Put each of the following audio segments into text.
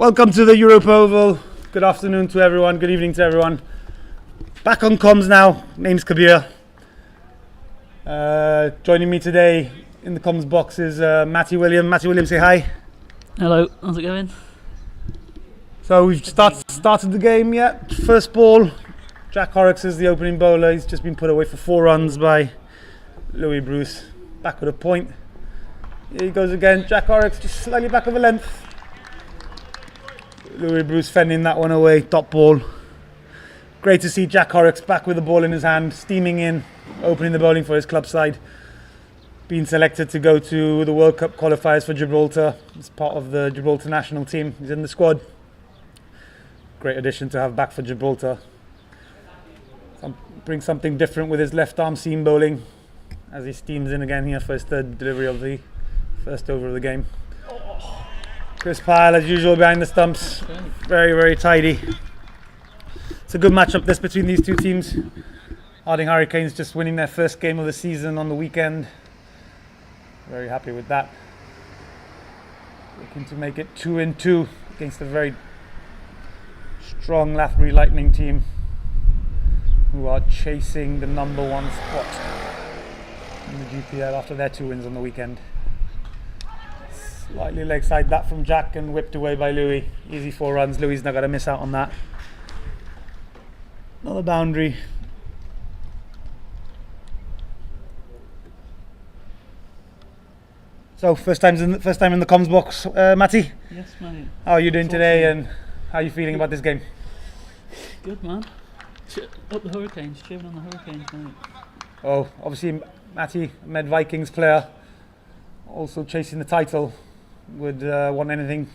Welcome to the Europa Oval. Good afternoon to everyone, good evening to everyone. Back on comms now, name's Kabir. Joining me today in the comms box is Matty William. Matty William, say hi. Hello, how's it going? So we've started the game yet. First ball, Jack Horrocks is the opening bowler. He's just been put away for 4 runs by Louis Bruce. Back with a point. Here he goes again, Jack Horrocks just slightly back of a length. Louis Bruce fending that one away, top ball. Great to see Jack Horrocks back with the ball in his hand, steaming in, opening the bowling for his club side. Being selected to go to the World Cup qualifiers for Gibraltar as part of the Gibraltar national team. He's in the squad. Great addition to have back for Gibraltar. Brings something different with his left arm seam bowling as he steams in again here for his third delivery of the first over of the game. Chris Pyle, as usual, behind the stumps. Very, very tidy. It's a good matchup this between these two teams. Harding Hurricanes just winning their first game of the season on the weekend. Very happy with that. Looking to make it 2-2 against a very strong Lathbury Lightning team who are chasing the number 1 spot in the GPL after their 2 wins on the weekend. Slightly leg side that from Jack and whipped away by Louis. Easy 4 runs. Louis not going to miss out on that. Another boundary. So first time in the comms box, Matty. Yes, mate. How are you doing today, and how are you feeling about this game? Good, man. Up the Hurricanes, cheering on the Hurricanes, mate. Oh, obviously Matty, Med Vikings player, also chasing the title. Would want anything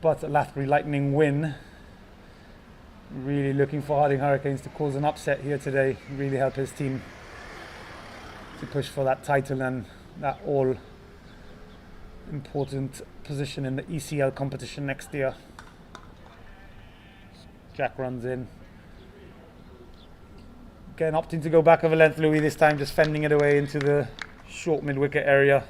but a Lathbury Lightning win. Really looking for Harding Hurricanes to cause an upset here today. Really help his team to push for that title and that all important position in the ECL competition next year. Jack runs in. Again, opting to go back of a length, Louis this time, just fending it away into the short mid-wicket area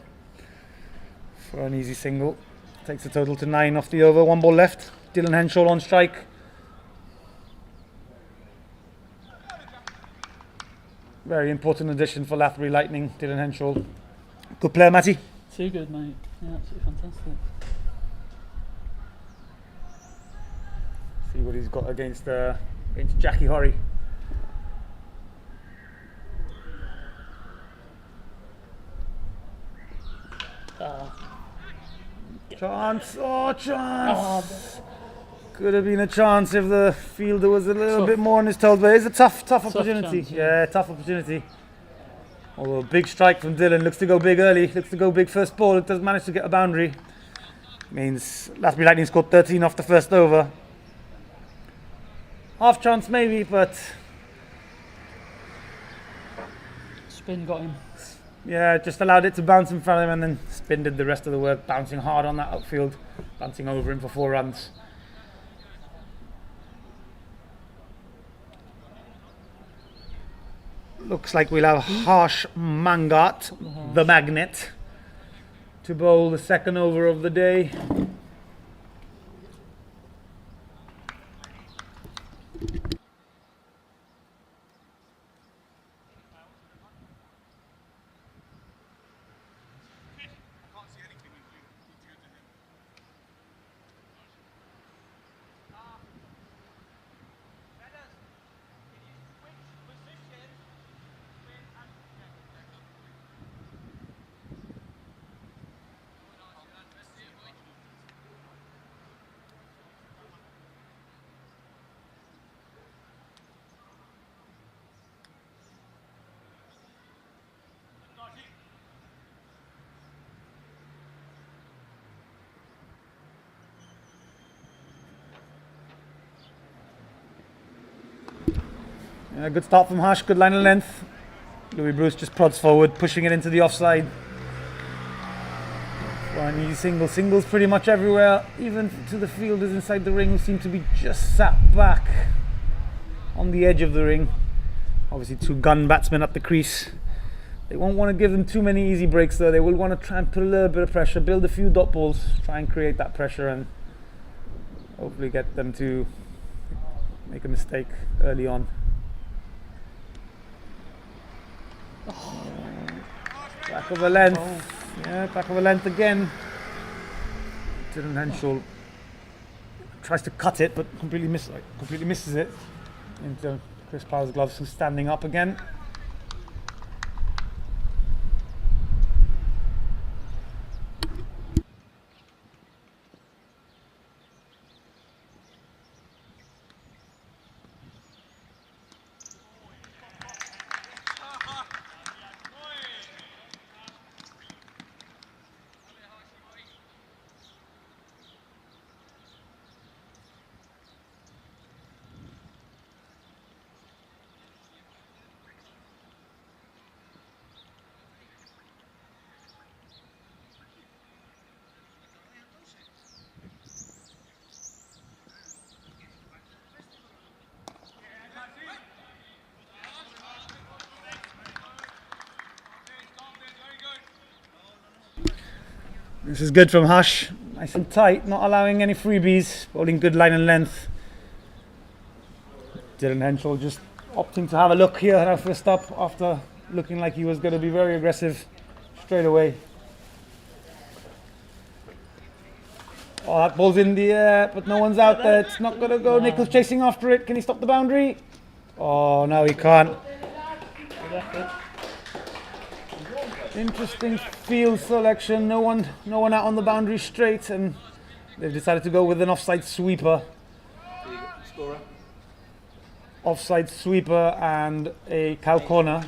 for an easy single. Takes the total to 9 off the over. 1 ball left. Dylan Henshaw on strike. Very important addition for Lathbury Lightning, Dylan Henshaw. Good player, Matty. Too good, mate. Yeah, absolutely fantastic. See what he's got against Jackie Horry. Chance, chance. Could have been a chance if the fielder was a little bit more on his toes, but it's a tough opportunity. Chance, yeah, tough opportunity. Although a big strike from Dylan, looks to go big early, looks to go big first ball, it does manage to get a boundary. Means Lathbury Lightning scored 13 off the first over. Half chance maybe, but Spin got him. yeah, just allowed it to bounce in front of him, and then Spin did the rest of the work, bouncing hard on that outfield, bouncing over him for 4 runs. Looks like we'll have Harsh Mangat, the magnet, to bowl the second over of the day. Yeah, good start from Harsh, good line of length. Louis Bruce just prods forward, pushing it into the offside. For an easy single. Singles pretty much everywhere, even to the fielders inside the ring who seem to be just sat back on the edge of the ring. Obviously 2 gun batsmen up the crease. They won't want to give them too many easy breaks though. They will want to try and put a little bit of pressure, build a few dot balls, try and create that pressure and hopefully get them to make a mistake early on. Back of a length. Yeah, back of a length again. Dylan Henschel tries to cut it but completely misses it into Chris Powell's gloves, who's standing up again. This is good from Hush, nice and tight, not allowing any freebies, holding good line and length. Dylan Henschel just opting to have a look here at our first up after looking like he was going to be very aggressive straight away. Oh, that ball's in the air, but no one's out there. It's not going to go. Nichols chasing after it. Can he stop the boundary? Oh, no, he can't. Interesting field selection. No one out on the boundary straight, and they've decided to go with an offside sweeper. Offside sweeper and a cow corner.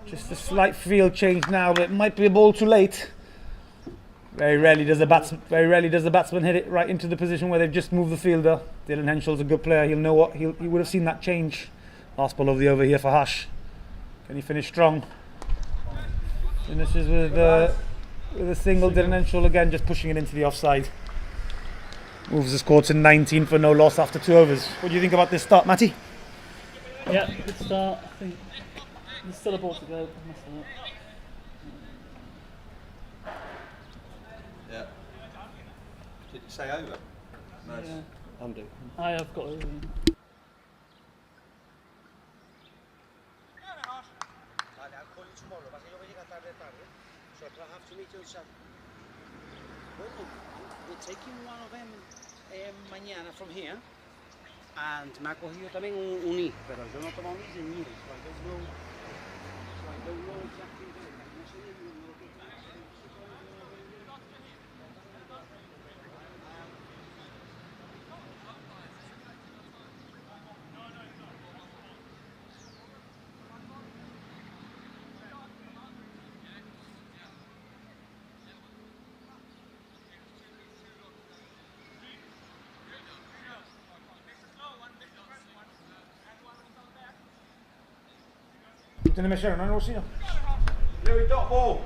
Just a slight field change now, but it might be a ball too late. Very rarely does the batsman hit it right into the position where they've just moved the fielder. Dylan Henschel's a good player. He'll know what he would have seen that change. Last ball of the over here for Hush. Can he finish strong? Finishes with a single. Dylan Henschel again just pushing it into the offside. Moves the score to 19 for no loss after 2 overs. What do you think about this start, Matty? Yeah, good start. I think there's still a ball to go. Yeah. Did you say over? Nice. Yeah. I'm doing. I have got over. I'll call you tomorrow, but I already got tarde, so I have to meet you on Saturday. Well, we're taking one of them mañana from here, and me ha cogido también un I, pero yo no tomo I's en I's, so I don't know exactly where, no sé lo que Tiene mexero, ¿no? En el bolsillo. Louis, dot ball.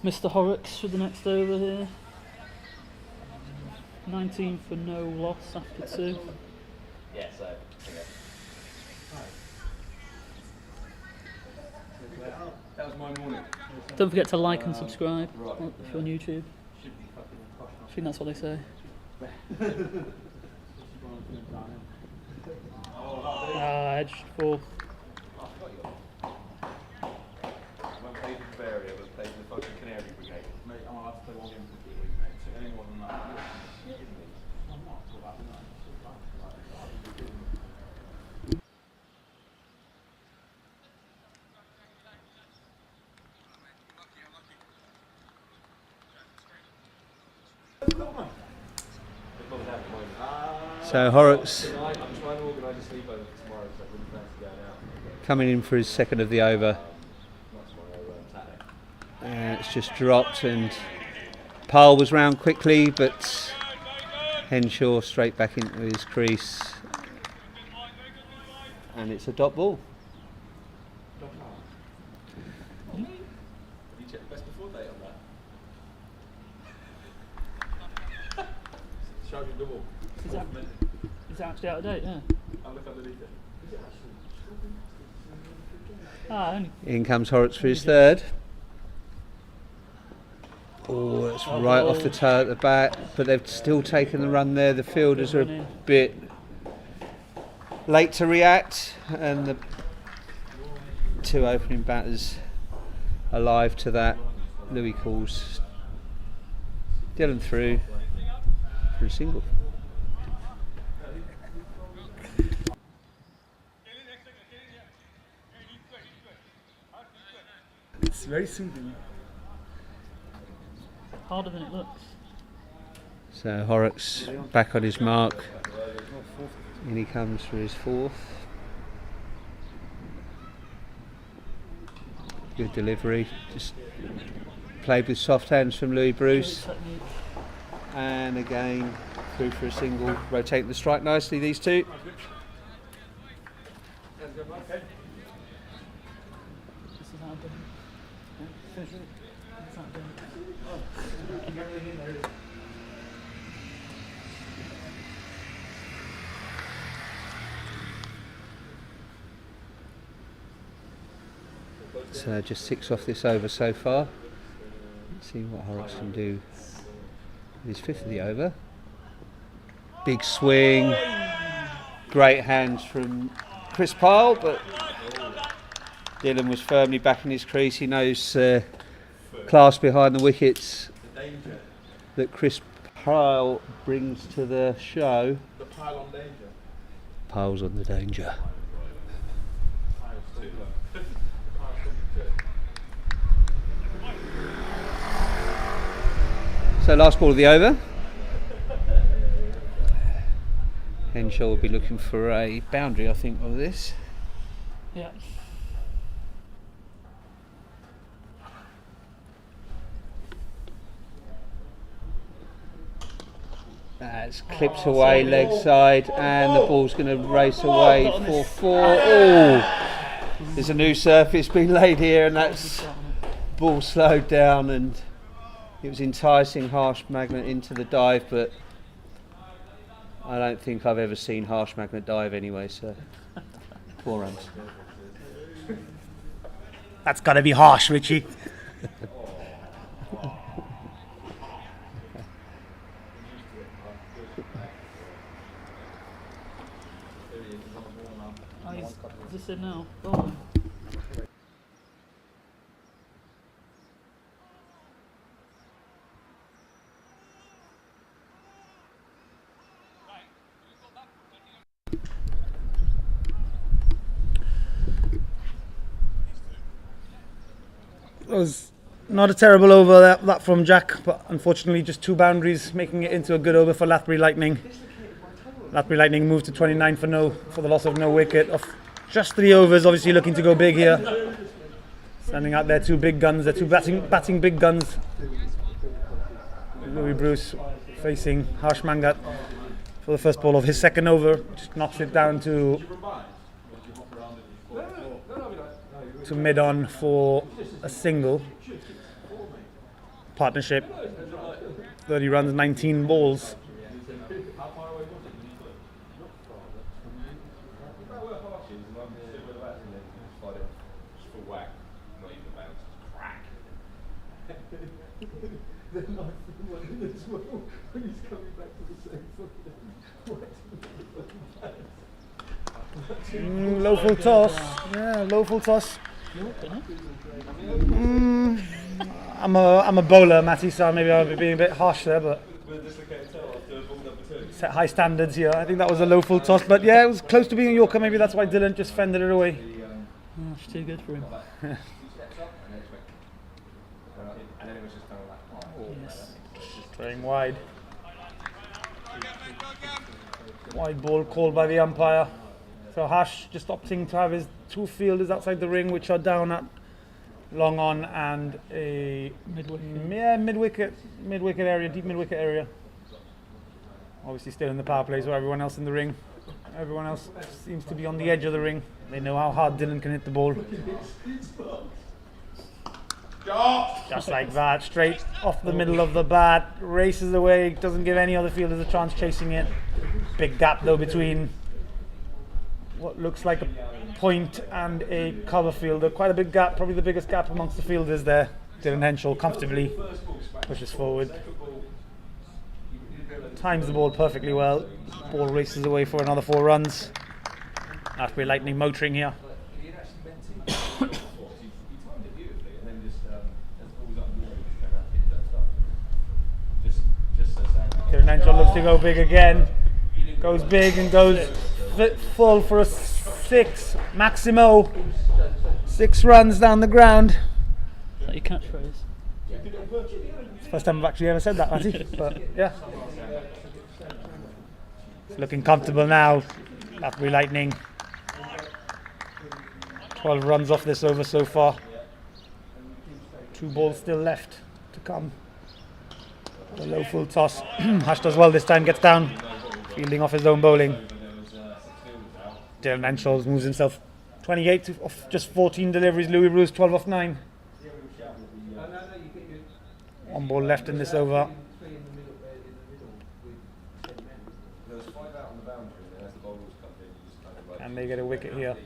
Mr. Horrocks for the next over here. 19 for no loss after 2. Yeah, so. That was my morning. Don't forget to like and subscribe if you're on YouTube. I think that's what they say. Edged for. Won't play the Bavaria, but play the fucking Canary Brigade. Mate, I'm gonna have to play one game for the week, mate. So any more than that, So Horrocks coming in for his second of the over. It's just dropped, and Pyle was round quickly, but Henshaw straight back into his crease, and it's a dot ball. You checked the best before date on that. Charging double. Is that actually out of date? Yeah. I'll look underneath it. Only. In comes Horrocks for his third. Oh, it's right off the toe at the bat, but they've still taken the run there. The fielders are a bit late to react, and the two opening batters alive to that. Louis calls Dylan through for a single. It's very soothing. Harder than it looks. So Horrocks back on his mark, and he comes for his fourth. Good delivery, just played with soft hands from Louis Bruce, and again through for a single, rotating the strike nicely, these two. So just 6 off this over so far. Let's see what Horrocks can do with his fifth of the over. Big swing, great hands from Chris Pyle, but Dylan was firmly back in his crease. He knows class behind the wickets that Chris Pyle brings to the show. The pile on danger. Pyle's on the danger. So last ball of the over. Henshaw will be looking for a boundary, I think, of this. Yeah. That's clipped away leg side, and the ball's going to race away for 4. Oh, there's a new surface being laid here, and that's ball slowed down, and it was enticing Harsh Magnet into the dive, but I don't think I've ever seen Harsh Magnet dive anyway, so 4 runs. That's got to be harsh, Richie. Is this in now? Oh. It was not a terrible over that from Jack, but unfortunately just 2 boundaries, making it into a good over for Lathbury Lightning. Lathbury Lightning moved to 29 for the loss of no wicket. Of just 3 overs, obviously looking to go big here. Sending out their 2 big guns, their 2 batting big guns. Louis Bruce facing Harsh Mangat for the first ball of his second over. Just knocks it down to mid-on for a single. Partnership, 30 runs, 19 balls. Low full toss. Yeah, low full toss. I'm a bowler, Matty, so maybe I'll be being a bit harsh there, but set high standards here. I think that was a low full toss, but yeah, it was close to being a Yorker. Maybe that's why Dylan just fended it away. Oh, it's too good for him. Yes. Playing wide. Wide ball called by the umpire. So Hash just opting to have his 2 fielders outside the ring, which are down at long on and a mid-wicket area, deep mid-wicket area. Obviously still in the power play, so everyone else in the ring. Everyone else seems to be on the edge of the ring. They know how hard Dylan can hit the ball. Just like that, straight off the middle of the bat, races away, doesn't give any other fielders a chance chasing it. Big gap though between what looks like a point and a cover fielder. Quite a big gap, probably the biggest gap amongst the fielders there. Dylan Henshaw comfortably pushes forward. Times the ball perfectly well. Ball races away for another 4 runs. After Lightning motoring here. Dylan Henshaw looks to go big again. Goes big and goes full for a 6. Maximo. 6 runs down the ground. Is that your catchphrase? It's the first time I've actually ever said that, Matty. But yeah. It's looking comfortable now. After Lightning. 12 runs off this over so far. 2 balls still left to come. The low full toss. Hash does well this time, gets down. Fielding off his own bowling. Dylan Henshaw moves himself 28 off just 14 deliveries. Louis Bruce 12 off 9. 1 ball left in this over. And they get a wicket here.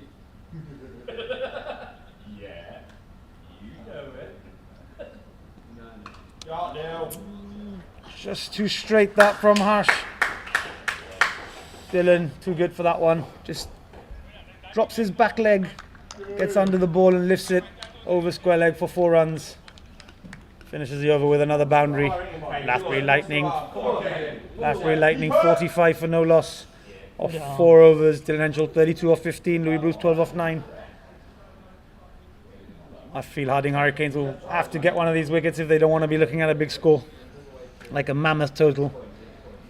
Just too straight that from Hash. Dylan, too good for that one. Just drops his back leg, gets under the ball and lifts it over square leg for 4 runs. Finishes the over with another boundary. Lathbury Lightning 45 for no loss off 4 overs. Dylan Henshaw 32 off 15. Louis Bruce 12 off 9. I feel Harding Hurricanes will have to get one of these wickets if they don't want to be looking at a big score, like a mammoth total,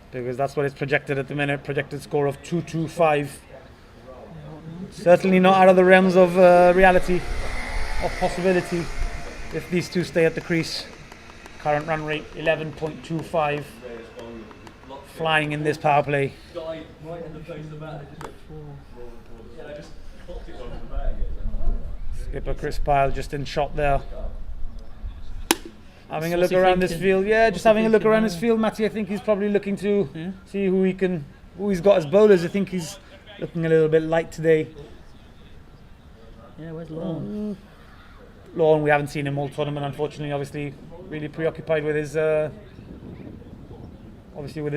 because that's what it's projected at the minute. Projected score of 225. Certainly not out of the realms of reality, of possibility, if these two stay at the crease. Current run rate 11.25. Flying in this power play. Skipper Chris Pyle just in shot there. Having a look around this field, just having a look around this field, Matty. I think he's probably looking to see who he's got as bowlers. I think he's looking a little bit light today. Yeah, where's Lorne? Lorne, we haven't seen him all tournament, unfortunately. Obviously, really preoccupied with his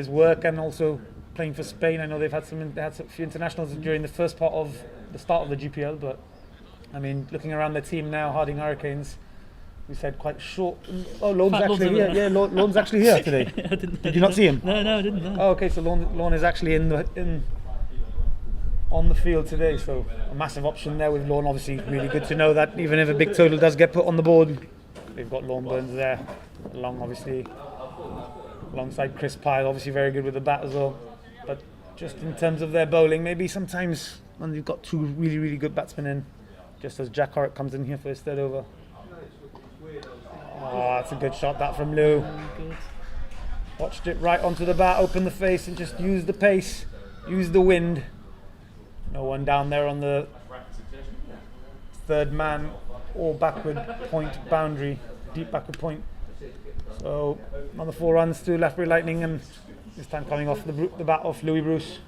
work and also playing for Spain. I know they had a few internationals during the first part of the start of the GPL, but I mean, looking around the team now, Harding Hurricanes. We said quite short. Oh, Lorne's actually here. Yeah, Lorne's actually here today. Did you not see him? No, I didn't know. Oh, okay. So Lorne is actually on the field today. So a massive option there with Lorne. Obviously, really good to know that even if a big total does get put on the board, they've got Lorne Burns there, alongside Chris Pyle. Obviously, very good with the bat as well. But just in terms of their bowling, maybe sometimes when you've got 2 really, really good batsmen in, just as Jack Horrocks comes in here for his 3rd over. Oh, that's a good shot, that from Lou. Watched it right onto the bat, open the face and just use the pace, use the wind. No one down there on the 3rd man or backward point boundary, deep backward point. So another 4 runs to Lathbury Lightning, and this time coming off the bat of Louis Bruce.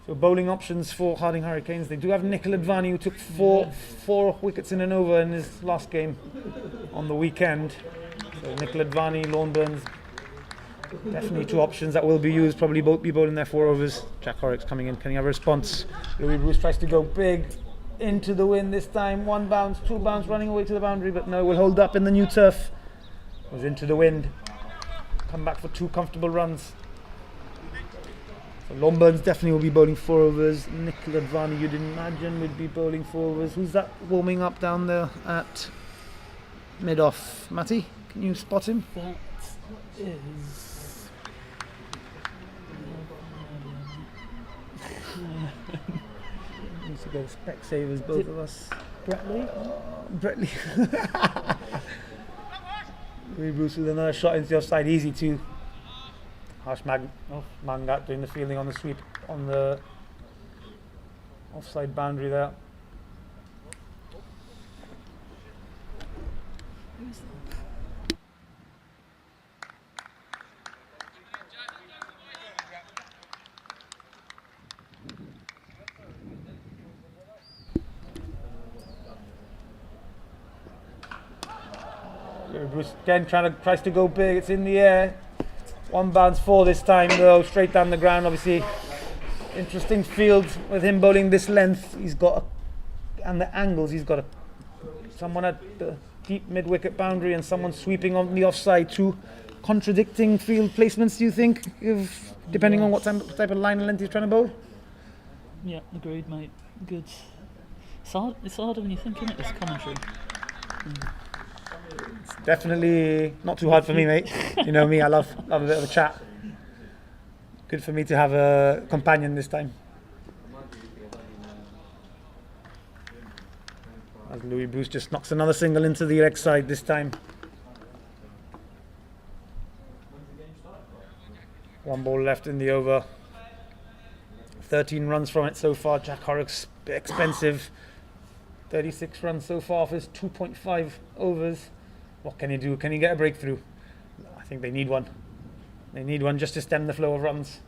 So bowling options for Harding Hurricanes. They do have Nikhil Advani, who took four wickets in an over in his last game on the weekend. So Nikhil Advani, Lorne Burns, definitely 2 options that will be used. Probably both be bowling their 4 overs. Jack Horrocks coming in. Can he have a response? Louis Bruce tries to go big into the wind this time. 1 bounce, 2 bounce, running away to the boundary, but no, will hold up in the new turf. Was into the wind. Come back for 2 comfortable runs. So Lorne Burns definitely will be bowling 4 overs. Nikhil Advani, you'd imagine, would be bowling 4 overs. Who's that warming up down there at mid-off? Matty, can you spot him? That is... Need to go spec savers, both of us. Brett Lee. Louis Bruce with another shot into the offside, easy too. Harsh Mangat doing the fielding on the sweep on the offside boundary there. Bruce again tries to go big, it's in the air. One bounce four this time though, straight down the ground. Obviously interesting field with him bowling this length. He's got and the angles, he's got someone at the deep mid-wicket boundary and someone sweeping on the offside. Two contradicting field placements, do you think, depending on what type of line and length he's trying to bowl? Yeah, agreed, mate. Good. It's harder than you think, isn't it, this commentary? It's definitely not too hard for me, mate. You know me, I love a bit of a chat. Good for me to have a companion this time. As Louis Bruce just knocks another single into the leg side this time. One ball left in the over. 13 runs from it so far. Jack Horrocks, bit expensive. 36 runs so far for his 2.5 overs. What can he do? Can he get a breakthrough? I think they need one. They need one just to stem the flow of runs.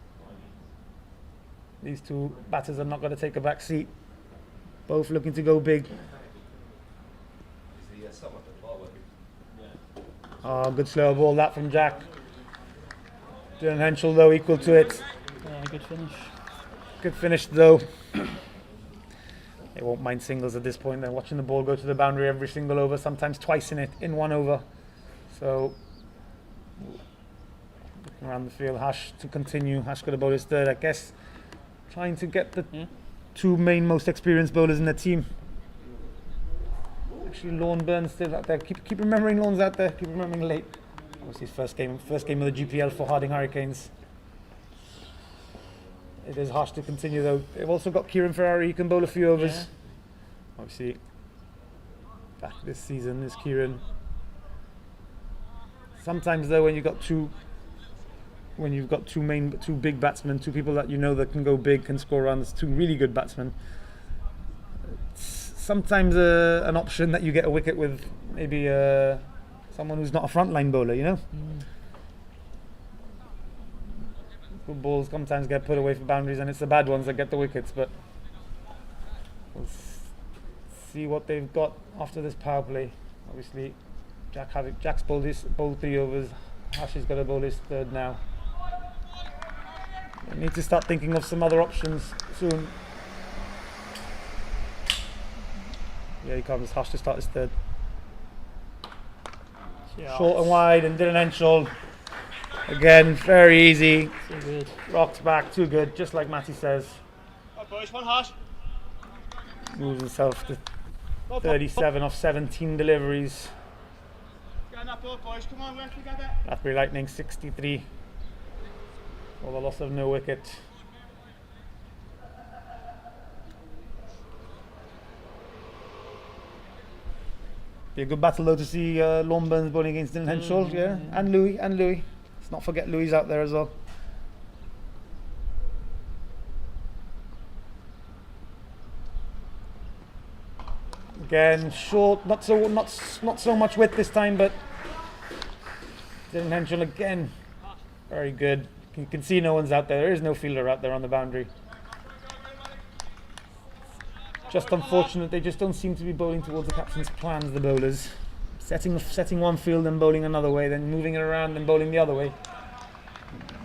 These two batters are not going to take a back seat. Both looking to go big. Oh, good slow ball that from Jack. Dylan Henschel though equal to it. Yeah, good finish. Good finish though. They won't mind singles at this point. They're watching the ball go to the boundary every single over, sometimes twice in one over. So looking around the field, Hash to continue. Hash got a bowl his third, I guess. Trying to get the two main most experienced bowlers in the team. Actually, Lorne Burns still out there. Keep remembering Lorne's out there. Keep remembering late. That was his first game of the GPL for Harding Hurricanes. It is harsh to continue though. They've also got Kieran Ferrari, he can bowl a few overs. Yeah. Obviously, back this season is Kieran. Sometimes though, when you've got two big batsmen, two people that you know that can go big, can score runs, two really good batsmen, it's sometimes an option that you get a wicket with maybe someone who's not a frontline bowler, you know? Good balls sometimes get put away for boundaries and it's the bad ones that get the wickets, but we'll see what they've got after this power play. Obviously, Jack's bowled 3 overs, Hash has got to bowl his third now. They need to start thinking of some other options soon. Yeah, he comes, Hash to start his third. Yeah. Short and wide, and Dylan Henschel. Again, very easy. So good. Rocks back, too good, just like Matty says. Right, boys, one Hash. Moves himself to 37 off 17 deliveries. Get on that board, boys. Come on, work together. Rathbury Lightning 63. For the loss of no wicket. Be a good battle though to see Lorne Burns bowling against Dylan Henschel, yeah, and Louis. Let's not forget Louis out there as well. Again, short, not so much width this time, but Dylan Henschel again, very good. You can see no one's out there. There is no fielder out there on the boundary. Just unfortunate, they just don't seem to be bowling towards the captain's plans, the bowlers. Setting one field and bowling another way, then moving it around and bowling the other way.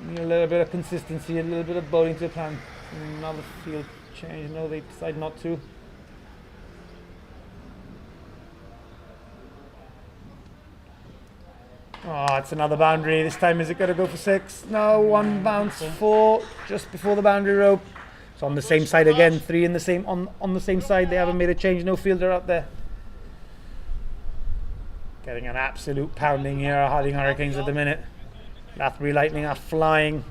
Need a little bit of consistency, a little bit of bowling to plan. Another field change, no, they decide not to. Oh, it's another boundary. This time is it going to go for 6? No, one bounce, 4, just before the boundary rope. It's on the same side again, 3 in the same on the same side. They haven't made a change, no fielder out there. Getting an absolute pounding here, Harding Hurricanes at the minute. Rathbury Lightning are flying.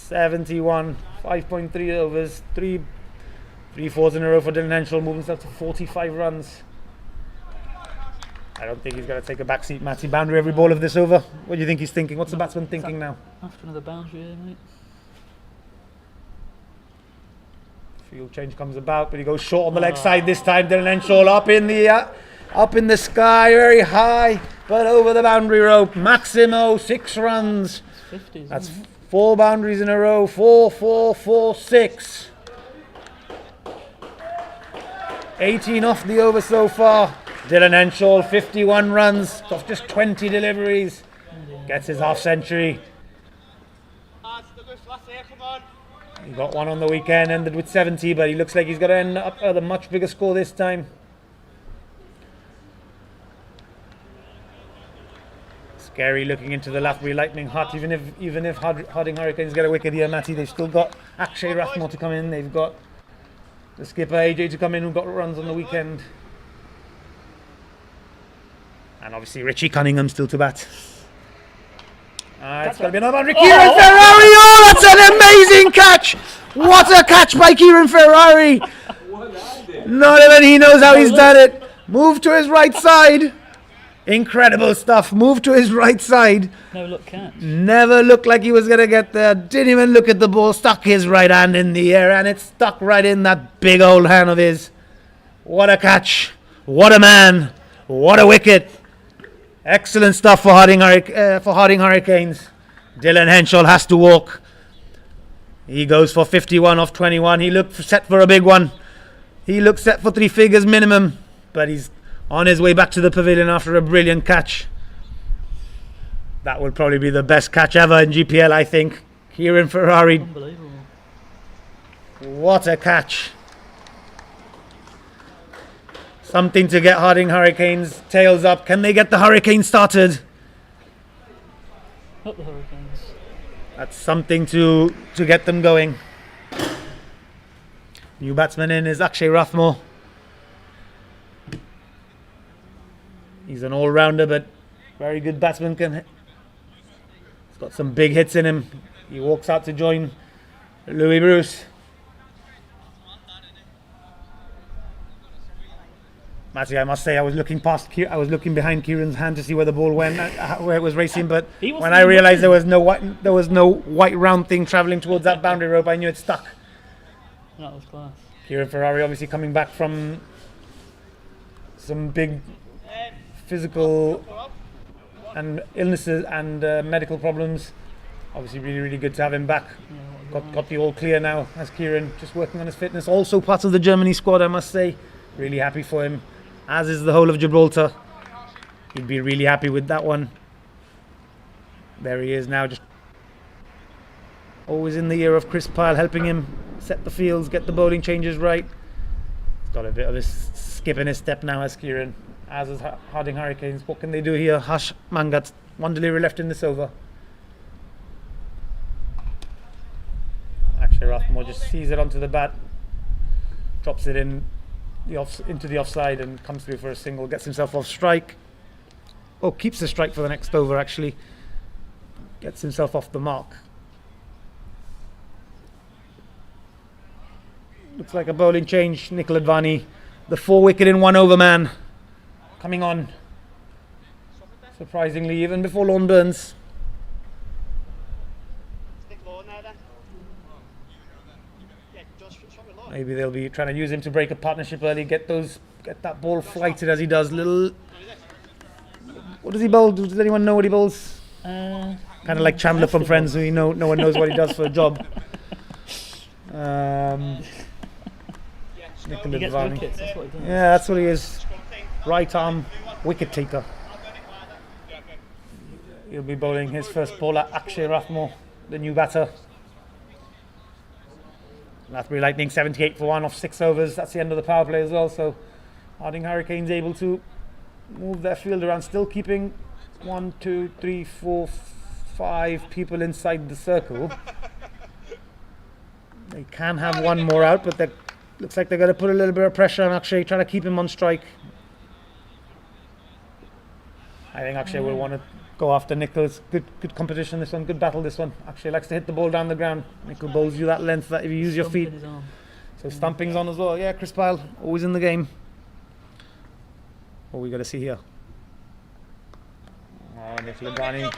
71, 5.3 overs, three fours in a row for Dylan Henshaw, moving himself to 45 runs. I don't think he's going to take a backseat, Matty. Boundary every ball of this over. What do you think he's thinking? What's the batsman thinking now? After another boundary here, mate. Field change comes about, but he goes short on the leg side this time. Dylan Henshaw up in the sky, very high, but over the boundary rope. Maximo, 6 runs. 50s, That's isn't it? 4 boundaries in a row. 4, 4, 4, 6. 18 off the over so far. Dylan Henshaw, 51 runs off just 20 deliveries. Gets his half century. He got one on the weekend, ended with 70, but he looks like he's got to end up at a much bigger score this time. Scary looking into the Loughborough Lightning hot. Even if Harding Hurricanes get a wicket here, Matty, they've still got Akshay Rathmore to come in. They've got the skipper AJ to come in, who got runs on the weekend. And obviously Richie Cunningham still to bat. It's going to be another boundary. Kieran Ferrari! Oh, that's an amazing catch! What a catch by Kieran Ferrari! Not even he knows how he's done it. Move to his right side. Incredible stuff. Move to his right side. No look catch. Never looked like he was going to get there. Didn't even look at the ball. Stuck his right hand in the air, and it stuck right in that big old hand of his. What a catch. What a man. What a wicket. Excellent stuff for Harding Hurricanes. Dylan Henshaw has to walk. He goes for 51 off 21. He looked set for a big one. He looked set for 3 figures minimum, but he's on his way back to the pavilion after a brilliant catch. That will probably be the best catch ever in GPL, I think. Kieran Ferrari. Unbelievable. What a catch. Something to get Harding Hurricanes tails up. Can they get the Hurricanes started? Not the Hurricanes. That's something to get them going. New batsman in is Akshay Rathmore. He's an all-rounder, but very good batsman. He's got some big hits in him. He walks out to join Louis Bruce. Matty, I must say, I was looking behind Kieran's hand to see where the ball went, where it was racing. But when I realised there was no white round thing travelling towards that boundary rope, I knew it stuck. That was class. Kieran Ferrari obviously coming back from some big physical and illnesses and medical problems. Obviously, really, really good to have him back. Got the all clear now. As Kieran just working on his fitness. Also part of the Germany squad, I must say. Really happy for him. As is the whole of Gibraltar. He'd be really happy with that one. There he is now, just always in the ear of Chris Pyle, helping him set the fields, get the bowling changes right. He's got a bit of a skip in his step now, as Kieran. As is Harding Hurricanes. What can they do here? Hush Mangat. 1 delivery left in this over. Akshay Rathmore just sees it onto the bat, drops it into the offside and comes through for a single, gets himself off strike. Oh, keeps the strike for the next over actually. Gets himself off the mark. Looks like a bowling change. Nikhil Advani, the 4 wicket in 1 over man, coming on. Surprisingly, even before Lorne Burns. Maybe they'll be trying to use him to break a partnership early, get that ball flighted as he does. What does he bowl? Does anyone know what he bowls? Kind of like Chandler from Friends, who no one knows what he does for a job. He gets wickets, that's what he does. Yeah, that's what he is. Right arm wicket taker. He'll be bowling his first ball at Akshay Rathmore, the new batter. Loughborough Lightning 78 for 1 off 6 overs. That's the end of the power play as well. So Harding Hurricanes able to move their field around, still keeping 1, 2, 3, 4, 5 people inside the circle. They can have one more out, but that looks like they're going to put a little bit of pressure on Akshay, trying to keep him on strike. I think Akshay will want to go after Nichols. Good competition this one, good battle this one. Actually likes to hit the ball down the ground. Nichols bowls you that length that if you use your feet. Stumping his arm. So stumping's on as well. Yeah, Chris Pyle, always in the game. What we got to see here? Oh, Nicholas Ghani.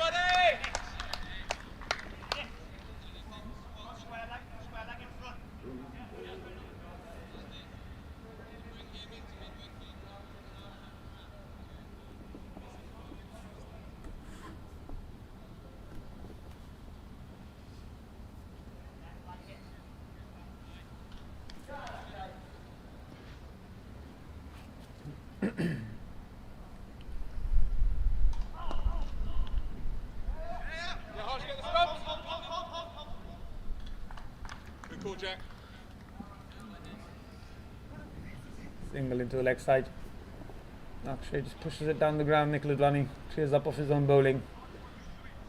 Good call, Jack. Single into the leg side. Actually just pushes it down the ground. Nicholas Ghani clears up off his own bowling.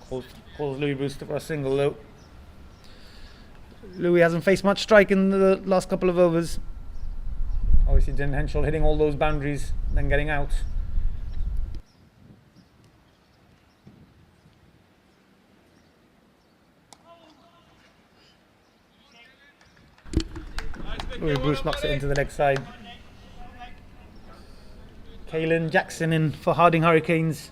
Calls Louis Brewster for a single though. Louis hasn't faced much strike in the last couple of overs. Obviously Dylan Henshaw hitting all those boundaries, then getting out. Louis Bruce knocks it into the leg side. Kalen Jackson in for Harding Hurricanes.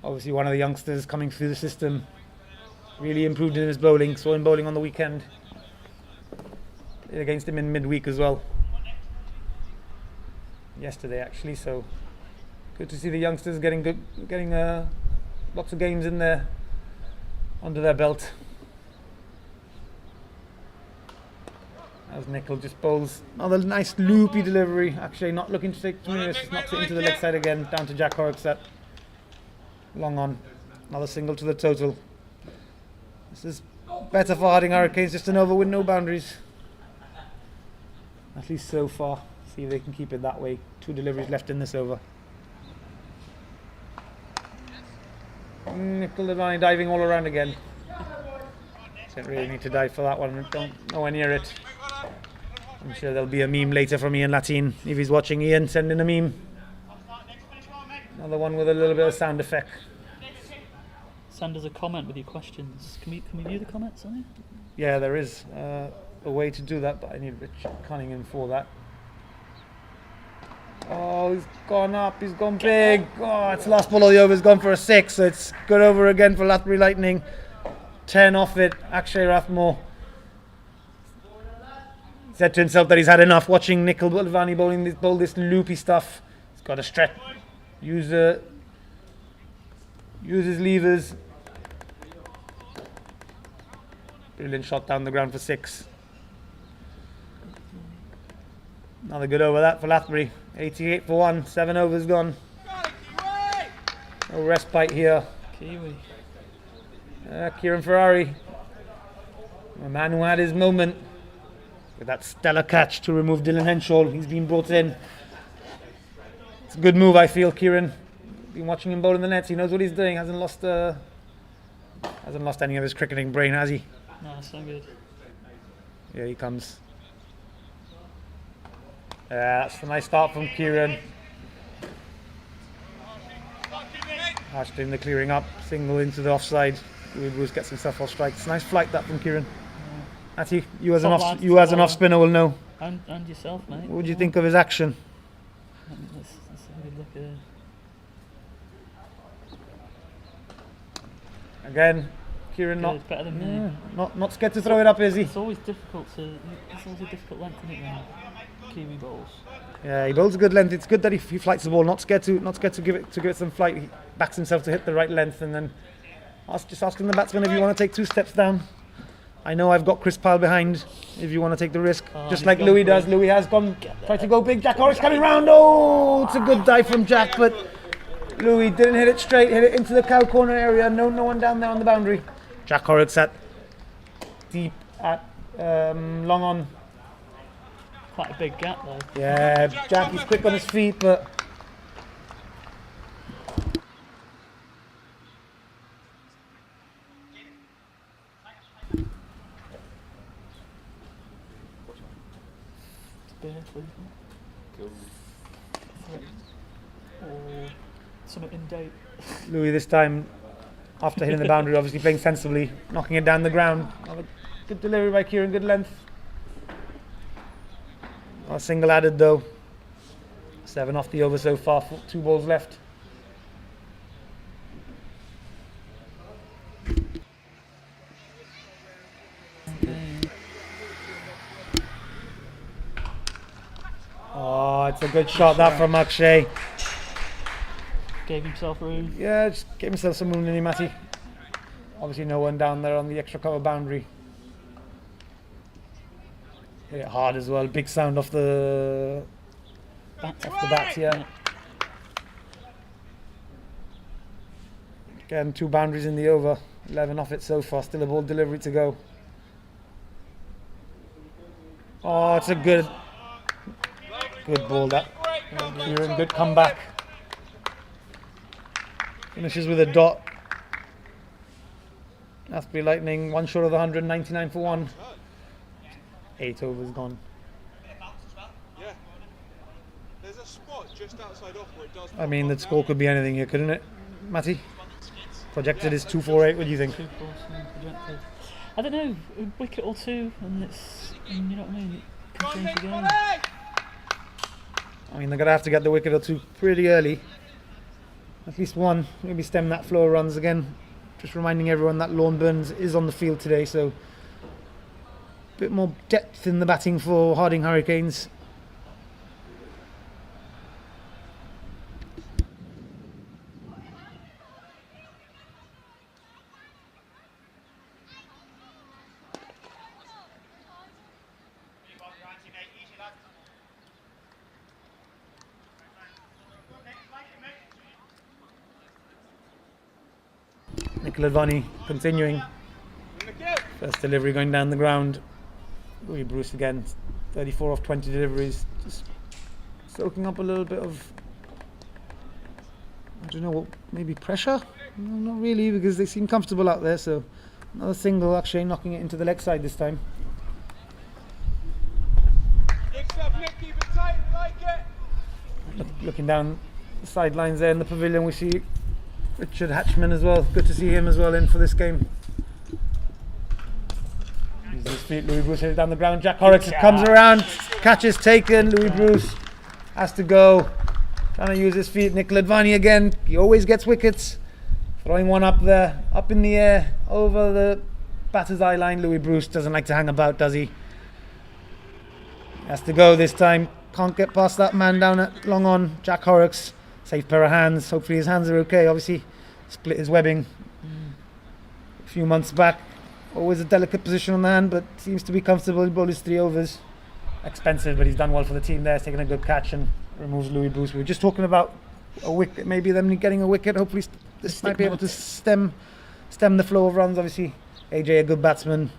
Obviously one of the youngsters coming through the system. Really improved in his bowling. Saw him bowling on the weekend. Played against him in midweek as well. Yesterday actually, so good to see the youngsters getting lots of games in there under their belt. As Nickel just bowls another nice loopy delivery. Actually not looking to take 2 minutes, just knocks it into the leg side again, down to Jack Horrocks. Long on. Another single to the total. This is better for Harding Hurricanes, just an over with no boundaries. At least so far. See if they can keep it that way. 2 deliveries left in this over. Nickel Devine diving all around again. Don't really need to dive for that one. Don't nowhere near it. I'm sure there'll be a meme later from Ian Latin. If he's watching, Ian, send in a meme. Another one with a little bit of sound effect. Send us a comment with your questions. Can we view the comments on it? Yeah, there is a way to do that, but I need Rich Cunningham for that. Oh, he's gone up, he's gone big. Oh, it's last ball of the over, he's gone for a 6, so it's good over again for Lathbury Lightning. 10 off it. Akshay Rathmore said to himself that he's had enough watching Nikhil Bulvani bowl this loopy stuff. He's got to stretch, use his levers. Brilliant shot down the ground for 6. Another good over that for Lathbury. 88 for 1, 7 overs gone. No respite here. Kiwi. Kieran Ferrari, a man who had his moment with that stellar catch to remove Dylan Henshaw. He's been brought in. It's a good move, I feel. Kieran, been watching him bowl in the nets. He knows what he's doing. Hasn't lost any of his cricketing brain, has he? No, so good. Here he comes. That's a nice start from Kieran. Harsh doing the clearing up, single into the offside. Bruce gets himself off strike. It's a nice flight that from Kieran. Atty, you as an off spinner will know. And yourself, mate. What would you think of his action? Let's have a good look at it. Again, Kieran Good, better than me. not scared to throw it up, is he? It's always difficult to. It's always a difficult length, isn't it? When Kiwi bowls. Yeah, he bowls a good length. It's good that he flights the ball. Not scared to give it some flight. He backs himself to hit the right length, and then just asking the batsman if you want to take 2 steps down. I know I've got Chris Pyle behind. If you want to take the risk, just like Louis does. Louis has gone, tried to go big. Jack Horrocks coming round. Oh, it's a good dive from Jack, but Louis didn't hit it straight. Hit it into the cow corner area. No one down there on the boundary. Jack Horrocks at deep at long on. Quite a big gap though. Yeah, Jack is quick on his feet, but Something in date. Louis this time, after hitting the boundary, obviously playing sensibly, knocking it down the ground. Another good delivery by Kieran, good length. A single added though. 7 off the over so far, 2 balls left. Oh, it's a good shot that from Akshay. Gave himself room. Yeah, just gave himself some room, didn't he, Matty? Obviously no one down there on the extra cover boundary. Hit it hard as well, big sound off the bat, yeah. Again, 2 boundaries in the over, 11 off it so far, still a ball delivery to go. Oh, it's a good ball that. Kieran, good comeback. Finishes with a dot. Asprey Lightning, 1 short of the 100, 99 for 1. 8 overs gone. Yeah. There's a spot just outside off where it does. I mean, the score could be anything here, couldn't it, Matty? Projected is 248. What do you think? 247 projected. I don't know, a wicket or two, and you know what I mean. It can change the game. I mean, they're gonna have to get the wicket or two pretty early. At least one. Maybe stem that flow of runs again. Just reminding everyone that Lorne Burns is on the field today, so a bit more depth in the batting for Harding Hurricanes. Nikhil Advani continuing. First delivery going down the ground. Louis Bruce again, 34 off 20 deliveries. Just soaking up a little bit of, I don't know, maybe pressure? No, not really, because they seem comfortable out there. So another single, actually knocking it into the leg side this time. Good stuff, Nick. Keep it tight. Like it. Looking down the sidelines there in the pavilion, we see Richard Hatchman as well. Good to see him as well in for this game. Uses his feet. Louis Bruce hit it down the ground. Jack Horrocks comes around. Catch is taken. Louis Bruce has to go. Trying to use his feet. Nikhil Advani again. He always gets wickets. Throwing one up there, up in the air, over the batter's eye line. Louis Bruce doesn't like to hang about, does he? Has to go this time. Can't get past that man down at long on. Jack Horrocks. Safe pair of hands. Hopefully his hands are okay. Obviously split his webbing a few months back. Always a delicate position on the hand, but seems to be comfortable. He bowled his 3 overs. Expensive, but he's done well for the team there. He's taken a good catch and removes Louis Bruce. We were just talking about a wicket, maybe them getting a wicket. Hopefully this might be able to stem the flow of runs. Obviously AJ a good batsman,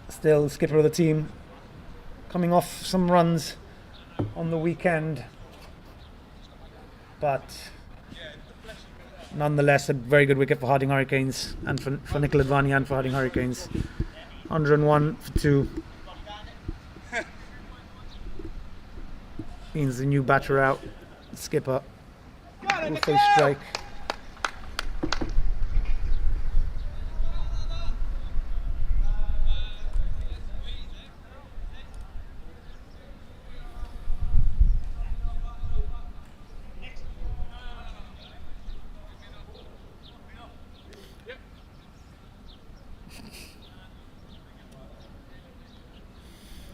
still skipper of the team, coming off some runs on the weekend, but nonetheless a very good wicket for Harding Hurricanes and for Nikhil Advani and for Harding Hurricanes. 101 for 2. Means the new batter out, skipper will face strike.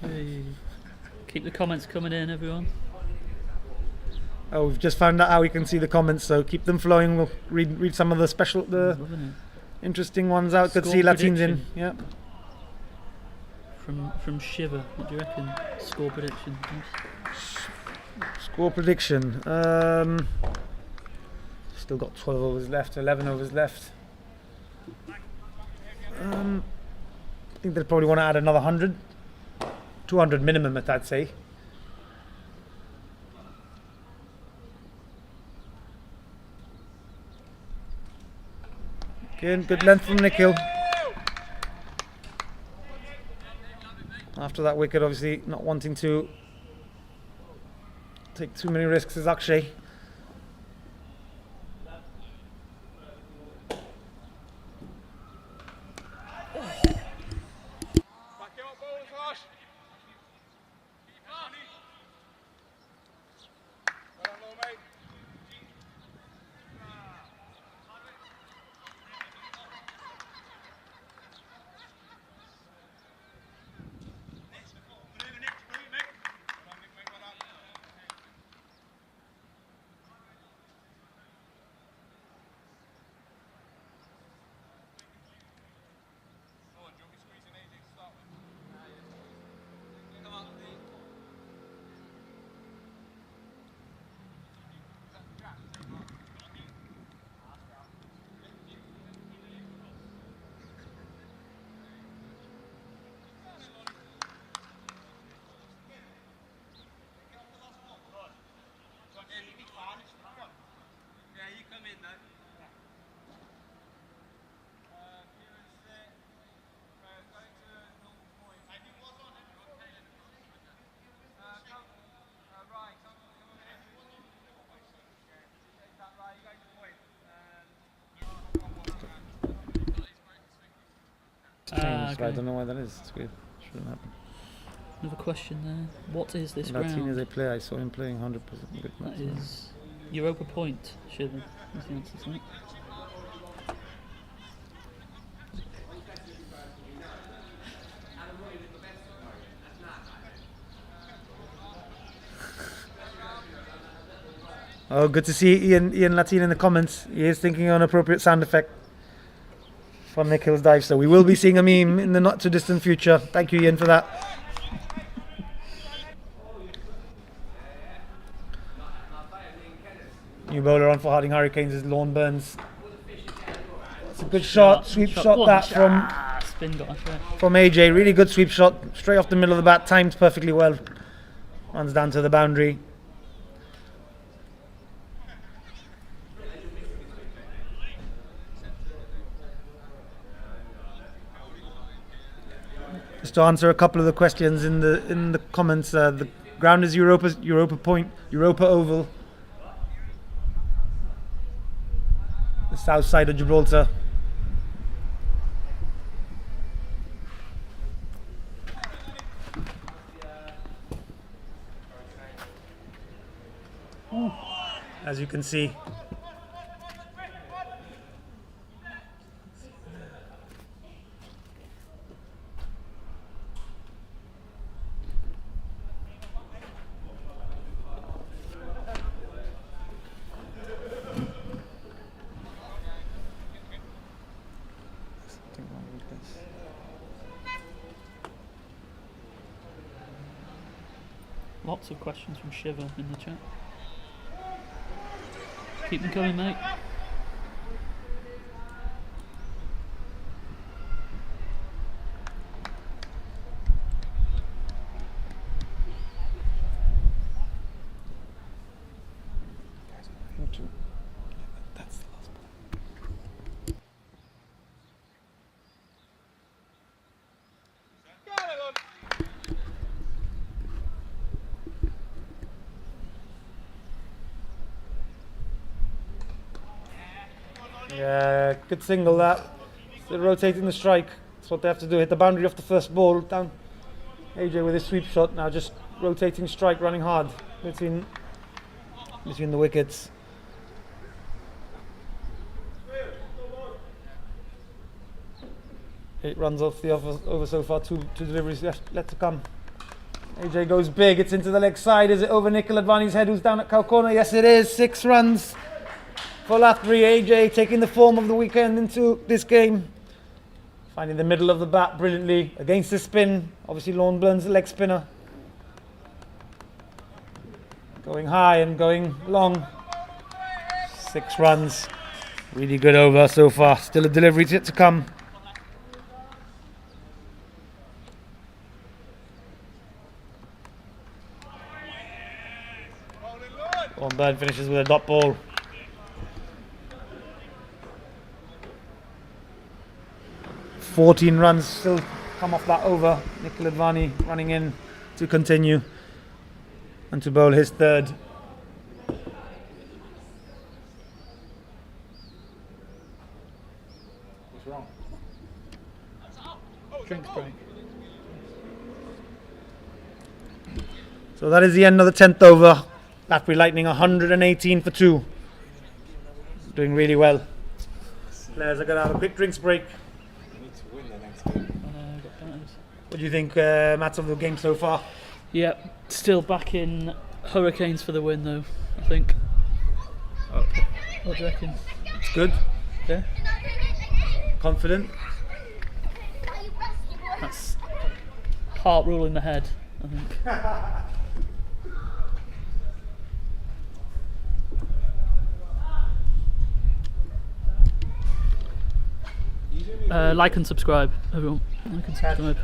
Hey. Keep the comments coming in, everyone. Oh, we've just found out how we can see the comments, so keep them flowing. We'll read some of the interesting ones out. Good to see Latins in. Yeah. From Shiver, what do you reckon? Score prediction. Score prediction. Still got 12 overs left, 11 overs left. I think they'll probably want to add another 100. 200 minimum, I'd say. Again, good length from Nikhil. After that wicket, obviously not wanting to take too many risks is Akshay. so I okay. don't know why that is. It's weird. Shouldn't happen. Another question there. What is this Latine ground? is a player. I saw him playing 100% good That match. is Europa Point, Shiva. That's the answer to that. Oh, good to see Ian Latine in the comments. He is thinking of an appropriate sound effect for Nick Hill's dive. So we will be seeing a meme in the not too distant future. Thank you, Ian, for that. New bowler on for Harding Hurricanes is Lorne Burns. It's a good shot, sweep shot Go on, that spin got us right. from AJ. Really good sweep shot, straight off the middle of the bat, timed perfectly well. Runs down to the boundary. Just to answer a couple of the questions in the comments, the ground is Europa Point, Europa Oval, the south side of Gibraltar. As you can see. Lots of questions from Shiva in the chat. Keep them coming, mate. Yeah, good single that. Still rotating the strike. That's what they have to do. Hit the boundary off the first ball. Down. AJ with his sweep shot. Now just rotating strike, running hard between the wickets. Eight runs off the over so far. Two deliveries left to come. AJ goes big. It's into the leg side. Is it over Nikhil Advani's head, who's down at cow corner? Yes, it is. 6 runs. For lap 3, AJ taking the form of the weekend into this game. Finding the middle of the bat brilliantly against the spin. Obviously, Lorne Burns, the leg spinner. Going high and going long. 6 runs. Really good over so far. Still a delivery yet to come. Lorne Burns finishes with a dot ball. 14 runs still come off that over. Nikhil Advani running in to continue and to bowl his third. What's wrong? Drinks break. So that is the end of the 10th over. Latbury Lightning 118 for 2. Doing really well. Players are going to have a quick drinks break. Got penalties. What do you think, Matt, of the game so far? Yeah, still back in Hurricanes for the win though, I think. What do you reckon? It's good. Yeah? Confident. That's heart rule in the head, I think. Like and subscribe, everyone. Like and subscribe.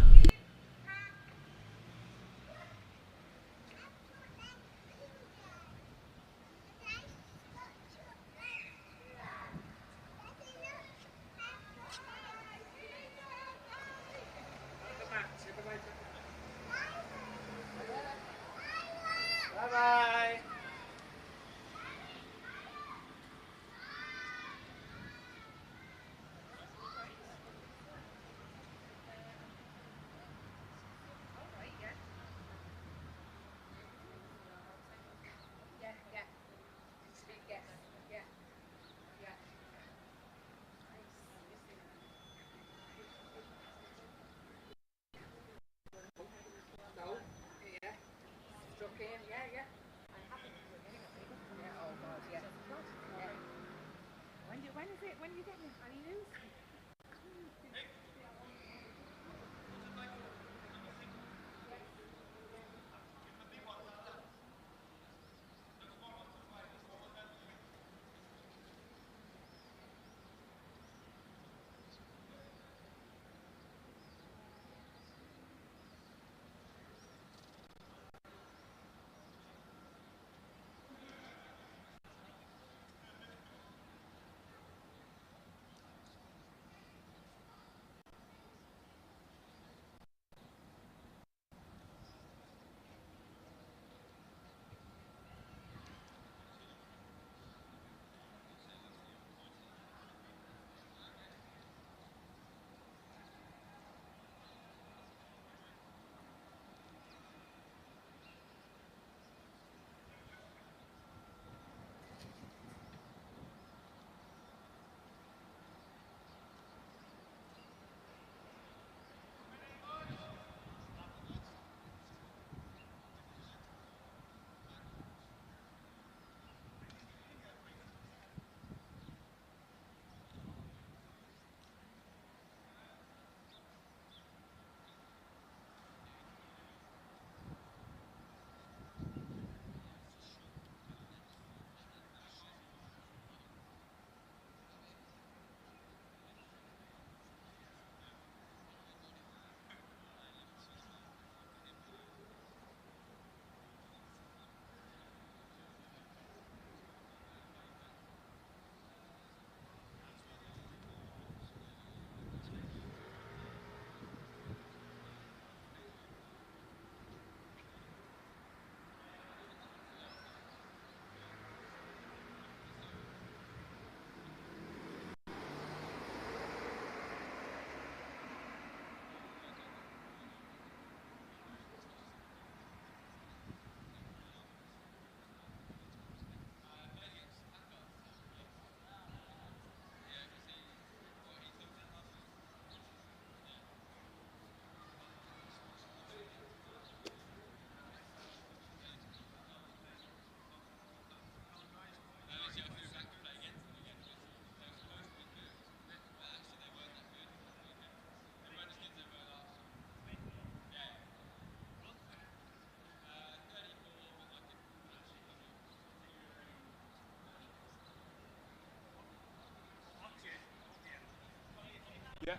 Yeah.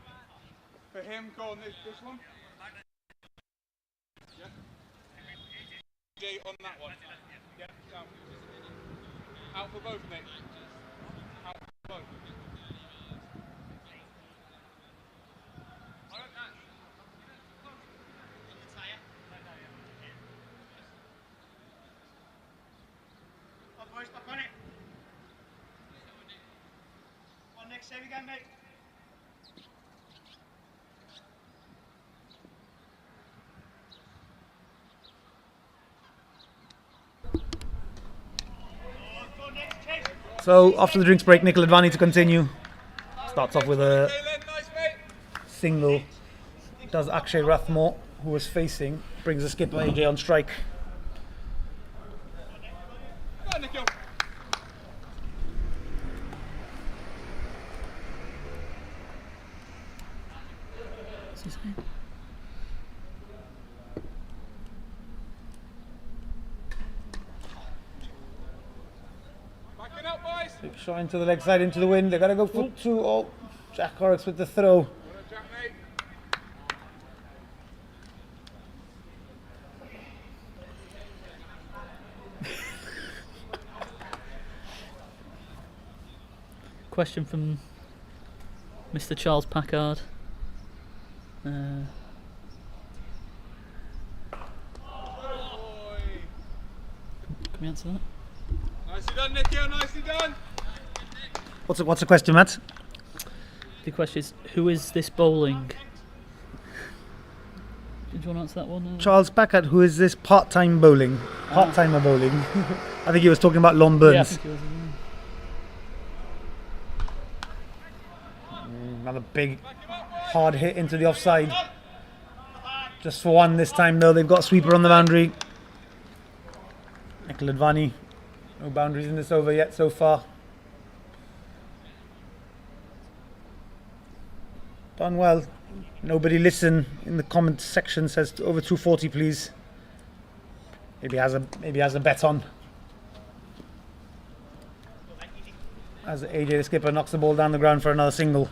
For him, go on this one. Yeah. J on that one. Yeah. Down. Out for both, mate. Out for both. Up, boys, back on it. On next save again, mate. So after the drinks break, Nicola Advani to continue. Starts off with a single. Does Akshay Rathmore, who was facing, brings the skipper AJ on strike. Go on, Nikhil. What's his name? Back it up, boys. Big shot into the leg side, into the wind. They gotta go for two. Oh, Jack Horrocks with the throw. Well done, Jack, mate. Question from Mr. Charles Packard. Boy. Can we answer that? Nicely done, Nikhil. Nicely done. What's the question, Matt? The question is, who is this bowling? Did you want to answer that one? Charles Packard, who is this part-time bowling? Part-timer bowling. I think he was talking about Lon Burns. Yeah, I think it was. Another big hard hit into the offside. Just for one this time though, they've got a sweeper on the boundary. Nikhil Advani. No boundaries in this over yet so far. Done well. Nobody listen in the comment section says over 240 please. Maybe has a bet on. As AJ the skipper knocks the ball down the ground for another single.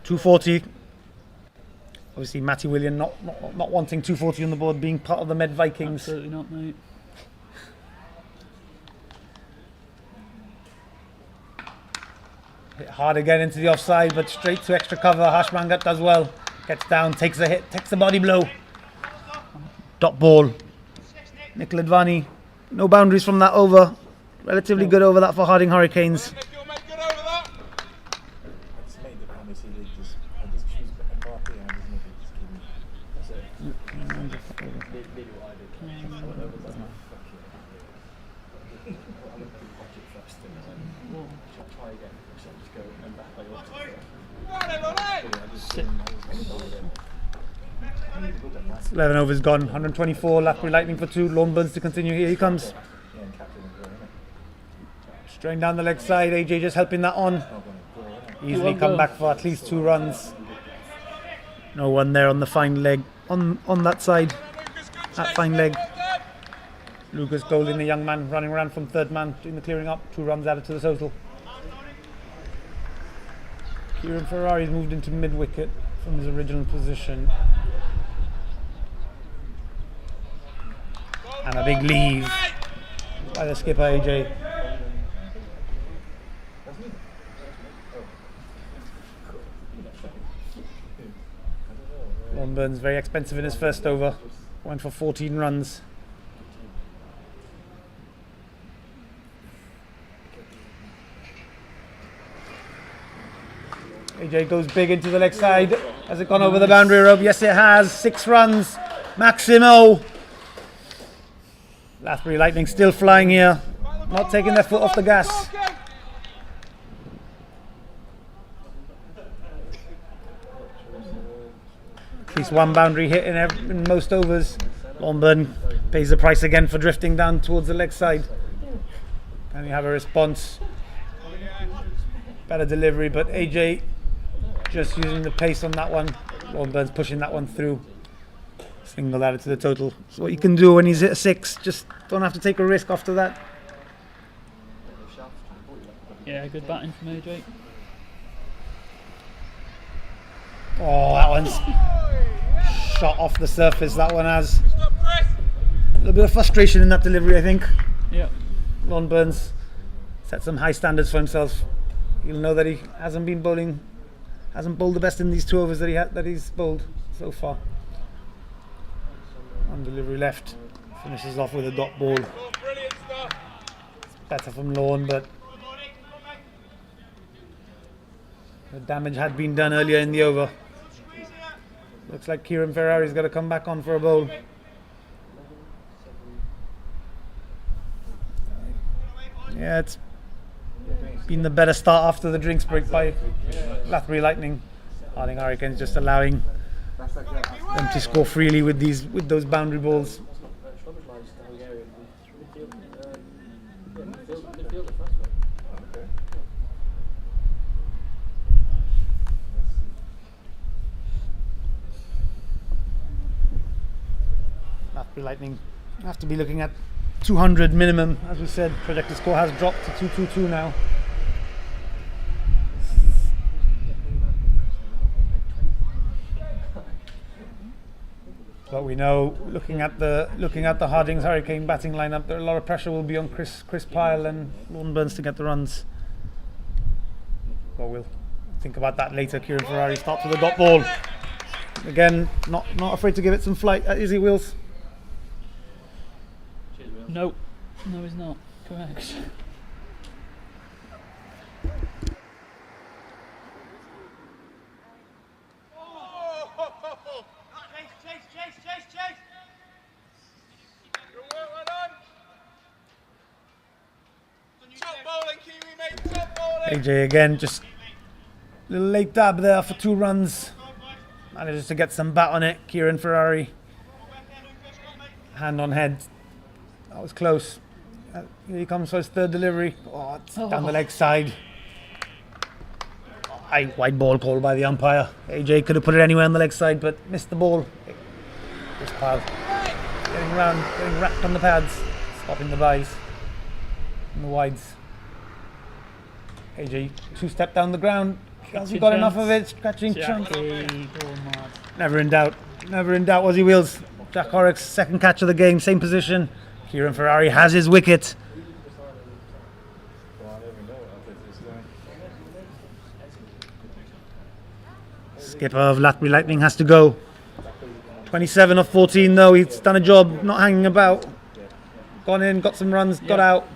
240. Obviously Matty William not wanting 240 on the board, being part of the Med Vikings. Absolutely not, mate. Hit hard again into the offside, but straight to extra cover. Hashmangat does well. Gets down, takes a hit, takes the body blow. Dot ball. Nikhil Advani. No boundaries from that over. Relatively good over that for Harding Hurricanes. You'll make good over that. Six. 11 overs gone. 124. Loughborough Lightning for 2. Lorne Burns to continue. Here he comes. Straight down the leg side. AJ just helping that on. Easily come back for at least 2 runs. No one there on the fine leg. On that side. That fine leg. Lucas Golding, the young man, running around from third man, doing the clearing up. 2 runs added to the total. Kieran Ferrari's moved into mid-wicket from his original position. And a big leave by the skipper AJ. Lorne Burns very expensive in his first over. Went for 14 runs. AJ goes big into the leg side. Has it gone over the boundary rope? Yes, it has. 6 runs. Maximo. Loughborough Lightning still flying here. Not taking their foot off the gas. At least 1 boundary hit in most overs. Longburn pays the price again for drifting down towards the leg side. Can we have a response? Better delivery, but AJ just using the pace on that one. Longburn's pushing that one through. Single added to the total. So what you can do when he's hit a 6, just don't have to take a risk after that. Yeah, good batting from AJ. Oh, that one's shot off the surface. That one has a little bit of frustration in that delivery, I think. Yeah. Lon Burns set some high standards for himself. You'll know that he hasn't bowled the best in these 2 overs that he's bowled so far. On delivery left, finishes off with a dot ball. Brilliant stuff. Better from Lorne, but the damage had been done earlier in the over. Looks like Kieran Ferrari's got to come back on for a bowl. Yeah, it's been the better start after the drinks break by Loughborough Lightning. Harding Hurricanes just allowing them to score freely with those boundary balls. Loughborough Lightning have to be looking at 200 minimum, as we said. Projected score has dropped to 222 now. But we know, looking at the Harding's Hurricane batting lineup, there a lot of pressure will be on Chris Pyle and Lorne Burns to get the runs. Well, we'll think about that later. Kieran Ferrari starts with a dot ball. Again, not afraid to give it some flight. Is he, Wills? No, he's not. Correct. AJ again, just a little late dab there for 2 runs. Manages to get some bat on it. Kieran Ferrari, hand on head, That was close. Here he comes for his third delivery. Oh, it's down the leg side. Wide ball called by the umpire. AJ could have put it anywhere on the leg side, but missed the ball. Chris Pyle getting round, getting wrapped on the pads, stopping the byes and the wides. AJ 2-step down the ground. Has he got enough of it? Scratching chunk. Never in doubt. Never in doubt was he, Wheels. Jack Horrocks, second catch of the game, same position. Kieran Ferrari has his wicket. Skipper of Latbury Lightning has to go. 27 of 14 though, he's done a job, not hanging about. Gone in, got some runs, got out.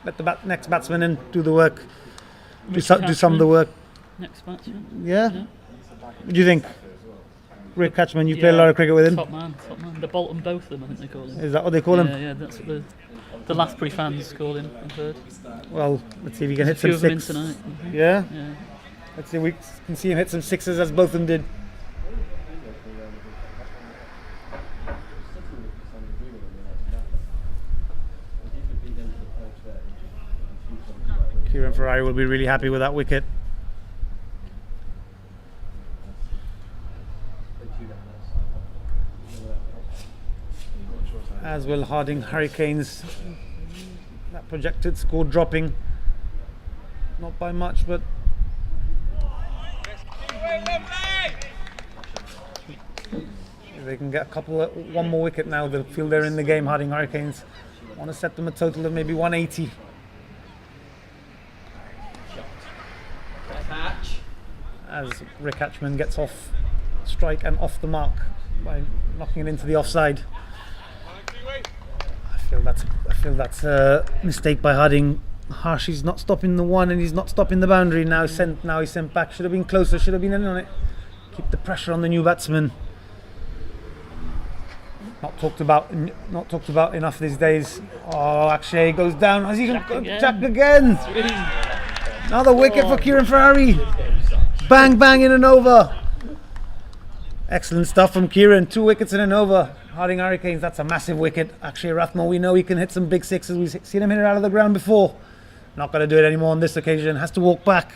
Let the next batsman in do the work. Do some of the work. Next batsman. Yeah? What do you think? Rick Catchman, you played a lot of cricket with him. Top man. The Bolton both of them, I think they call him. Is that what they call him? Yeah, that's what the Latbury fans call him, I've heard. Well, let's see if he can hit There's some a few of six. them in tonight. Yeah? Yeah. Let's see if we can see him hit some sixes as both of them did. Kieran Ferrari will be really happy with that wicket. As will Harding Hurricanes. That projected score dropping. Not by much, but if they can get one more wicket now, they'll feel they're in the game. Harding Hurricanes want to set them a total of maybe 180. As Rick Hatchman gets off strike and off the mark by knocking it into the offside. I feel that's a mistake by Harding. Harsh, he's not stopping the one and he's not stopping the boundary. Now he's sent back. Should have been closer, should have been in on it. Keep the pressure on the new batsman. Not talked about enough these days. Oh, Akshay goes down. Has he got Jack again? Another wicket for Kieran Ferrari. Bang bang in and over. Excellent stuff from Kieran. 2 wickets in and over. Harding Hurricanes, that's a massive wicket. Akshay Rathmore, we know he can hit some big sixes. We've seen him hit it out of the ground before. Not going to do it anymore on this occasion. Has to walk back.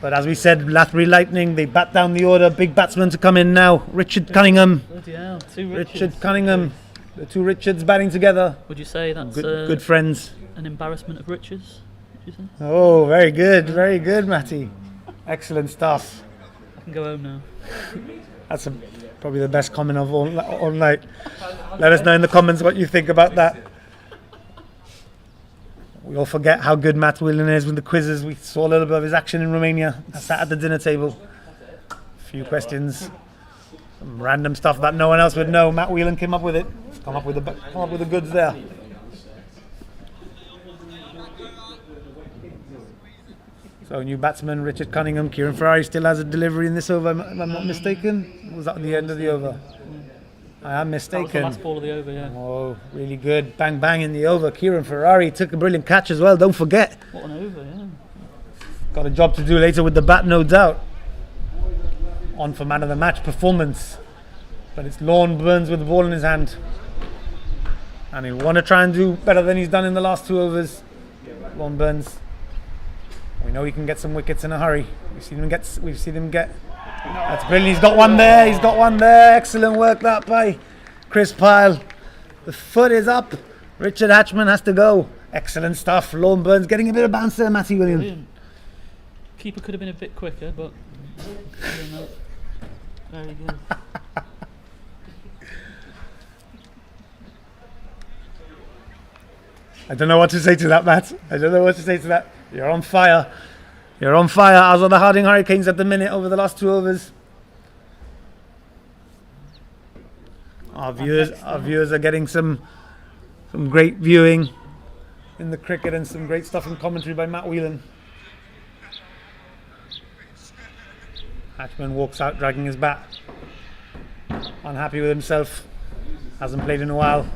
But as we said, Latbury Lightning, they bat down the order. Big batsman to come in now. Richard Cunningham. Bloody hell, 2 Richards. Richard Cunningham. The 2 Richards batting together. Would you say that's good friends? An embarrassment of Richards? Would you say? Oh, very good, Matty. Excellent stuff. I can go home now. That's probably the best comment of all night. Let us know in the comments what you think about that. We all forget how good Matt Whelan is with the quizzes. We saw a little bit of his action in Romania. I sat at the dinner table. A few questions, some random stuff that no one else would know. Matt Whelan came up with it. Come up with the goods there. So new batsman Richard Cunningham. Kieran Ferrari still has a delivery in this over, if I'm not mistaken. Was that the end of the over? I am mistaken. That was the last ball of the over, yeah. Oh, really good. Bang bang in the over. Kieran Ferrari took a brilliant catch as well, don't forget. What an over, yeah. Got a job to do later with the bat, no doubt. On for man of the match performance. But it's Lorne Burns with the ball in his hand. And he'll want to try and do better than he's done in the last 2 overs. Lorne Burns. We know he can get some wickets in a hurry. We've seen him get. That's brilliant. He's got one there. Excellent work that by Chris Pyle. The foot is up. Richard Hatchman has to go. Excellent stuff. Lorne Burns getting a bit of bounce there, Matty Williams. Brilliant. Keeper could have been a bit quicker, but very good. I don't know what to say to that, Matt. I don't know what to say to that. You're on fire. You're on fire, as are the Harding Hurricanes at the minute over the last 2 overs. Our viewers are getting some great viewing in the cricket and some great stuff in commentary by Matt Whelan. Hatchman walks out dragging his bat. Unhappy with himself. Hasn't played in a while.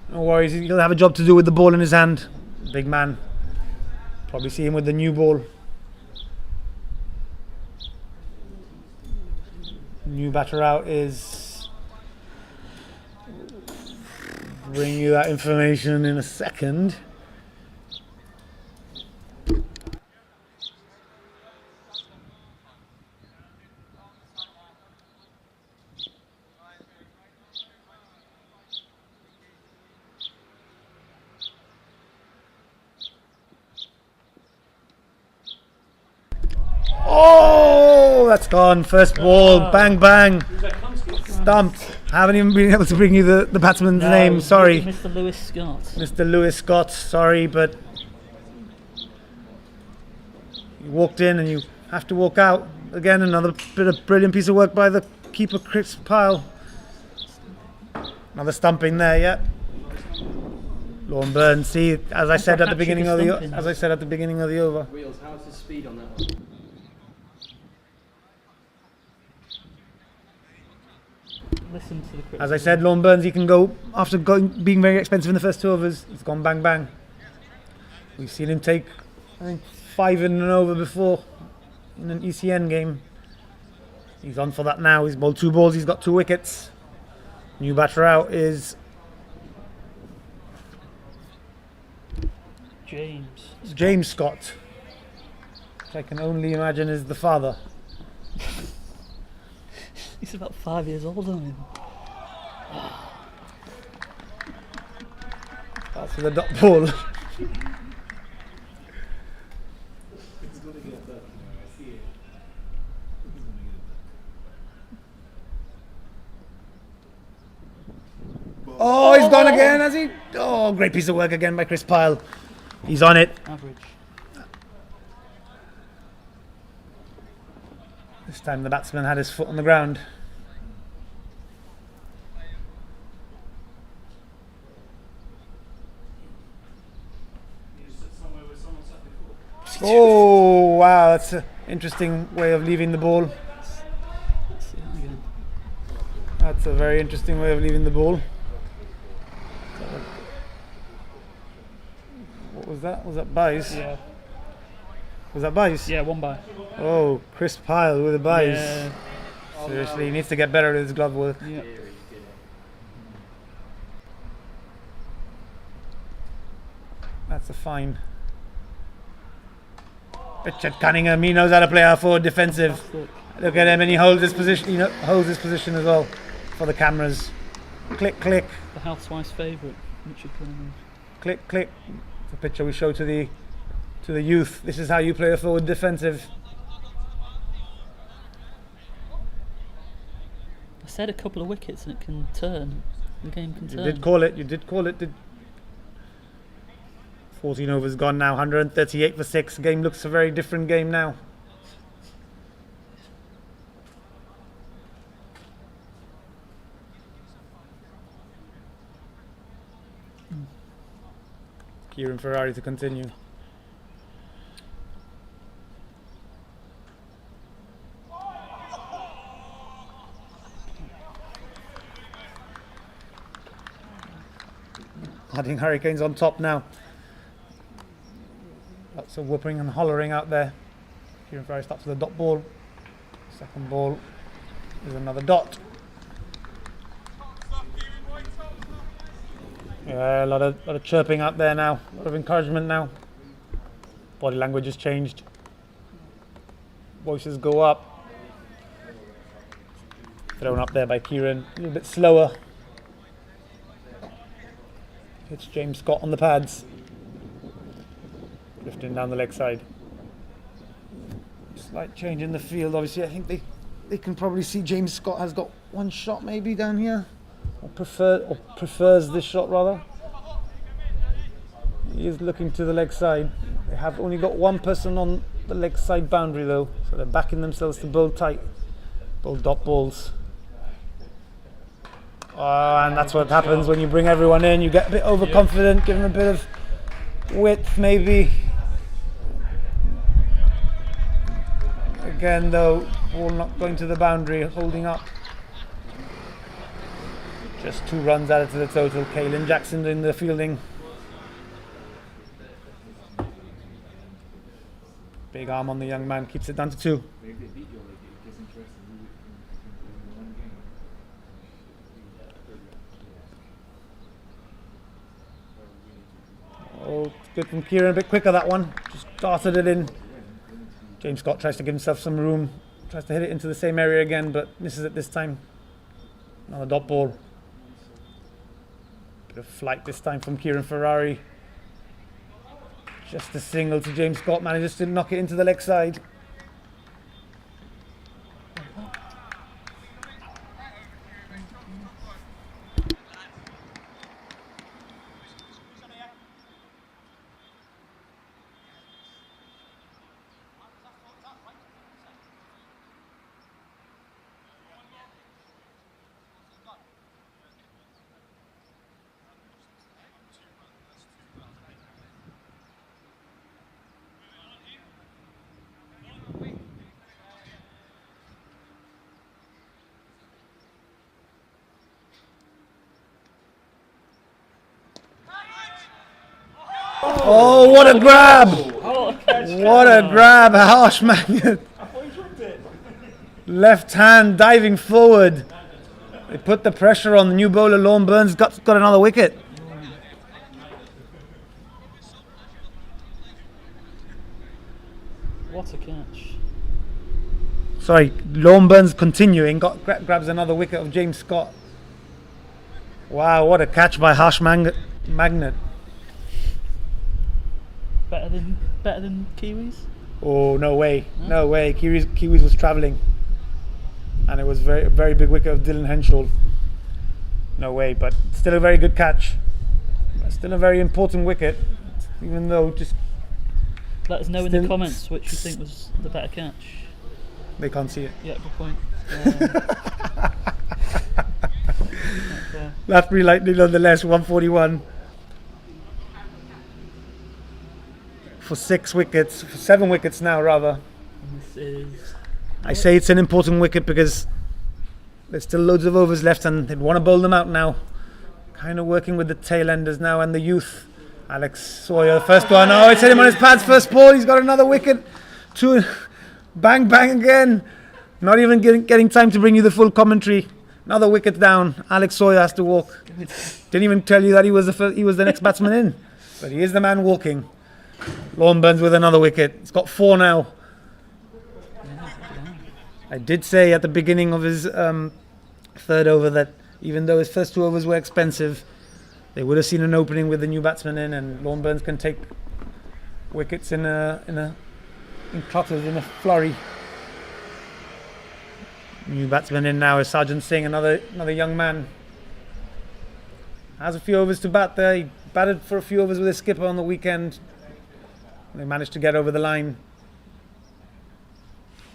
No worries, he'll have a job to do with the ball in his hand. Big man. Probably see him with the new ball. New batter out is bring you that information in a second. Oh, that's gone. First ball, bang bang, stumped. Haven't even been able to bring you the batsman's name. Sorry, Mr. Lewis Scott. Mr. Lewis Scott. Sorry, but you walked in and you have to walk out. Again, another bit of brilliant piece of work by the keeper, Chris Pyle. Another stumping there, yeah. Lorne Burns. See, as I said at the beginning of the over. Wheels, how's his speed on that one? Listen to the criticism. As I said, Lorne Burns, he can go after being very expensive in the first 2 overs. He's gone bang bang. We've seen him take, I think, 5 in an over before in an ECN game. He's on for that now. He's bowled 2 balls. He's got 2 wickets. New batter out is James Scott, which I can only imagine is the father. He's about 5 years older than him. That's for the dot ball. Oh, he's gone again, has he? Oh, great piece of work again by Chris Pyle. He's on it. Average. This time the batsman had his foot on the ground. Oh, wow, that's an interesting way of leaving the ball. Let's see that again. That's a very interesting way of leaving the ball. What was that? Was that buys? Yeah. Was that buys? Yeah, 1 by. Oh, Chris Pyle with a buys. Yeah. Seriously, he needs to get better at his glove work. Yeah. That's a fine. Richard Cunningham, he knows how to play our forward defensive. Look at him, and he holds his position. He holds his position as well for the cameras. Click, click, The housewife's favourite, Richard Cunningham. click, click. It's a picture we show to the youth. This is how you play a forward defensive. I said a couple of wickets and it can turn. The game can You turn. did call it. You did call it. 14 overs gone now. 138 for 6. Game looks a very different game now. Kieran Ferrari to continue. Harding Hurricanes on top now. Lots of whooping and hollering out there. Kieran Ferrari stops with a dot ball. Second ball is another dot. Yeah, a lot of chirping out there now. A lot of encouragement now. Body language has changed. Voices go up. Thrown up there by Kieran. A little bit slower. It's James Scott on the pads. Drifting down the leg side. Slight change in the field. Obviously, I think they can probably see James Scott has got 1 shot maybe down here. Or prefers this shot rather. He is looking to the leg side. They have only got 1 person on the leg side boundary though, so they're backing themselves to bowl tight. Bowl dot balls. And that's what happens when you bring everyone in. You get a bit overconfident, give them a bit of width maybe. Again though, ball not going to the boundary, holding up. Just 2 runs added to the total. Caelan Jackson in the fielding. Big arm on the young man, keeps it down to 2. Good from Kieran, a bit quicker that one. Just darted it in. James Scott tries to give himself some room. Tries to hit it into the same area again, but misses it this time. Another dot ball. Bit of flight this time from Kieran Ferrari. Just a single to James Scott, manages to knock it into the leg side. Oh, what a grab! What a grab, a harsh magnet. Left hand diving forward. They put the pressure on the new bowler. Lorne Burns got another wicket. What a catch. Sorry, Lorne Burns continuing, grabs another wicket of James Scott. Wow, what a catch by harsh magnet. Better than Kiwis? Oh, no way. No way. Kiwis was travelling. And it was a very big wicket of Dylan Henshaw. No way, but still a very good catch. Still a very important wicket, even though just... Let us know in the comments which you think was the better catch. They can't see it. Yeah, good point. Latbury Lightning nonetheless, 141. For 6 wickets, for 7 wickets now rather. And this is... I say it's an important wicket because there's still loads of overs left and they'd want to bowl them out now. Kind of working with the tail enders now and the youth. Alex Sawyer, the first one. Oh, it's hit him on his pads, first ball. He's got another wicket. Bang, bang again. Not even getting time to bring you the full commentary. Another wicket down. Alex Sawyer has to walk. Didn't even tell you that he was the next batsman in. But he is the man walking. Lorne Burns with another wicket. He's got 4 now. I did say at the beginning of his 3rd over that even though his first 2 overs were expensive, they would have seen an opening with the new batsman in, and Lorne Burns can take wickets in clutters, in a flurry. New batsman in now is Sergeant Singh, another young man. Has a few overs to bat there. He batted for a few overs with his skipper on the weekend. They managed to get over the line.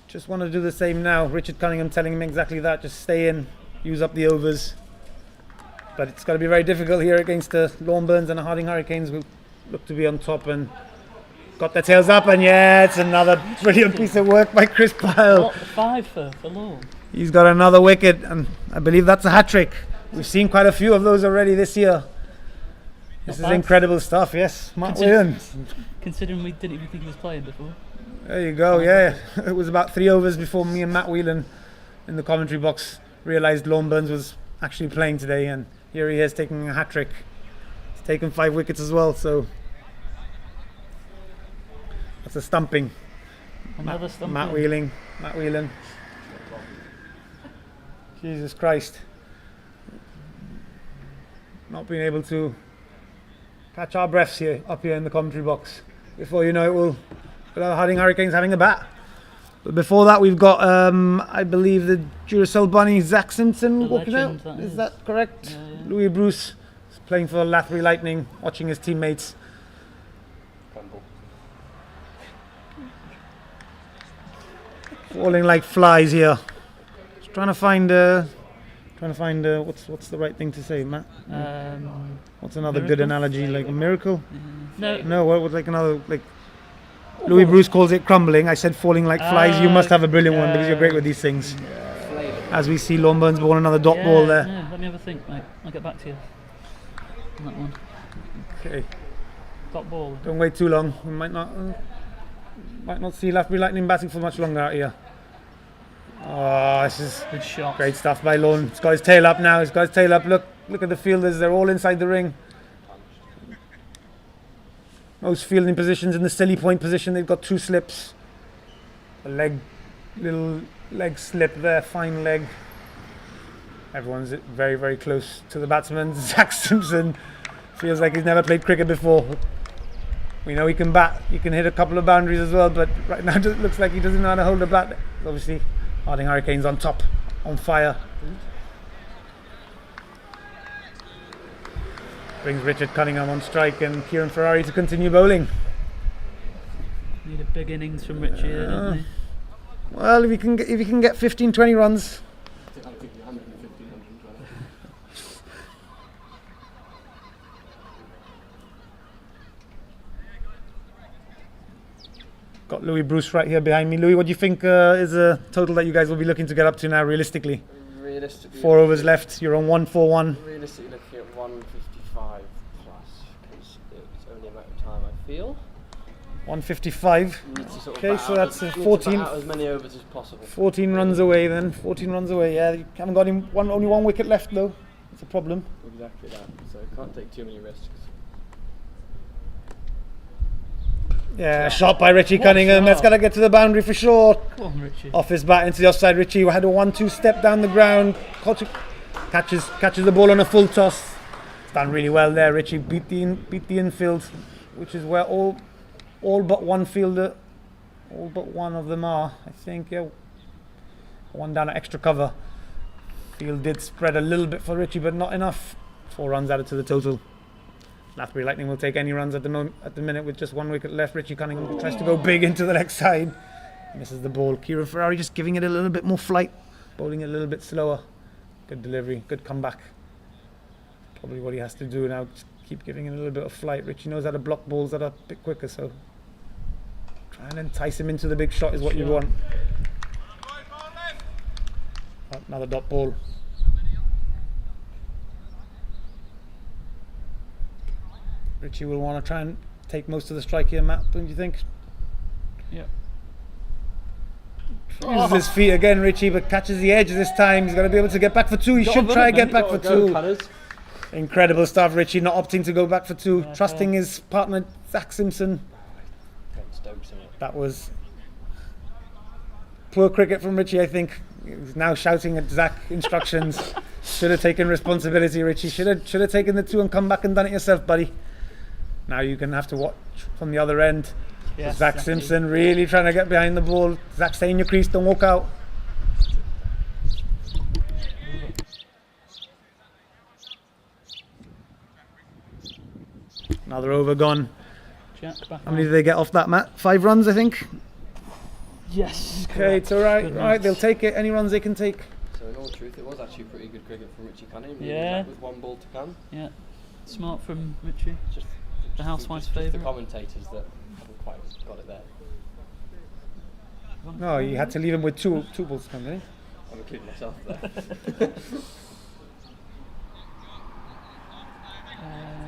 Just want to do the same now. Richard Cunningham telling him exactly that. Just stay in, use up the overs. But it's got to be very difficult here against the Lorne Burns and the Harding Hurricanes, who look to be on top and got their tails up. And yeah, it's another brilliant piece of work by Chris Pyle. What, 5 for Lorne? He's got another wicket, and I believe that's a hat-trick. We've seen quite a few of those already this year. This is incredible stuff, yes. Matt Whelan. Considering we didn't even think he was playing before. There you go, yeah. It was about 3 overs before me and Matt Whelan in the commentary box realised Lorne Burns was actually playing today, and here he is taking a hat-trick. He's taken 5 wickets as well, so that's a stumping. Another stumping. Matt Whelan. Jesus Christ. Not being able to catch our breaths here, up here in the commentary box. Before you know it, we'll have Harding Hurricanes having a bat. But before that, we've got, I believe, the Duracell Bunny, Zach Simpson walking out. Is that correct? Yeah. Louis Bruce is playing for Latbury Lightning, watching his teammates. Falling like flies here. Just trying to find what's the right thing to say, Matt? What's another good analogy? Like a miracle? No. What was like another like? Louis Bruce calls it crumbling. I said falling like flies. You must have a brilliant one because you're great with these things. As we see Lorne Burns ball another dot ball there. Yeah, let me have a think, mate. I'll get back to you on that one. Okay. Dot ball. Don't wait too long. We might not see Latbury Lightning batting for much longer out here. Oh, this is good shot. Great stuff by Lorne. He's got his tail up now. Look at the fielders. They're all inside the ring. most fielding positions in the silly point position. They've got 2 slips. A little leg slip there, fine leg. Everyone's very, very close to the batsman. Zach Simpson feels like he's never played cricket before. We know he can bat, he can hit a couple of boundaries as well, but right now it looks like he doesn't know how to hold a bat. Obviously, Harding Hurricanes on top, on fire. Brings Richard Cunningham on strike and Kieran Ferrari to continue bowling. Need a big innings from Richie here, don't they? Well, if you can get 15-20 runs. Got Louis Bruce right here behind me. Louis, what do you think is a total that you guys will be looking to get up to now, realistically? Realistically, 4 overs left. You're on 141. realistically looking at 155 plus, because it's only a matter of time, I feel. 155. You need to sort of Okay, bat so out that's as, 14. bat out as many overs as possible. 14 runs away then. 14 runs away. Yeah, you haven't got only one wicket left though. That's a problem. Exactly that. So can't take too many risks. Yeah, a shot by Richie Cunningham. That's got to get to the boundary for sure. Come on, Richie. Off his bat into the offside. Richie had a 1-2 step down the ground. Catches the ball on a full toss. It's done really well there. Richie beat the infield, which is where all but one fielder, all but one of them are. I think, yeah. One down at extra cover. Field did spread a little bit for Richie, but not enough. 4 runs added to the total. Lathbury Lightning will take any runs at the minute with just 1 wicket left. Richie Cunningham tries to go big into the leg side. Misses the ball. Kieran Ferrari just giving it a little bit more flight. Bowling it a little bit slower. Good delivery. Good comeback. Probably what he has to do now. Just keep giving it a little bit of flight. Richie knows how to block balls that are a bit quicker. So try and entice him into the big shot is what you want. Another dot ball. Richie will want to try and take most of the strike here, Matt, don't you think? Yeah. Uses his feet again, Richie, but catches the edge this time. He's going to be able to get back for 2. He should try and get back for 2. Incredible stuff, Richie, not opting to go back for 2. Trusting his partner, Zach Simpson. That was poor cricket from Richie, I think. He's now shouting at Zach instructions. Should have taken responsibility, Richie. Should have taken the 2 and come back and done it yourself, buddy. Now you're going to have to watch from the other end. Yes, Zach Simpson really trying to get behind the ball. Zach, stay in your crease, don't walk out. Another over gone. Jack back How many did they get off that, Matt? 5 runs, I think. Yes. Okay, correct. it's all right. Good Right, they'll runs. take it. Any runs they can take. So in all truth, it was actually pretty good cricket from Richie Cunningham. Yeah. With 1 ball to come. Yeah. Smart from Richie. Just The housewife's just the favourite. commentators that haven't quite got it there. No, you had to leave him with two balls to come, didn't I'm kidding myself there.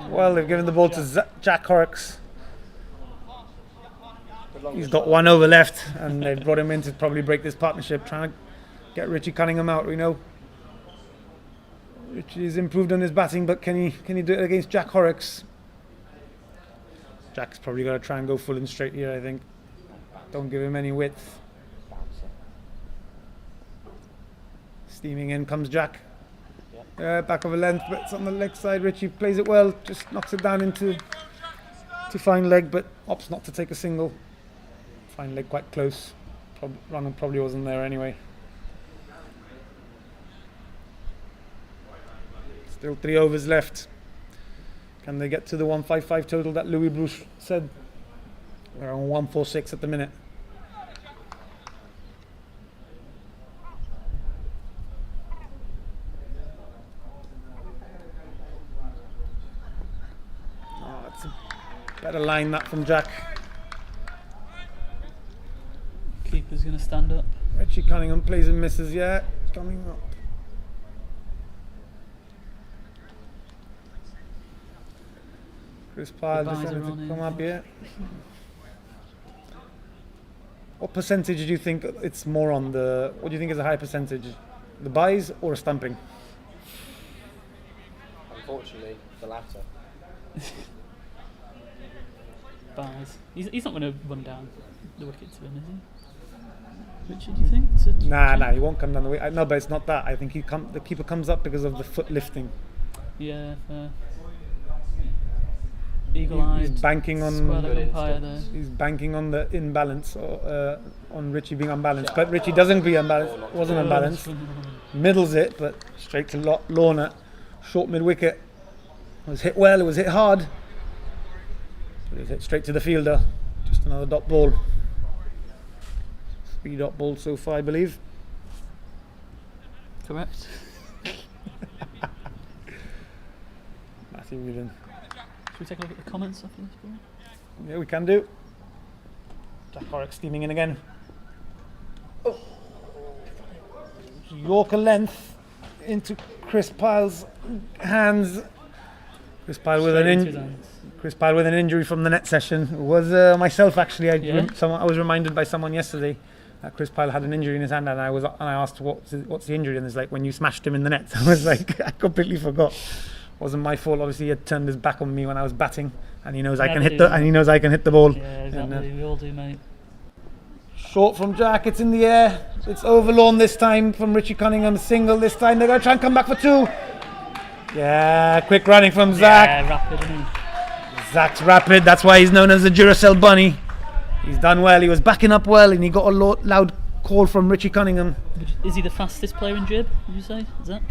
Well, they've given the ball to Jack Horrocks. He's got 1 over left, and they've brought him in to probably break this partnership, trying to get Richie Cunningham out. We know Richie's improved on his batting, but can he do it against Jack Horrocks? Jack's probably got to try and go full and straight here, I think. Don't give him any width. Steaming in comes Jack. Back of a length, but it's on the leg side. Richie plays it well, just knocks it down into fine leg, but opts not to take a single. Fine leg quite close. Run probably wasn't there anyway. Still 3 overs left. Can they get to the 155 total that Louis Bruce said? They're on 146 at the minute. It's a better line that from Jack. Keeper's going to stand up. Richie Cunningham plays and misses, yeah. Coming up. Chris Pyle The decided buys are to on come in. up, yeah. What percentage do you think it's more on the... What do you think is a high percentage? The buys or stumping? Unfortunately, the latter. buys. He's not going to run down the wicket to him, is he? Richard, do you think? Nah, he won't come down the way. No, but it's not that. I think the keeper comes up because of the foot lifting. Yeah, eagle-eyed. He's banking on. Square leg umpire there. He's banking on the imbalance or on Richie being unbalanced, but Richie doesn't be unbalanced. Wasn't unbalanced. Middles it, but straight to Lorna. Short mid wicket. It was hit well. It was hit hard. But it was hit straight to the fielder. Just another dot ball. 3 dot balls so far, I believe. Correct. Matthew Whedon. Should we take a look at the comments after this ball? Yeah, we can do. Jack Horrock steaming in again. Yorker length into Chris Pyle's hands. Chris Pyle with an injury from the net session. It was myself actually. I was reminded by someone yesterday that Chris Pyle had an injury in his hand, and I asked what's the injury, and it's like when you smashed him in the net. I was like, I completely forgot. Wasn't my fault. Obviously, he had turned his back on me when I was batting, and he knows I can hit the ball. Yeah, exactly. We all do, mate. Short from Jack, it's in the air. It's overlawn this time from Richie Cunningham. Single this time. They're going to try and come back for 2. Yeah, quick running from Zach. Yeah, rapid, isn't he? Zach's rapid. That's why he's known as the Duracell Bunny. He's done well. He was backing up well, and he got a loud call from Richie Cunningham. Is he the fastest player in Gib, would you say, Zach?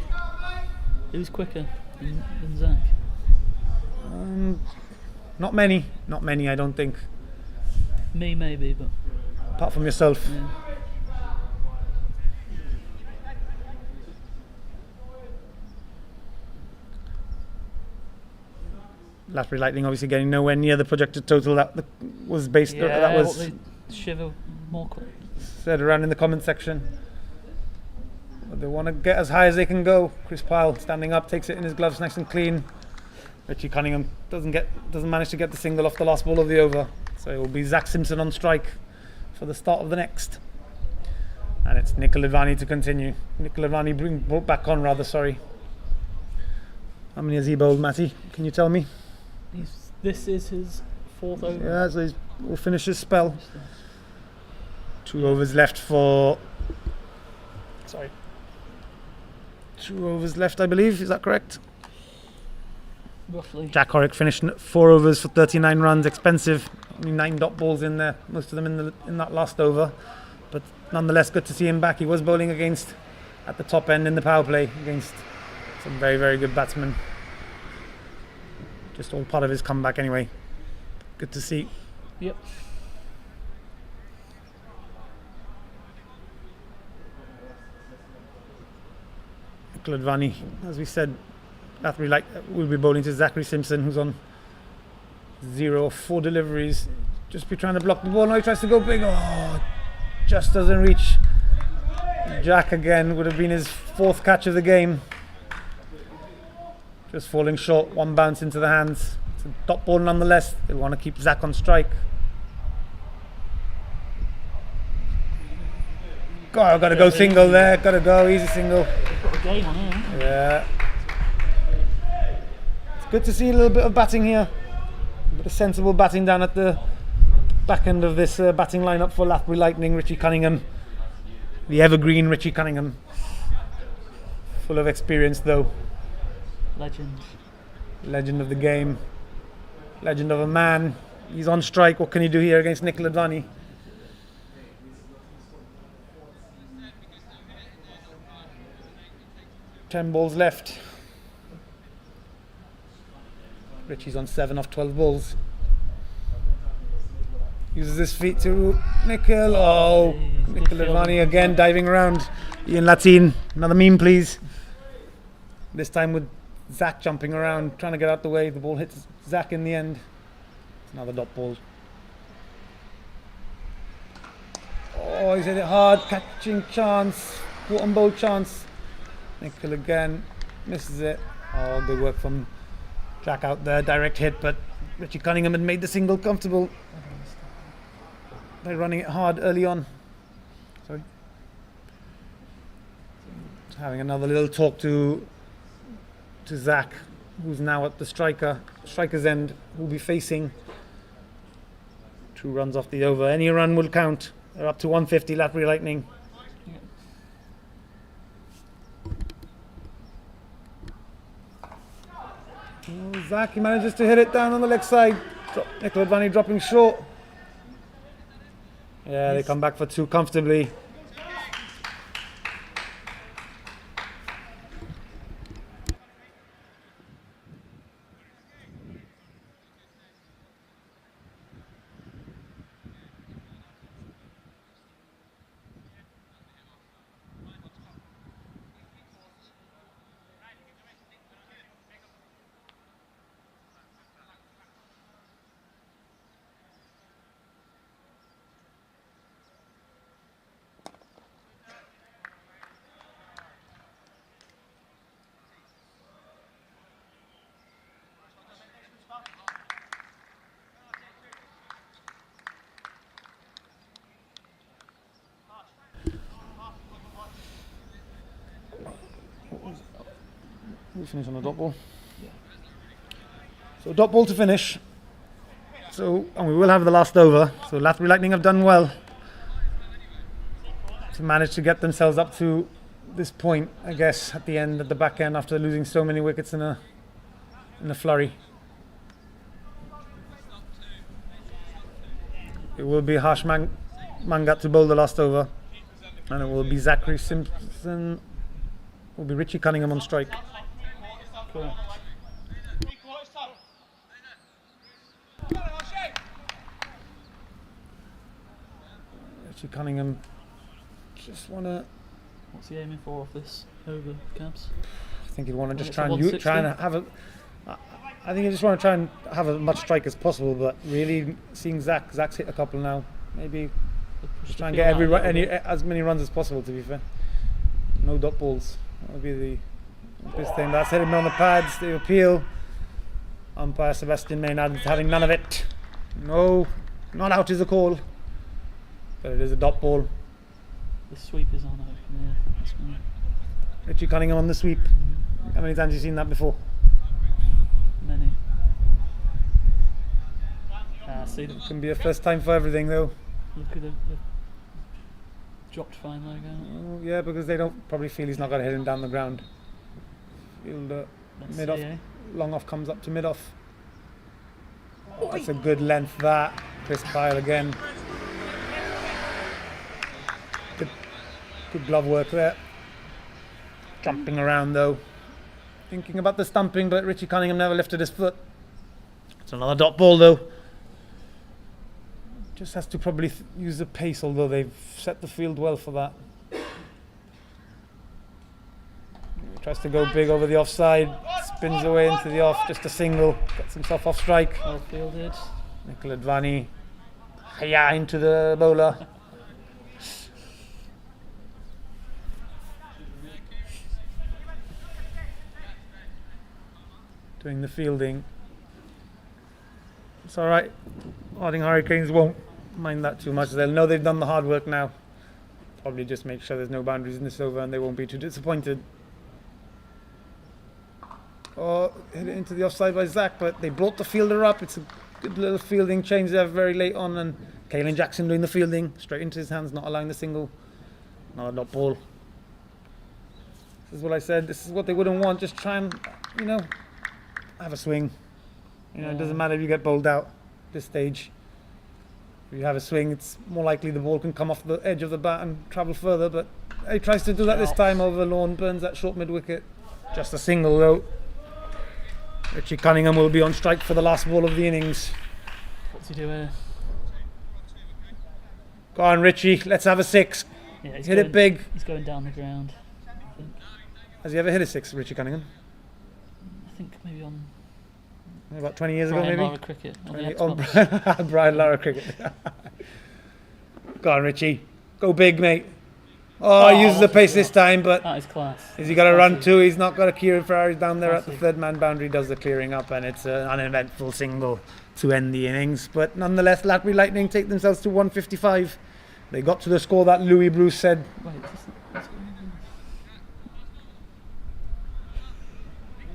Who's quicker than Zach? Not many, I don't think. Me, maybe, but... Apart from yourself. Yeah. Latbury Lightning obviously getting nowhere near the projected total that was based. That was shiver more said around in the comment section. But they want to get as high as they can go. Chris Pyle standing up, takes it in his gloves, nice and clean. Richie Cunningham doesn't manage to get the single off the last ball of the over, so it will be Zach Simpson on strike for the start of the next. And it's Nikhil Advani to continue. Nikhil Advani brought back on rather. Sorry. How many has he bowled, Matty? Can you tell me? This is his 4th over. Yeah, so we'll finish his spell. 2 overs left for. Sorry. 2 overs left, I believe. Is that correct? Roughly. Jack Horrock finished 4 overs for 39 runs. Expensive. Only 9 dot balls in there. Most of them in that last over. But nonetheless, good to see him back. He was bowling at the top end in the power play against some very, very good batsmen. Just all part of his comeback anyway. Good to see. Yep. Nikhil Advani, as we said, will be bowling to Zachary Simpson, who's on 0 of 4 deliveries. Just be trying to block the ball. Now he tries to go big. Oh, just doesn't reach. Jack again would have been his 4th catch of the game. Just falling short, 1 bounce into the hands. It's a dot ball nonetheless. They want to keep Zach on strike. God, I've got to go single there. Got to go, easy single. Got a game on here. Yeah. It's good to see a little bit of batting here. A bit of sensible batting down at the back end of this batting lineup for Latbury Lightning. Richie Cunningham. The evergreen Richie Cunningham. Full of experience though. Legend of the game. Legend of a man. He's on strike. What can he do here against Nikhil Advani? Ten balls left. Richie's on 7 off 12 balls. Uses his feet to Nikhil. Oh, Nikhil Advani again diving around. Ian Latin, another meme please. This time with Zach jumping around, trying to get out the way. The ball hits Zach in the end. It's another dot ball. Oh, he's hit it hard. Catching chance. Bottom bowl chance. Nikhil again. Misses it. Oh, good work from Jack out there. Direct hit, but Richie Cunningham had made the single comfortable by running it hard early on. Sorry. Having another little talk to Zach, who's now at the striker's end, who'll be facing 2 runs off the over. Any run will count. They're up to 150, Latbury Lightning. Oh, Zach, he manages to hit it down on the leg side. Nicola Advani dropping short. Yeah, they come back for 2 comfortably. We finish on a dot ball. So dot ball to finish. So, and we will have the last over. So Latbury Lightning have done well to manage to get themselves up to this point, I guess, at the end, at the back end, after losing so many wickets in a flurry. It will be Harsh Mangat to bowl the last over, and it will be Zachary Simpson. Will be Richie Cunningham on strike. Cool. Richie Cunningham just want to. What's he aiming for off this over, Cabs? I think he'd want to just It's try a and 160. try and have a. I think he just want to try and have as much strike as possible. But really, seeing Zach's hit a couple now, maybe just try and get as many runs as possible. To be fair, no dot balls. That would be the best thing. That's hit him on the pads. The appeal. Umpire Sebastian Maynard having none of it. No, not out is a call. But it is a dot ball. The sweep is on open, yeah. That's fine. Richie Cunningham on the sweep. How many times have you seen that before? Many. See, It can be a first time for everything though. look at the dropped fine leg out. Oh, yeah, because they don't probably feel he's not going to hit him down the ground. Field Let's mid see, off, eh? long off comes up to mid off. Oh, that's a good length that. Chris Pyle again. Good glove work there. Jumping around though. Thinking about the stumping, but Richie Cunningham never lifted his foot. It's another dot ball though. Just has to probably use the pace, although they've set the field well for that. Tries to go big over the offside, spins away into the off, just a single, gets himself off strike. Well fielded. Nicola Advani, hiya into the bowler. Doing the fielding. It's alright. Harding Hurricanes won't mind that too much. They'll know they've done the hard work now. Probably just make sure there's no boundaries in this over and they won't be too disappointed. Oh, hit it into the offside by Zach, but they brought the fielder up. It's a good little fielding change there very late on, and Caelan Jackson doing the fielding straight into his hands, not allowing the single. Another dot ball. This is what I said. This is what they wouldn't want. Just try and, have a swing. It doesn't matter if you get bowled out at this stage. If you have a swing, it's more likely the ball can come off the edge of the bat and travel further, but he tries to do that this time over lawn, burns that short mid wicket. Just a single though. Richie Cunningham will be on strike for the last ball of the innings. What's he doing? Go on Richie, let's have a 6. Yeah, he's Hit going, it big. He's going down the ground. I think, Has he ever hit a 6, Richie Cunningham? maybe on About 20 years ago Brian maybe? Lara cricket. On the On Xbox. Brian Lara cricket. Go on Richie, go big mate. Oh, he uses the pace this time, but That is class. has he got to run too? He's not got a Kieran Ferrari down there at the Classic. third man boundary, does the clearing up, and it's an uneventful single to end the innings. But nonetheless, Latbury Lightning take themselves to 155. They got to the score that Louis Bruce said. Wait, what's going on?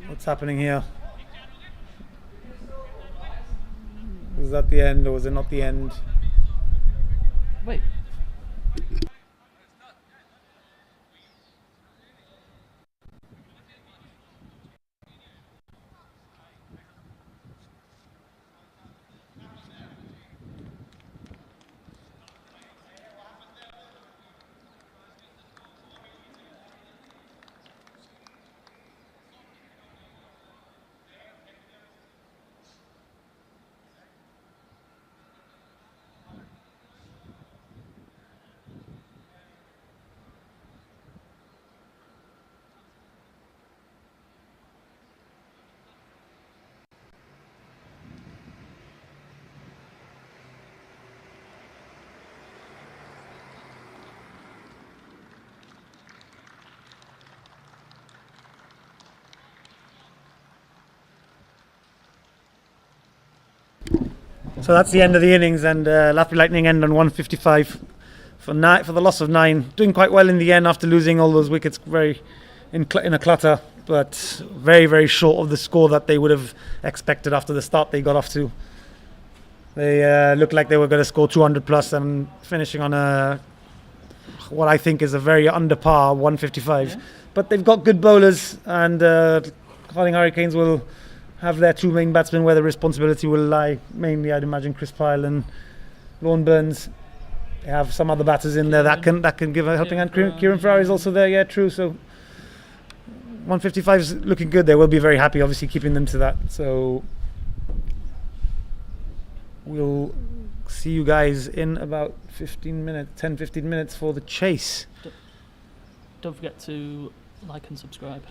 What's happening here? Was that the end or was it not the end? So that's the end of the innings, and Lappy Lightning end on 155 for the loss of 9. Doing quite well in the end after losing all those wickets very in a clutter, but very, very short of the score that they would have expected after the start they got off to. They looked like they were going to score 200 plus and finishing on what I think is a very under par 155. Yeah. But they've got good bowlers, and Carling Hurricanes will have their two main batsmen where the responsibility will lie. Mainly, I'd imagine Chris Pyle and Lorne Burns. They have some other batters in there that can give a helping hand. Kieran Ferrari is also there. Yeah, true. So 155 is looking good. They will be very happy, obviously, keeping them to that. So we'll see you guys in about 10-15 minutes for the chase. Don't forget to like and subscribe.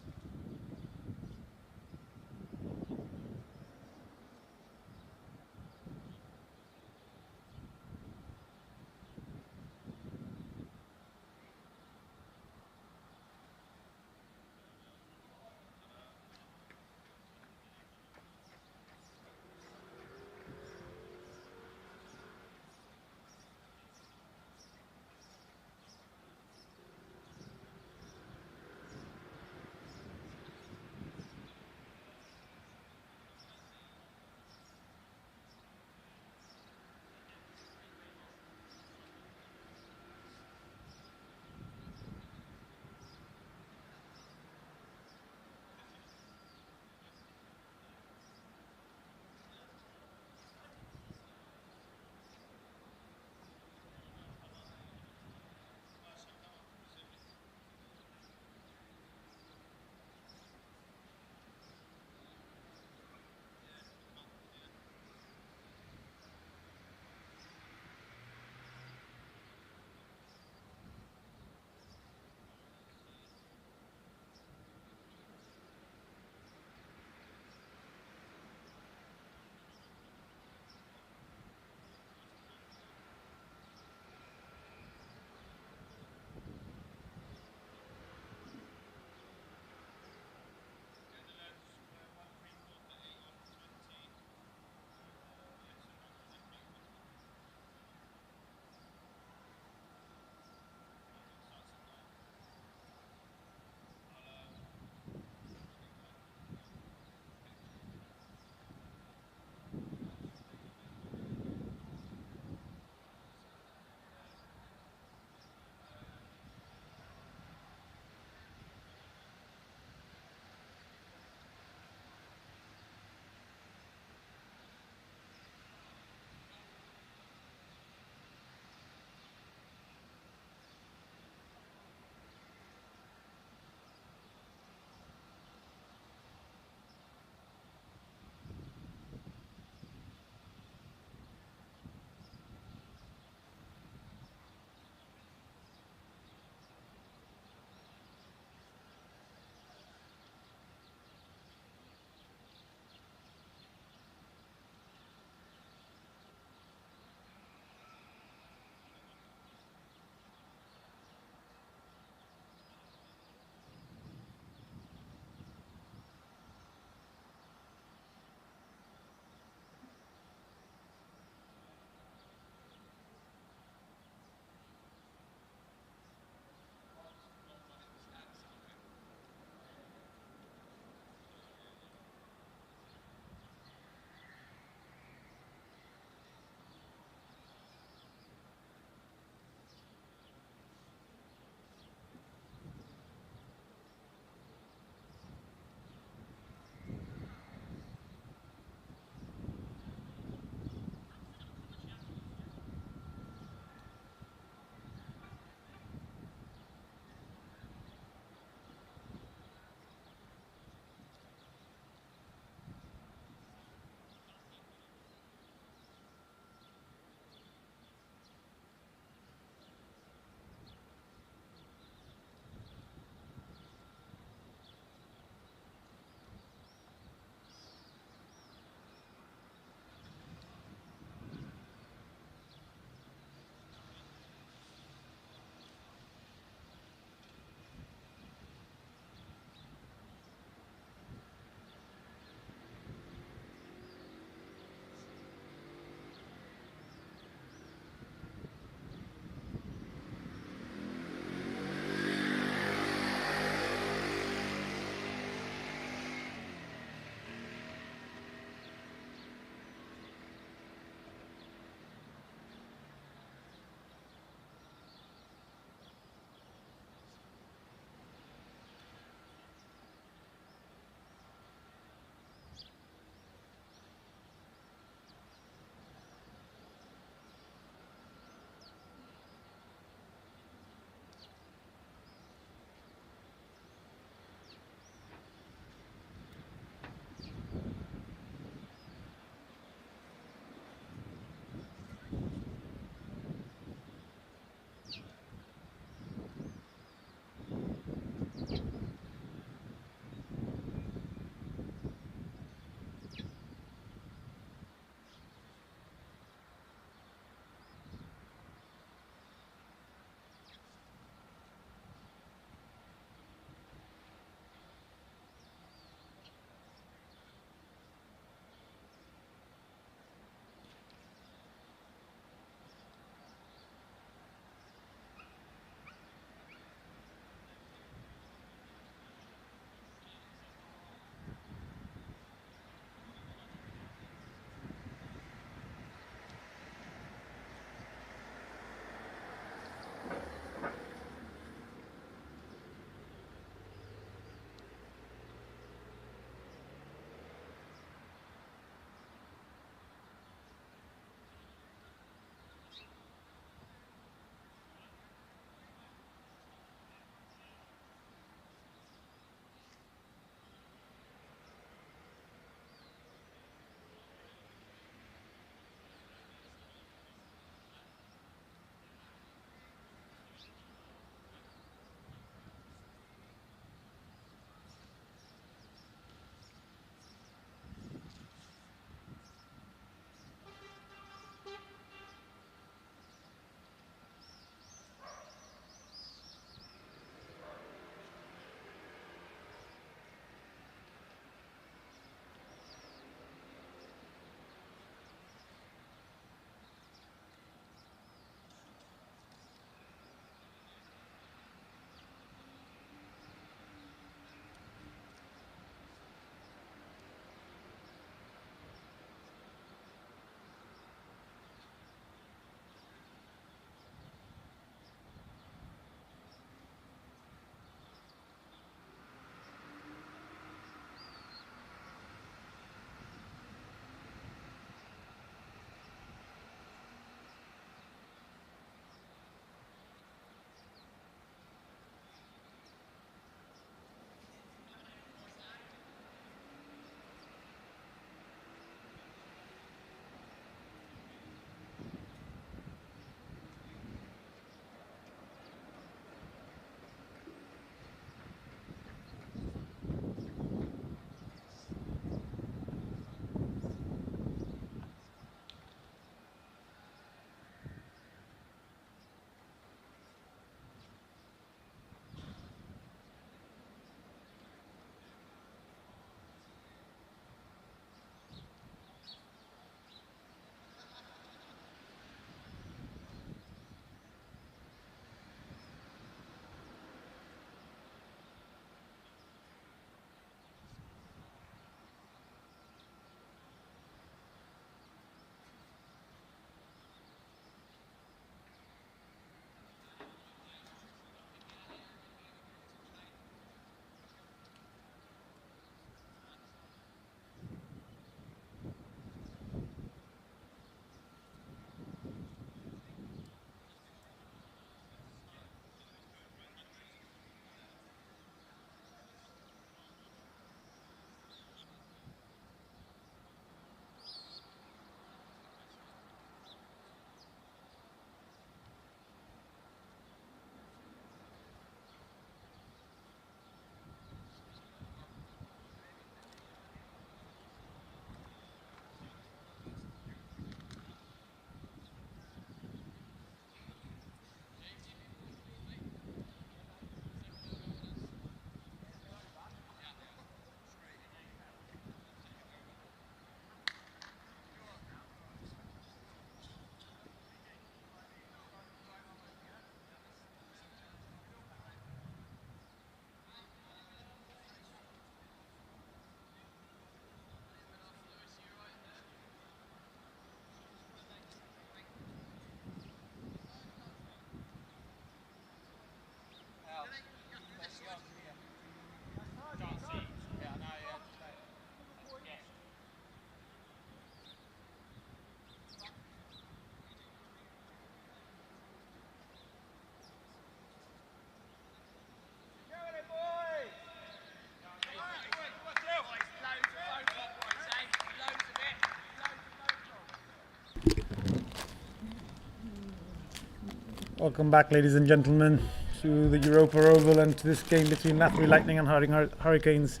Welcome back, ladies and gentlemen, to the Europa Oval and to this game between Lathbury Lightning and Harding Hurricanes.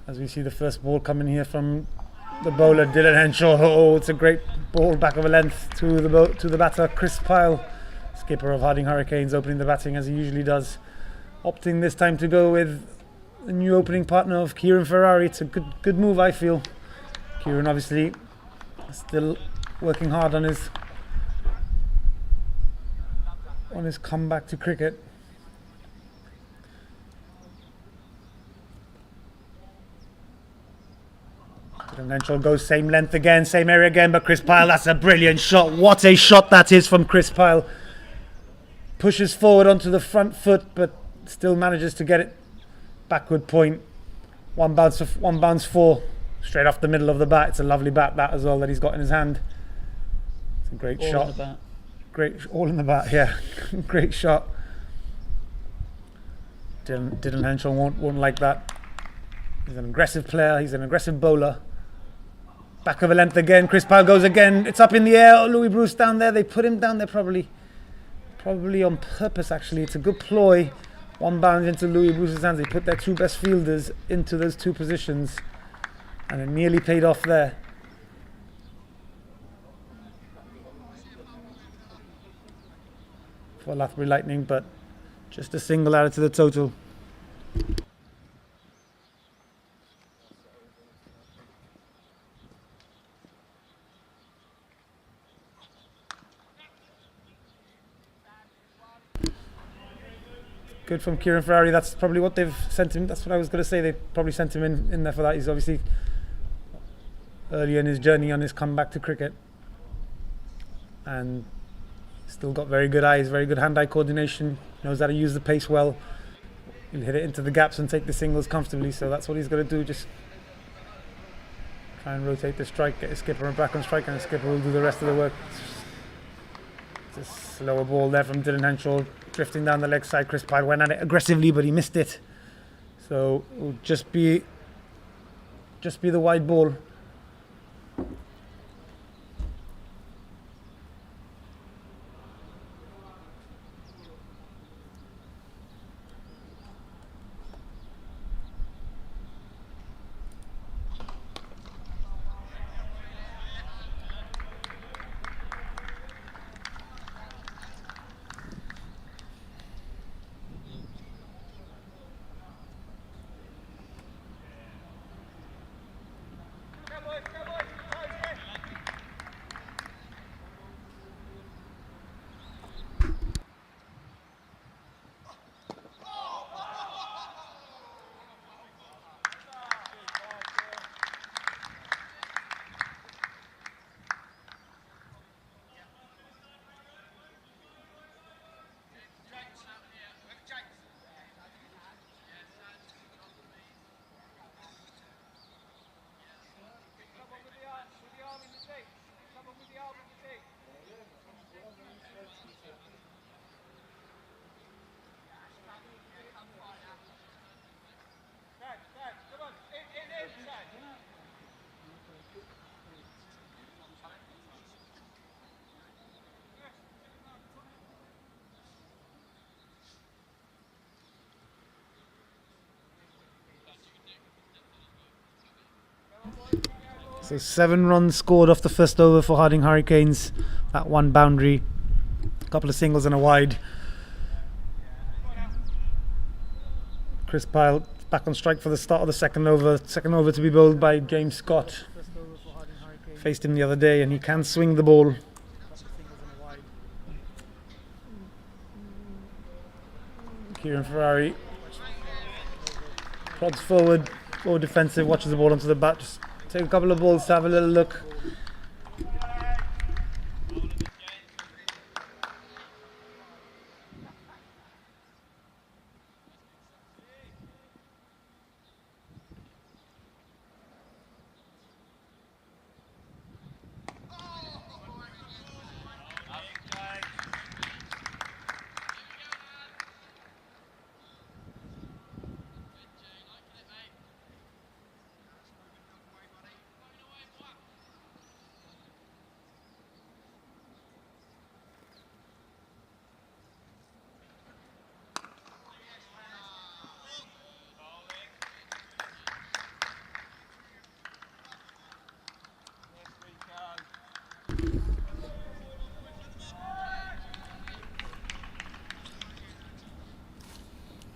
As we see the first ball coming here from the bowler, Dylan Henshaw. Oh, it's a great ball back of a length to the batter, Chris Pyle, skipper of Harding Hurricanes, opening the batting as he usually does. Opting this time to go with the new opening partner of Kieran Ferrari. It's a good move, I feel. Kieran obviously still working hard on his comeback to cricket. And then she'll go same length again, same area again, but Chris Pyle, that's a brilliant shot. What a shot that is from Chris Pyle. Pushes forward onto the front foot, but still manages to get it backward point. One bounce four, straight off the middle of the bat. It's a lovely bat, that as well, that he's got in his hand. It's a great All shot. in the bat. Great, all in the bat, yeah. Great shot. Dylan Henshaw won't like that. He's an aggressive player, he's an aggressive bowler. Back of a length again, Chris Pyle goes again, it's up in the air. Louis Bruce down there, they put him down there probably on purpose actually. It's a good ploy. One bounce into Louis Bruce's hands. They put their two best fielders into those two positions and it nearly paid off there. For Lathbury Lightning, but just a single added to the total. Good from Kieran Ferrari. That's probably what they've sent him. That's what I was going to say. They probably sent him in there for that. He's obviously early in his journey on his comeback to cricket, and still got very good eyes, very good hand-eye coordination. Knows how to use the pace well. He'll hit it into the gaps and take the singles comfortably. So that's what he's going to do. Just try and rotate the strike, get his skipper back on strike, and the skipper will do the rest of the work. It's a slower ball there from Dylan Henshaw, drifting down the leg side. Chris Pyle went at it aggressively, but he missed it. So it will just be the wide ball. So 7 runs scored off the first over for Harding Hurricanes. That one boundary, a couple of singles and a wide. Chris Pyle back on strike for the start of the second over. Second over to be bowled by James Scott. Faced him the other day and he can swing the ball. Kieran Ferrari prods forward defensive, watches the ball onto the bat. Just take a couple of balls to have a little look.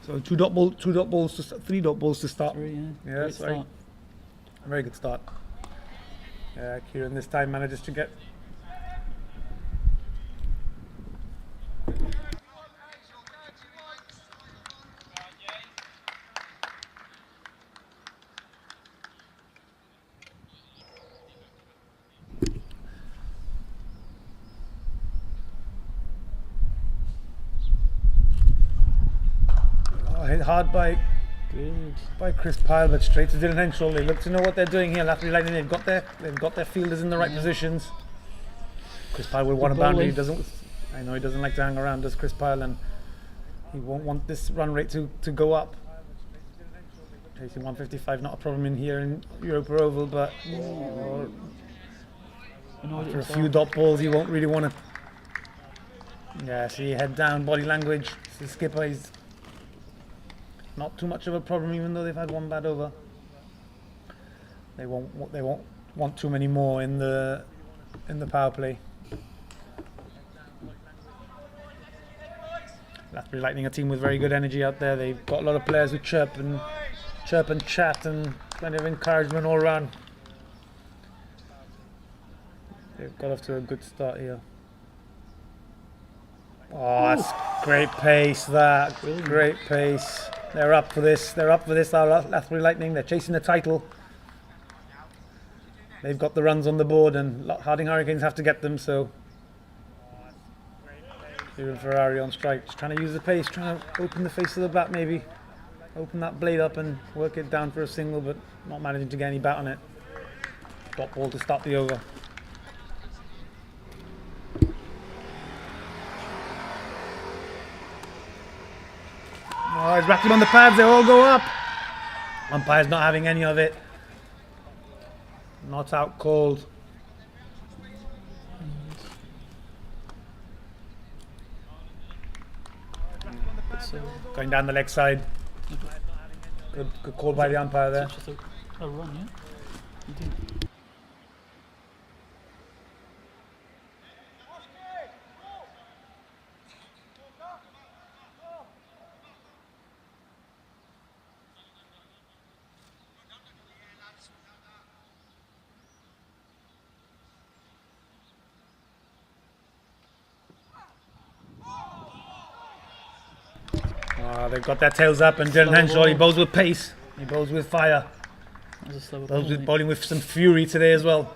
So three dot balls to start. Three, yeah. Yeah, Great sorry. start. A very good start. Yeah, Kieran this time manages to get. Oh, hit hard by Chris Pyle, but straight to Dylan Henshaw. They look to know what they're doing here. Lafferty Lightning, they've got their fielders in the right positions. Chris Pyle will want a boundary. He doesn't. I know he doesn't like to hang around, does Chris Pyle, and he won't want this run rate to go up. Chasing 155, not a problem in here in Europa Oval, but after a few dot balls, he won't really want to. Yeah, see, head down, body language. The skipper is not too much of a problem, even though they've had one bad over. They won't want too many more in the power play. Lafferty Lightning, a team with very good energy out there. They've got a lot of players who chirp and chat and plenty of encouragement all around. They've got off to a good start here. Oh, that's great pace, that. Great pace. They're up for this. Lafferty Lightning. They're chasing the title. They've got the runs on the board, and Harding Hurricanes have to get them, so. Even Ferrari on strike. Just trying to use the pace, trying to open the face of the bat, maybe. Open that blade up and work it down for a single, but not managing to get any bat on it. Dot ball to start the over. Oh, he's rattling on the pads, they all go up. Umpire's not having any of it. Not out cold. Going down the leg side. Good call by the umpire there. Just a run, yeah? You did. They've got their tails up, and Dylan Henshaw, he bowls with pace, he bowls with fire, bowling with some fury today as well.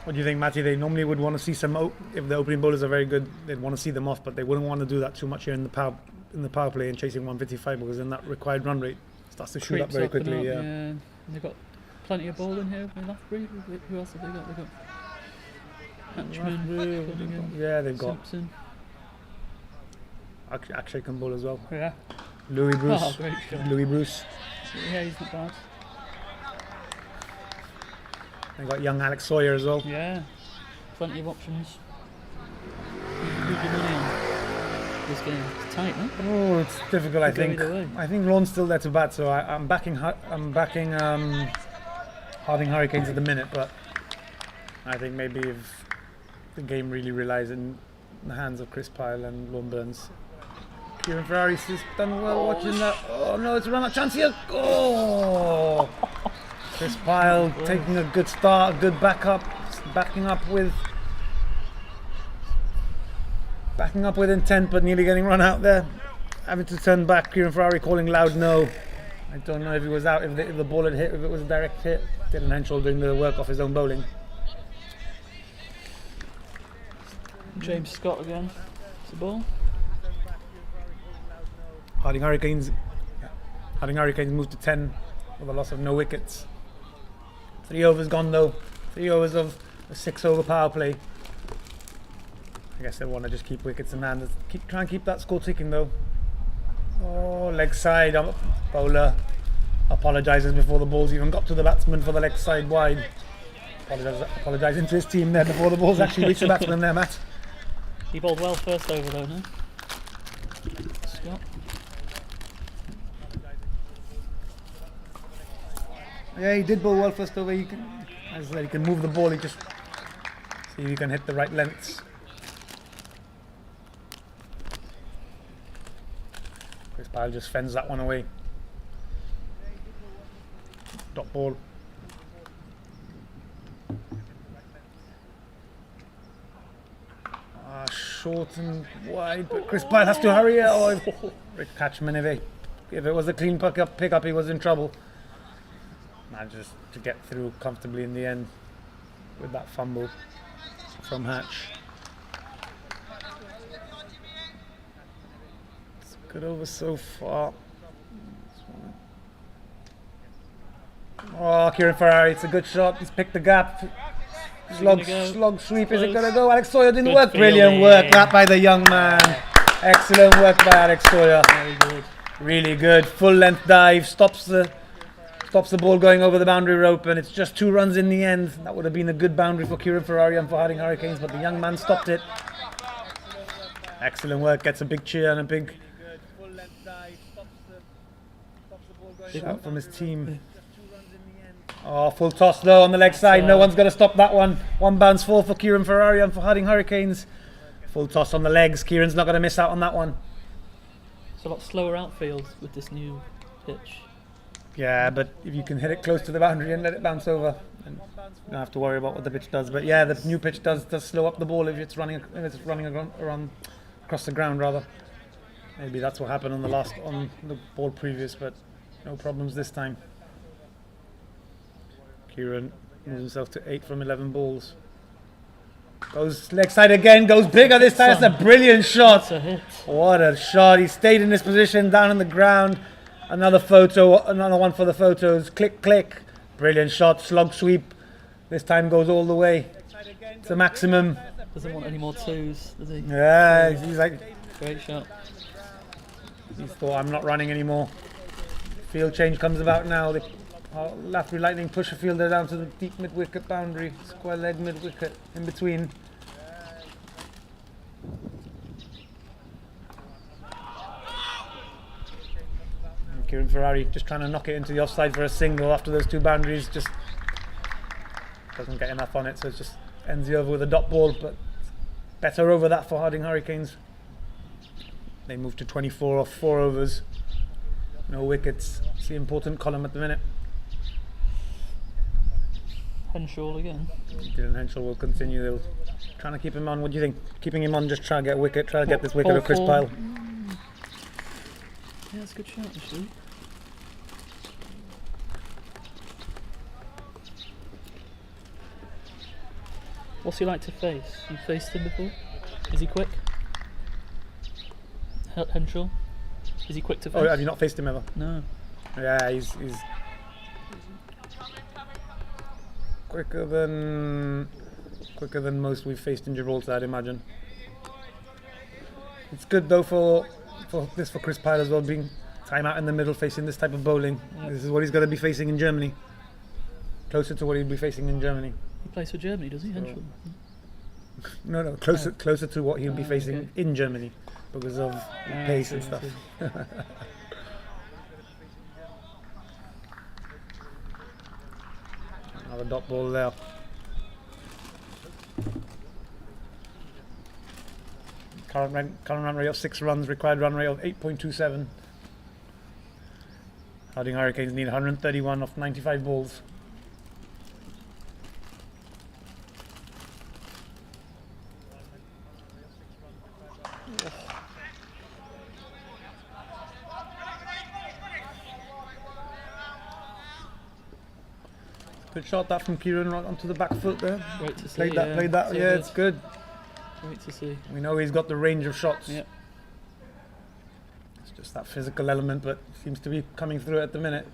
What do you think, Matty? They normally would want to see some, if the opening bowlers are very good, they'd want to see them off, but they wouldn't want to do that too much here in the power play and chasing 155, because then that required run rate starts to shoot up very quickly. Yeah. They've got plenty of bowling here with Lafferty. Who else have they got? They've got Hatchman, yeah, they've got Simpson. Akshay can bowl as well. Yeah. Louis Bruce. Oh, great shot. Louis Bruce. Yeah, he's not bad. They've got young Alex Sawyer as well. Yeah, plenty of options. Who's your money on this game? It's tight, huh? Oh, it's difficult. I think. I think Lorne's still there to bat, so I'm backing Harding Hurricanes at the minute. But I think maybe if the game really relies in the hands of Chris Pyle and Lorne Burns, Kieran Ferrari's just done well watching that. Oh no, it's a run out chance here. Oh. Chris Pyle taking a good start, good backing up with intent, but nearly getting run out there. Having to turn back. Kieran Ferrari calling loud no. I don't know if he was out, if the ball had hit, if it was a direct hit. Dylan Henshaw doing the work off his own bowling. James Scott again. It's the ball. Harding Hurricanes moved to 10 with a loss of no wickets. 3 overs gone though. 3 overs of a 6 over power play. I guess they want to just keep wickets in hand. Try and keep that score ticking though. Oh, leg side bowler. apologises before the ball's even got to the batsman for the leg side wide. Apologising to his team there before the ball's actually reached the batsman there, Matt. He bowled well first over though, no? Scott. Yeah, he did bowl well first over. He can, as I said, he can move the ball. He just see if he can hit the right lengths. Chris Pyle just fends that one away. Dot ball. Short and wide, but Chris Pyle has to hurry. Oh, Rick Catchman, if it was a clean pick up, he was in trouble. Manages to get through comfortably in the end with that fumble from Hatch. It's good over so far. Oh, Kieran Ferrari, it's a good shot. He's picked the gap. Slog sweep, is it going to go? Alex Sawyer didn't work. Brilliant work that by the young man. Excellent work by Alex Sawyer. Very good. Really good. Full length dive, stops the ball going over the boundary rope, and it's just 2 runs in the end. That would have been a good boundary for Kieran Ferrari and for Harding Hurricanes, but the young man stopped it. Excellent work. Gets a big cheer and a big shout from his team. Oh, full toss though on the leg side. No one's going to stop that one. 1 bounce 4 for Kieran Ferrari and for Harding Hurricanes. Full toss on the legs. Kieran's not going to miss out on that one. It's a lot slower outfield with this new pitch. Yeah, but if you can hit it close to the boundary and let it bounce over, and you don't have to worry about what the pitch does. But yeah, the new pitch does slow up the ball if it's running around across the ground rather. Maybe that's what happened on the ball previous, but no problems this time. Kieran moves himself to 8 from 11 balls. Goes leg side again, goes bigger this time. It's a brilliant shot. That's a hit. What a shot. He stayed in this position down on the ground. Another photo, another one for the photos. Click, click. Brilliant shot. Slog sweep. This time goes all the way. It's a maximum. Doesn't want any more 2s, does he? Yeah, he's like, Great shot. he's thought, I'm not running anymore. Field change comes about now. The Laffrey Lightning push a fielder down to the deep mid-wicket boundary. Square leg mid-wicket in between. And Kieran Ferrari just trying to knock it into the offside for a single after those 2 boundaries. Just doesn't get enough on it, so it just ends the over with a dot ball. But better over that for Harding Hurricanes. They move to 24 off 4 overs. No wickets. It's the important column at the minute. Henshaw again. Dylan Henshaw will continue. They'll trying to keep him on. What do you think? Keeping him on, just try to get a wicket. Try to get this wicket of Chris Pyle. Yeah, that's a good shot actually. What's he like to face? You faced him before? Is he quick? Henshaw? Is he quick to face? Oh, have you not faced him ever? No. Yeah, he's quicker than most we've faced in Gibraltar, I'd imagine. It's good though for Chris Pyle as well, being time out in the middle, facing this type of bowling. Yep. This is what he's going to be facing in Germany. Closer to what he'll be facing in Germany. He plays for Germany, does he, Henshaw? No, closer to what he'll be facing in Germany because of pace and stuff. Another dot ball there. Current run rate of 6 runs, required run rate of 8.27. Harding Hurricanes need 131 off 95 balls. Good shot that from Kieran right onto the back foot there. Great to see. Played that. So Yeah, it's good. Great to see. We know he's got the range of shots. Yep. It's just that physical element, but seems to be coming through at the minute.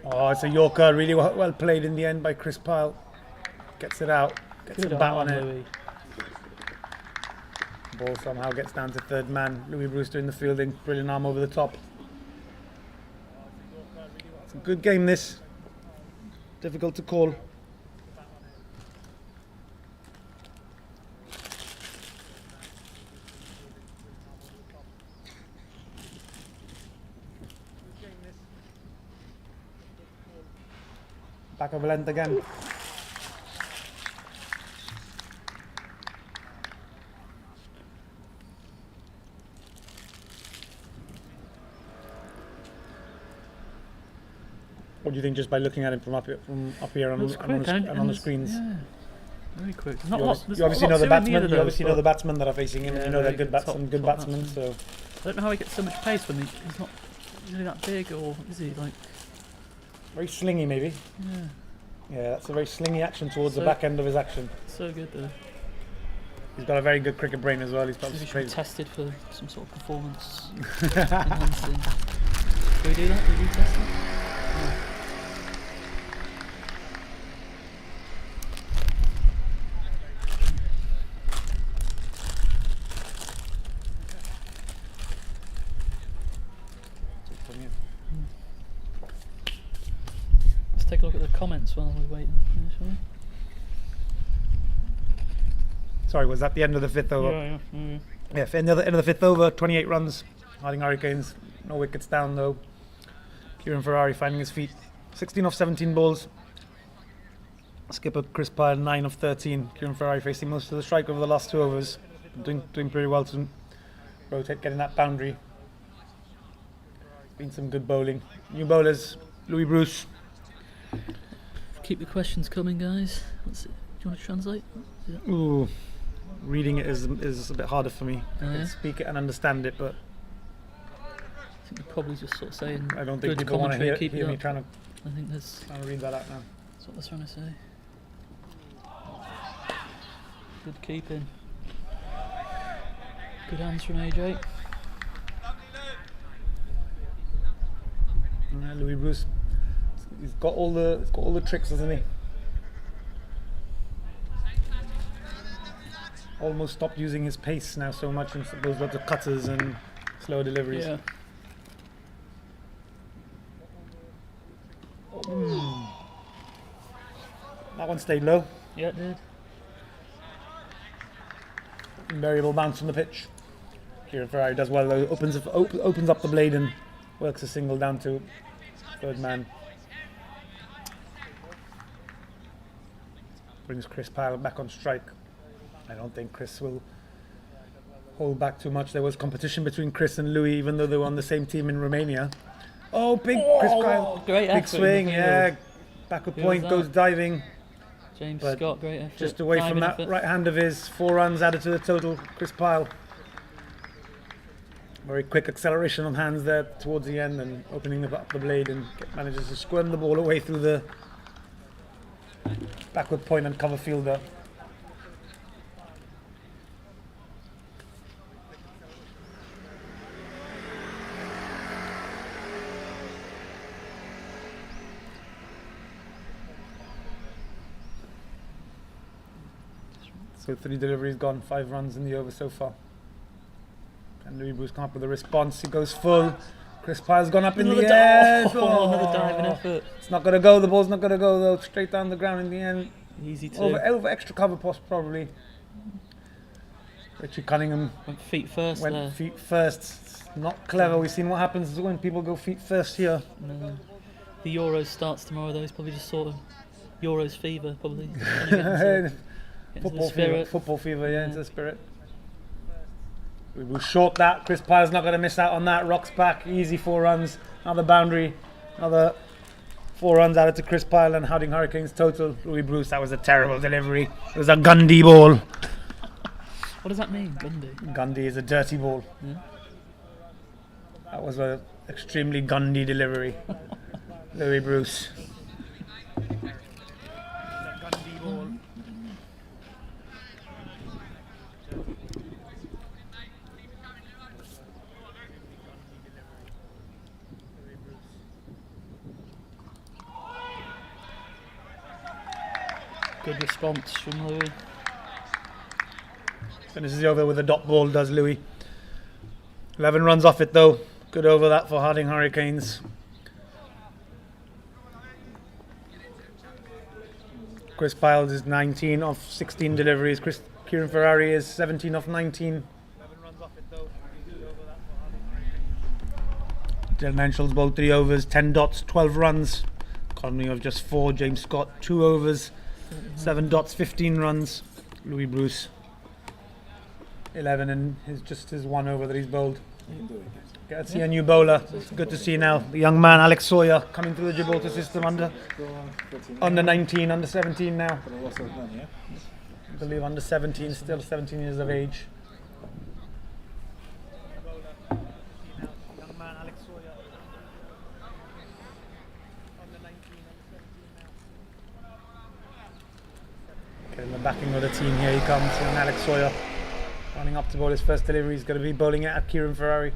Oh, it's a Yorker. Really well played in the end by Chris Pyle. Gets it out. Gets Good a bat arm, on it. Louis. Ball somehow gets down to third man. Louis Bruce doing the fielding. Brilliant arm over the top. It's a good game, this. Difficult to call. Back of length again. What do you think just by looking at him from up here and on the screens? Yeah, very quick. You obviously know the batsmen. You obviously know the batsmen that are facing him, and you know they're good batsmen. So I don't know how he gets so much pace when he's not really that big, or is he like very slingy, maybe. Yeah. Yeah, that's a very slingy action towards the back end of his action. So good though. He's got a very good cricket brain as well. He's probably should be tested for some sort of performance enhancing. Do we do that? Do we test it? Yeah. Let's take a look at the comments while we're waiting, shall we? Sorry, was that the end of the fifth over? Yeah, end of the fifth over, 28 runs. Harding Hurricanes, no wickets down though. Kieran Ferrari finding his feet. 16 off 17 balls. Skipper Chris Pyle 9 of 13. Kieran Ferrari facing most of the strike over the last 2 overs. Doing pretty well to rotate, getting that boundary. Been some good bowling. New bowlers, Louis Bruce. Keep the questions coming, guys. Let's see. Do you want to translate? Yeah. Ooh, reading it is a bit harder for me. I can speak it and understand it, but I think they're probably just sort of saying. I don't think people want to hear me trying to. I think there's. Trying to read that out now. That's what they're trying to say. Good keeping. Good hands from AJ. Louis Bruce, he's got all the tricks, hasn't he? Almost stopped using his pace now so much and those lots of cutters and slower deliveries. Yeah. That one stayed low. Yeah, it did. Variable bounce from the pitch. Kieran Ferrari does well though. Opens up the blade and works a single down to third man. Brings Chris Pyle back on strike. I don't think Chris will hold back too much. There was competition between Chris and Louis, even though they were on the same team in Romania. Oh, Chris Pyle. Great big swing, yeah. Backward point, goes diving. James Scott, great effort. Just away from that right hand of his. 4 runs added to the total. Chris Pyle. Very quick acceleration on hands there towards the end and opening up the blade and manages to squirm the ball away through the backward point and cover fielder. So 3 deliveries gone, 5 runs in the over so far. And Louis Bruce come up with a response. He goes full. Chris Pyle's gone up in the air. Another diving effort. It's not going to go. The ball's not going to go though. Straight down the ground in the end. Easy to. Over extra cover post probably. Richie Cunningham went feet first. Went feet first. It's not clever. We've seen what happens when people go feet first here. No. The Euros starts tomorrow though. It's probably just sort of Euros fever probably. Football fever, yeah, into the spirit. We will short that. Chris Pyle's not going to miss out on that. Rocks back, easy 4 runs. Another boundary, another 4 runs added to Chris Pyle and Harding Hurricanes total. Louis Bruce, that was a terrible delivery. It was a Gundy ball. What does that mean, Gundy? Gundy is a dirty ball. Yeah. That was an extremely Gundy delivery. Louis Bruce. Gundy ball. Good response from Louis. Finishes the over with a dot ball, does Louis. 11 runs off it though. Good over that for Harding Hurricanes. Chris Piles is 19 off 16 deliveries. Kieran Ferrari is 17 off 19. 11 runs off it though. Dylan Henschel's bowled 3 overs, 10 dots, 12 runs. Economy of just 4. James Scott, 2 overs, 7 dots, 15 runs. Louis Bruce, 11 and just his 1 over that he's bowled. Get to see a new bowler. It's good to see now. The young man Alex Sawyer coming through the Gibraltar system under 19, under 17 now. I believe under 17, still 17 years of age. Young man Alex Sawyer. Under 19, under 17 now. Okay, in the backing of the team here he comes, and Alex Sawyer running up to bowl his first delivery. He's going to be bowling it at Kieran Ferrari.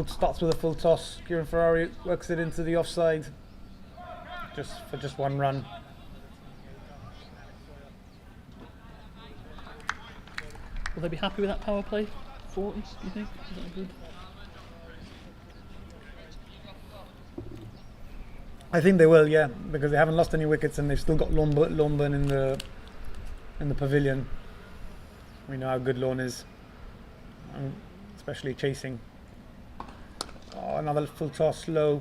Starts with a full toss. Kieran Ferrari works it into the offside. Just 1 run. Will they be happy with that power play? 40, do you think? Is that good? I think they will, yeah, because they haven't lost any wickets and they've still got Lomburn in the pavilion. We know how good Lorne is, especially chasing. Oh, another full toss, low.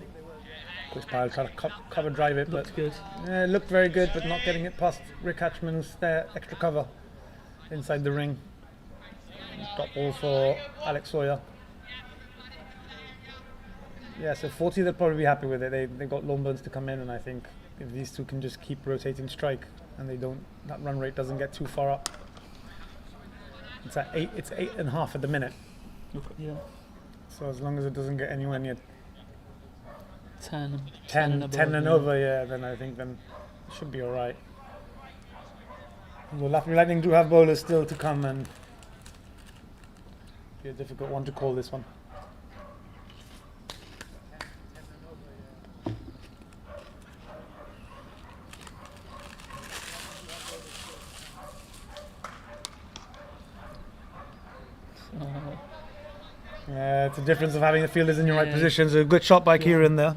Chris Pyle tried to cover drive it, Looked but good. Yeah, it looked very good, but not getting it past Rick Hatchman's extra cover inside the ring. Top ball for Alex Sawyer. Yeah, so 40 they'll probably be happy with it. They've got Lomburns to come in, and I think if these two can just keep rotating strike and that run rate doesn't get too far up. It's at 8. It's 8.5 at the minute. Yeah. So as long as it doesn't get anywhere near 10 and over, yeah, then I think it should be all right. Well, Laughing Lightning do have bowlers still to come, and be a difficult one to call this one. Yeah, it's a difference of having the fielders in your right positions. A good shot by Kieran there.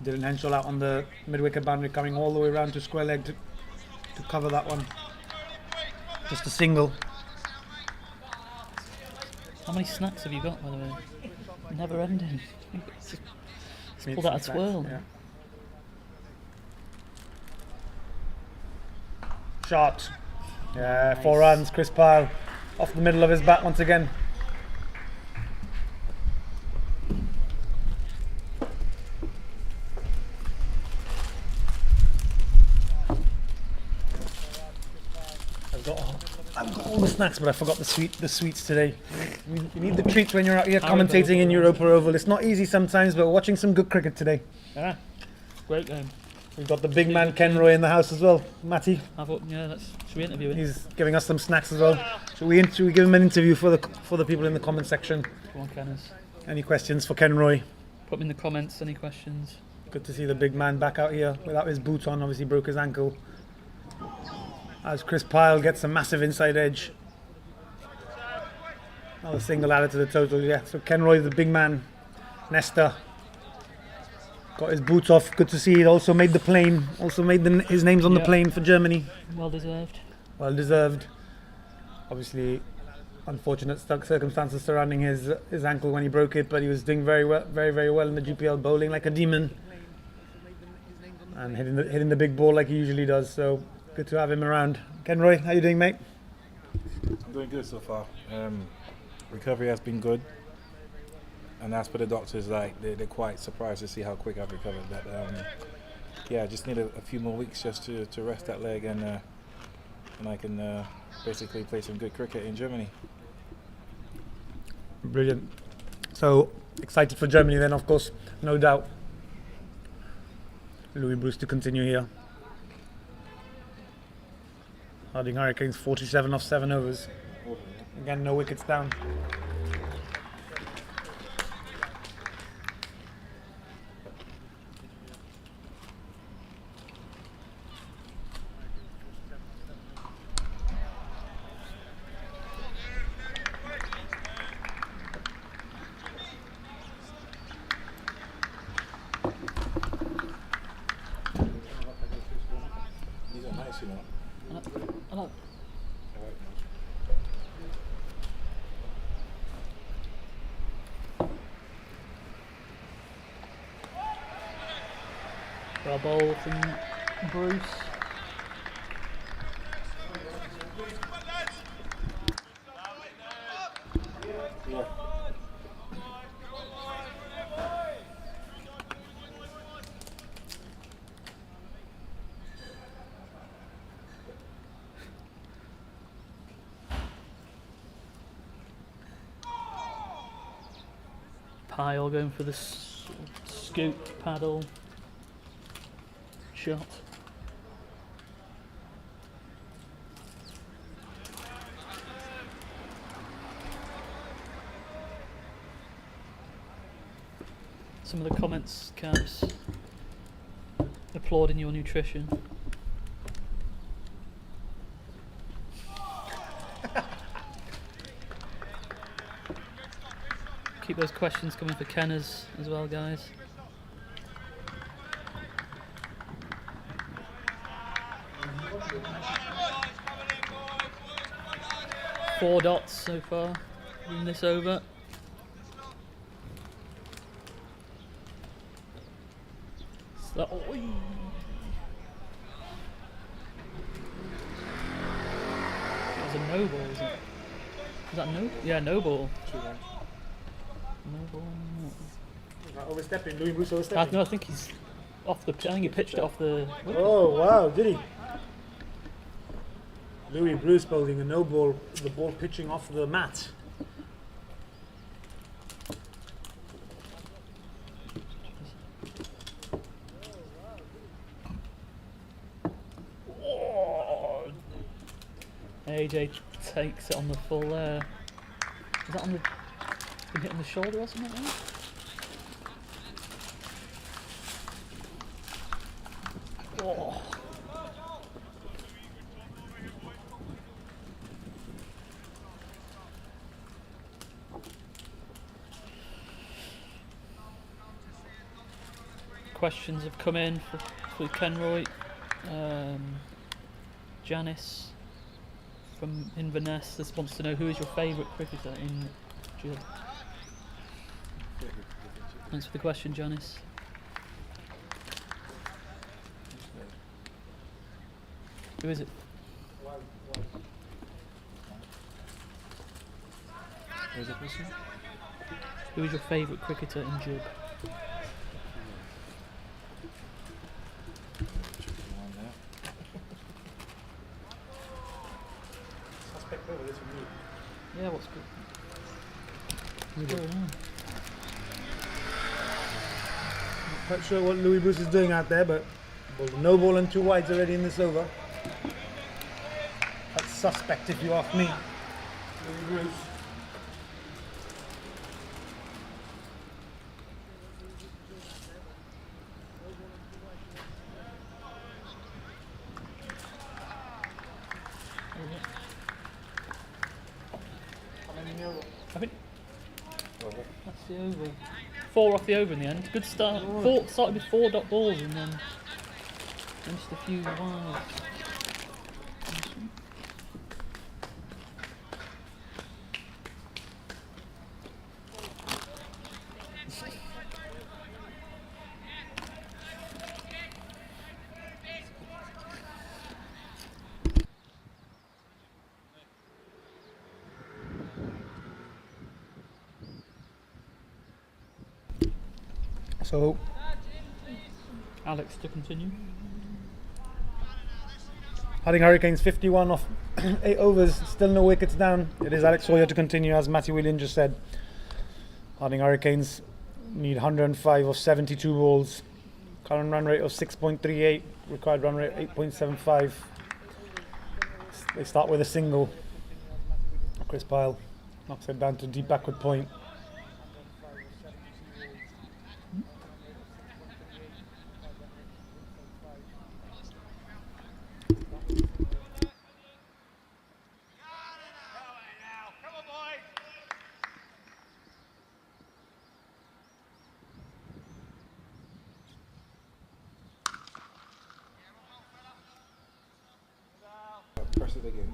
Dylan Henschel out on the mid-wicket boundary, coming all the way around to square leg to cover that one. Just a single. How many snacks have you got, by the way? Never ending. Just pull that a twirl. Yeah. Shot. Yeah, nice. 4 runs. Chris Pyle off the middle of his bat once again. I've got all the snacks, but I forgot the sweets today. You need the treats when you're out here commentating in Europa Oval. It's not easy sometimes, but we're watching some good cricket today. Yeah, great game. We've got the big man Ken Roy in the house as well. Matty. Should we interview him? He's giving us some snacks as well. Should we give him an interview for the people in the comment section? Come on, Kenners. Any questions for Ken Roy? Put them in the comments. Any questions? Good to see the big man back out here without his boot on. Obviously broke his ankle. As Chris Pyle gets a massive inside edge. Another single added to the total, yeah. So Ken Roy, the big man, Nesta, got his boots off. Good to see. He also made the plane. Also made his names on the plane for Germany. Well deserved. Well deserved. Obviously, unfortunate circumstances surrounding his ankle when he broke it, but he was doing very well, very well in the GPL, bowling like a demon, and hitting the big ball like he usually does. So good to have him around. Ken Roy, how you doing, mate? I'm doing good so far. Recovery has been good, and that's what the doctors like. They're quite surprised to see how quick I've recovered. But I just need a few more weeks just to rest that leg, and I can basically play some good cricket in Germany. Brilliant. So excited for Germany then, of course, no doubt. Louis Bruce to continue here. Harding Hurricanes 47 off 7 overs. Again, no wickets down. Actually not. I like a bowl from Bruce. Yeah. Pile going for the scoop paddle shot. Some of the comments, Cabs, applauding your nutrition. Keep those questions coming for Kenners as well, guys. Four dots so far in this over. So, oh, that was a no ball, isn't it? Was that no? Yeah, no ball. No ball. Overstepping, Louis Bruce overstepping. No, I think he's off the. I think he pitched it off the. Wicket. Oh wow, did he? Louis Bruce bowling a no ball, the ball pitching off the mat. Oh. AJ takes it on the full there. Is that on the? Been hitting the shoulder or something like that? Oh. Questions have come in for Kenroy. Janice from Inverness just wants to know who is your favourite cricketer in Jib. Thanks for the question, Janice. Who is it? Where's the question? Who is your favourite cricketer in Jib? Yeah, what's good? What's going on? Not quite sure what Louis Bruce is doing out there, but no ball and 2 wides already in this over. That's suspect if you ask me. Louis Bruce. I think that's the over. 4 off the over in the end. Good start. Started with 4 dot balls and then just a few wilds. So Alex to continue. Harding Hurricanes 51 off 8 overs, still no wickets down. It is Alex Sawyer to continue, as Matthew Williams just said. Harding Hurricanes need 105 of 72 balls. Current run rate of 6.38, required run rate 8.75. They start with a single. Chris Pyle knocks it down to deep backward point. Press it again.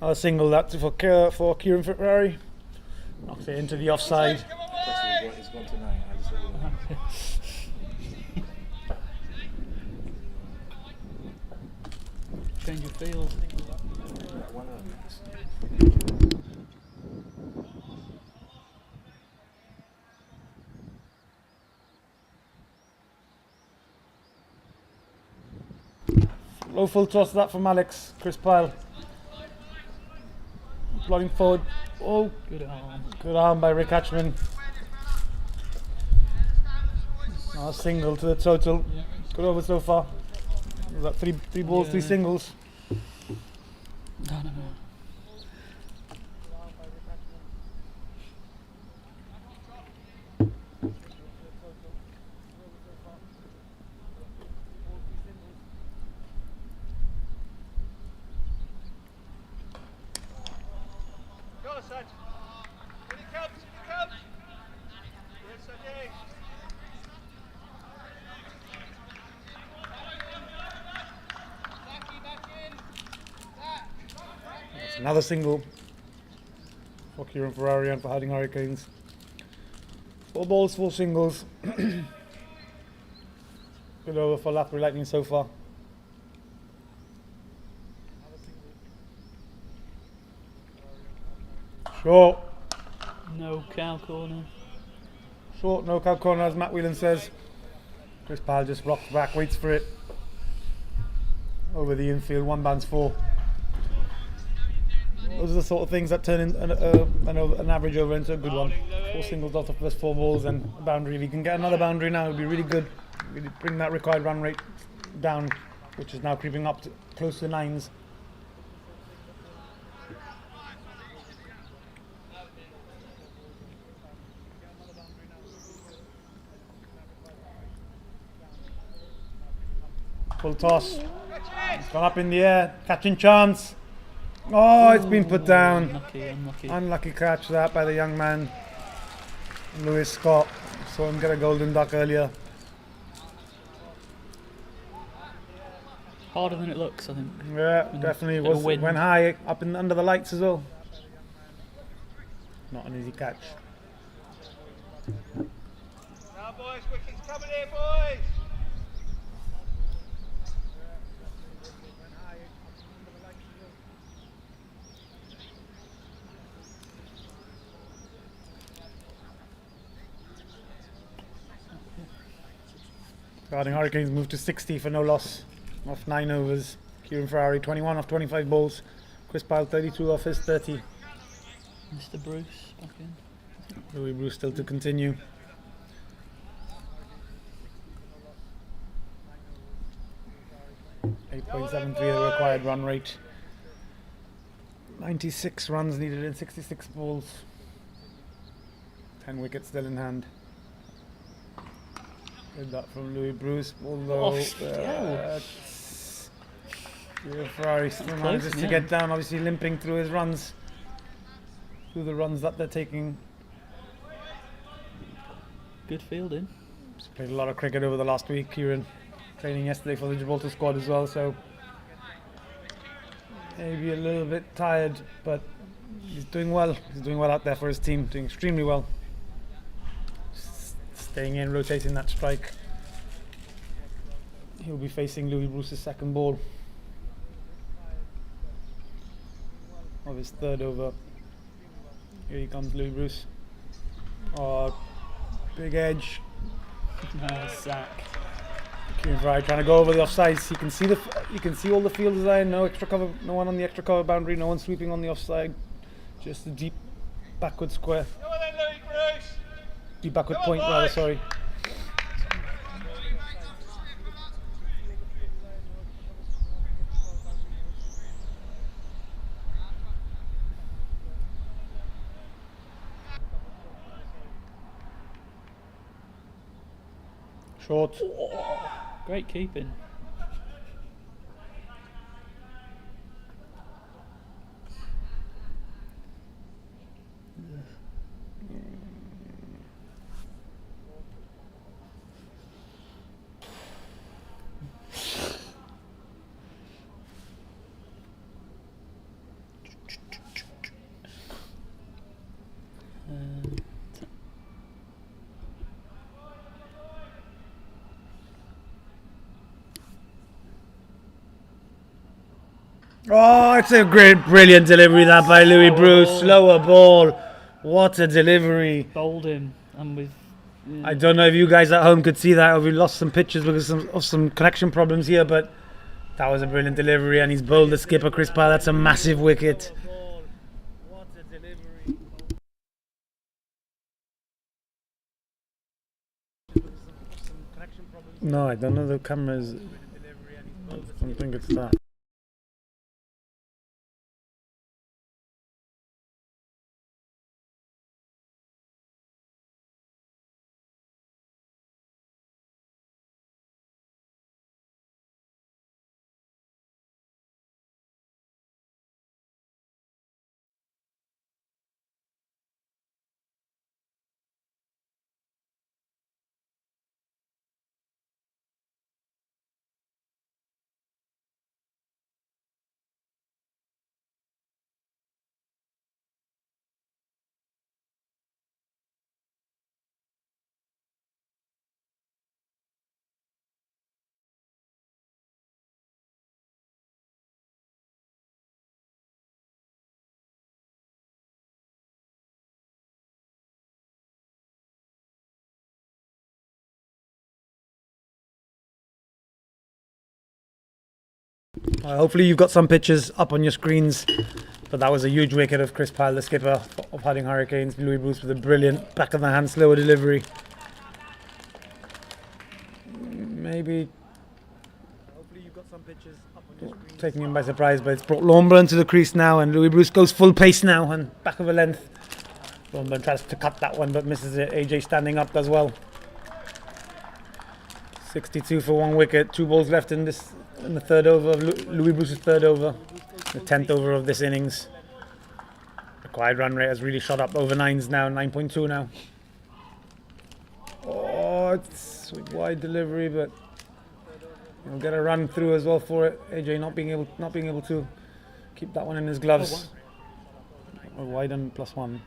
Another single that for Kieran Ferrari. Knocks it into the offside. Press it, it's gone to 9. I just said it. Change of field. One run. Low full toss that from Alex. Chris Pyle. Plodding forward. Oh, Good arm. good arm by Rick Hatchman. Now a single to the total. Yeah. Good over so far. Was that three balls, three Yeah. singles? No. Go, Saj. In it comes, in it comes. Yes, okay. That's another single for Kieran Ferrari and for Harding Hurricanes. 4 balls, 4 singles. Good over for Lapbury Lightning so far. Short. No cow corner. Short, no cow corner, as Matt Whelan says. Chris Pyle just rocks back, waits for it. Over the infield, 1 bounce 4. Those are the sort of things that turn an average over into a good one. 4 singles off the first 4 balls and a boundary. If he can get another boundary now, it would be really good. Really bring that required run rate down, which is now creeping up to close to 9s. Full toss. It's gone up in the air. Catching chance. Oh, it's been put down. Unlucky. Unlucky catch that by the young man, Lewis Scott. Saw him get a golden duck earlier. Harder than it looks, I think. Yeah, definitely bit of was. wind. Went high up in under the lights as well. Not an easy catch. Now, boys, wicket's coming here, boys. Harding Hurricanes moved to 60 for no loss off 9 overs. Kieran Ferrari 21 off 25 balls. Chris Pyle 32 off his 30. Mr. Bruce back in. Louis Bruce still to continue. .73 the required run rate. 96 runs needed in 66 balls. 10 wickets still in hand. Good that from Louis Bruce, although Ferrari still manages to get down, obviously limping through his runs, through the runs that they're taking. Good fielding. He's played a lot of cricket over the last week. Kieran training yesterday for the Gibraltar squad as well, so maybe a little bit tired, but he's doing well. He's doing well out there for his team, doing extremely well. Staying in, rotating that strike. He'll be facing Louis Bruce's second ball of his 3rd over. Here he comes, Louis Bruce. Oh, big edge. Sack. Kieran Ferrari trying to go over the offsides. You can see all the fielders there. No extra cover. No one on the extra cover boundary. No one sweeping on the offside. Just a deep backward square. Go on then, Louis Bruce. Deep backward point rather. Sorry. Short. Great keeping. Oh, it's a brilliant delivery that by Louis Bruce. Slower ball. What a delivery. Bowled him, and with. Yeah. I don't know if you guys at home could see that, or we lost some pictures because of some connection problems here, but that was a brilliant delivery, and he's bowled the skipper, Chris Pyle. That's a massive wicket. No, I don't know the cameras. I don't think it's that. Hopefully you've got some pictures up on your screens, but that was a huge wicket of Chris Pyle, the skipper of Harding Hurricanes. Louis Bruce with a brilliant back of the hand slower delivery. Maybe hopefully you've got some pictures up on your screens. Taking him by surprise, but it's brought Lornburn to the crease now, and Louis Bruce goes full pace now and back of a length. Lornburn tries to cut that one but misses it. AJ standing up does well. 62 for 1 wicket, 2 balls left in the third over of Louis Bruce's third over, the 10th over of this innings. Required run rate has really shot up over 9s now, 9.2 now. Oh, it's a wide delivery, but he'll get a run through as well for it. AJ not being able to keep that one in his gloves. Oh, wide and +1.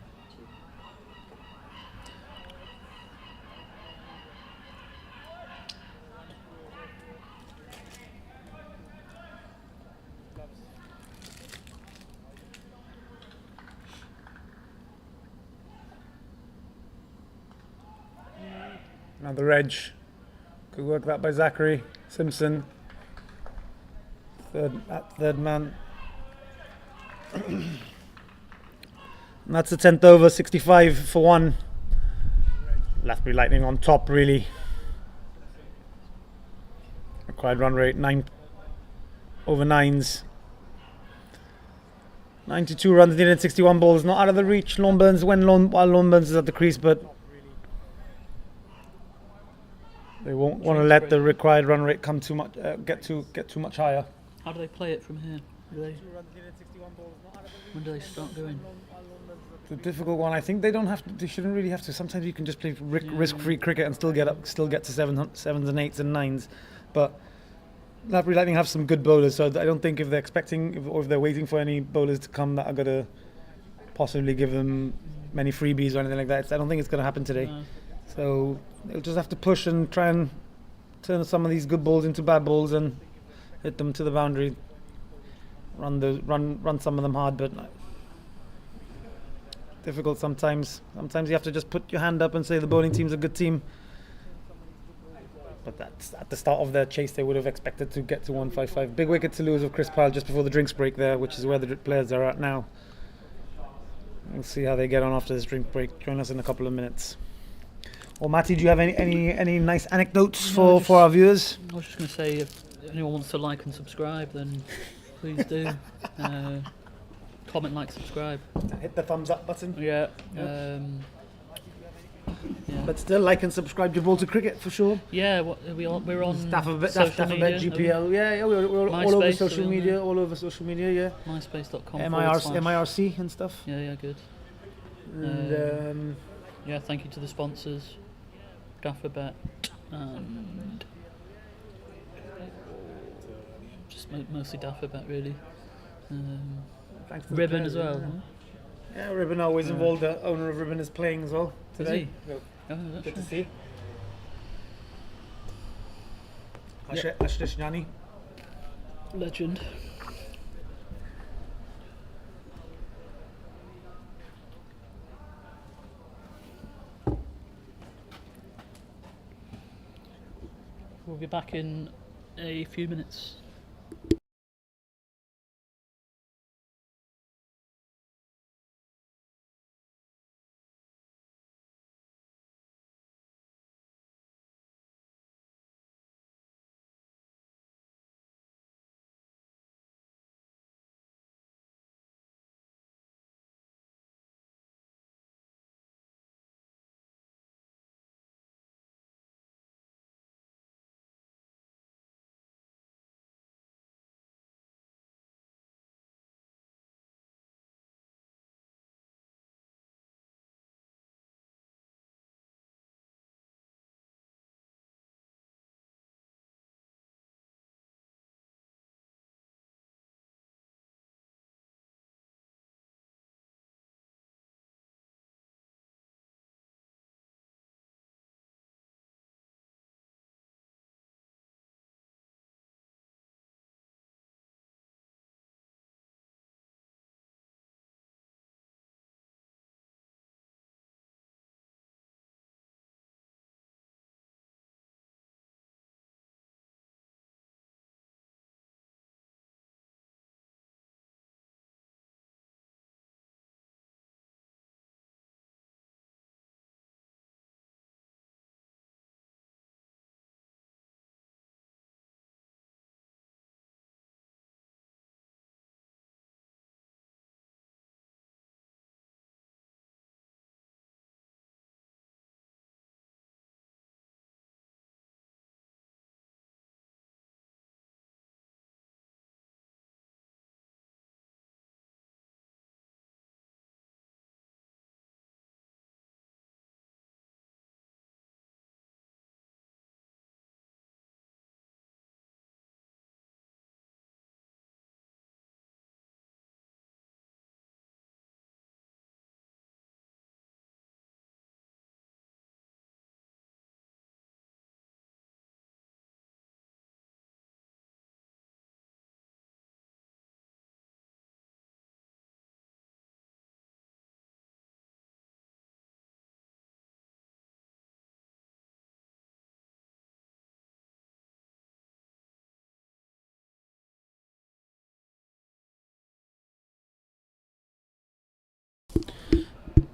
Another edge. Good work that by Zachary Simpson. Third man. And that's the 10th over, 65 for 1. Loughborough Lightning on top, really. Required run rate 9 over 9s. 92 runs needed, 61 balls. Not out of the reach. While Lornburns is at the crease, but they won't want to let the required run rate come too much, get too much higher. How do they play it from here? When do they start going? It's a difficult one. I think they don't have to. They shouldn't really have to. Sometimes you can just play risk-free cricket and still get to 7s and 8s and 9s. But Loughborough Lightning have some good bowlers, so I don't think if they're expecting or if they're waiting for any bowlers to come that are going to possibly give them many freebies or anything like that. I don't think it's going to happen today. No. So they'll just have to push and try and turn some of these good balls into bad balls and hit them to the boundary. Run some of them hard, but difficult sometimes. Sometimes you have to just put your hand up and say the bowling team's a good team. But that's at the start of their chase. They would have expected to get to 155. Big wicket to lose of Chris Pyle just before the drinks break there, which is where the players are at now. We'll see how they get on after this drink break. Join us in a couple of minutes. Well, Matty, do you have any nice anecdotes for our viewers? I was just going to say, if anyone wants to like and subscribe, then please do. Comment, like, subscribe. Hit the thumbs up button. Yeah. Yep. Yeah. But still, like and subscribe to Gibraltar Cricket for sure. Yeah, we're on Dafabet, social media, GPL. Yeah, we're all over social media. All over social media. Yeah. MySpace.com. MIRC and stuff. Yeah, good. And yeah, thank you to the sponsors, Dafabet, and just mostly Dafabet really. thanks to Ribbon the as players, well. Yeah, Ribbon always involved. The owner of Ribbon is playing as well today. Is he? No. Oh, is Good that to see. Ashdishnani. legend. We'll be back in a few minutes.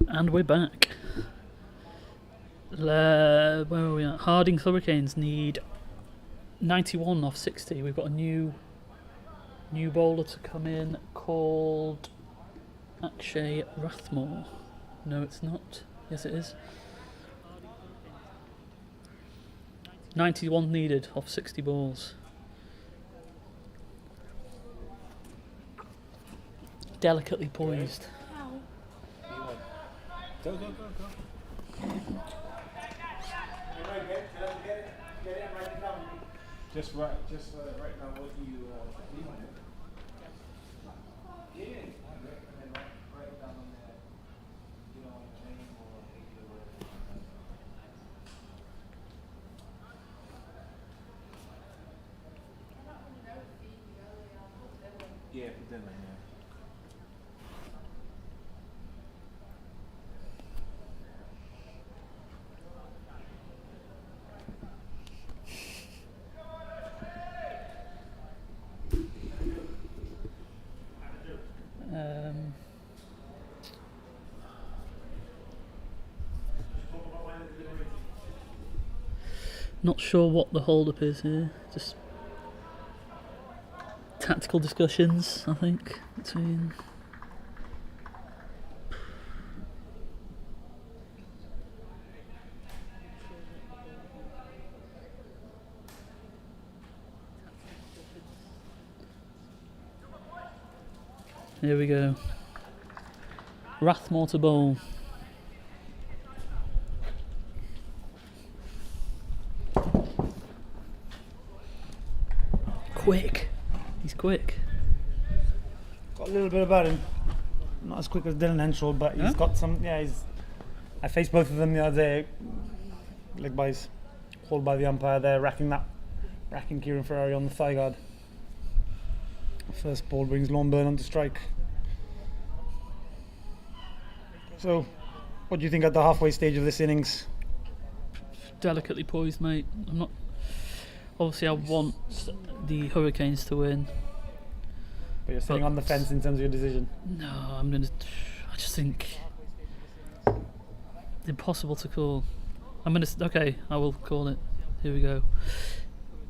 And we're back. Where are we at? Harding Hurricanes need 91 off 60. We've got a new bowler to come in called Akshay Rathmore. No, it's not. Yes, it is. 91 needed off 60 balls. Delicately poised. Go. Just right now what you want it. Yeah. And then write it down on there. You know, name or yeah, put that in there. Not sure what the hold-up is here. Just tactical discussions, I think, between. Here we go. Rathmore to bowl. Quick. He's quick. Got a little bit about him. Not as quick as Dylan Henshaw, but he's got some. Yeah, I faced both of them the other day. Leg bys, called by the umpire there, racking Kieran Ferrari on the thigh guard. First ball brings Longburn onto strike. So, what do you think at the halfway stage of this innings? Delicately poised, mate. obviously I want the Hurricanes to win. But you're sitting on the fence in terms of your decision. No, I just think impossible to call. Okay, I will call it. Here we go.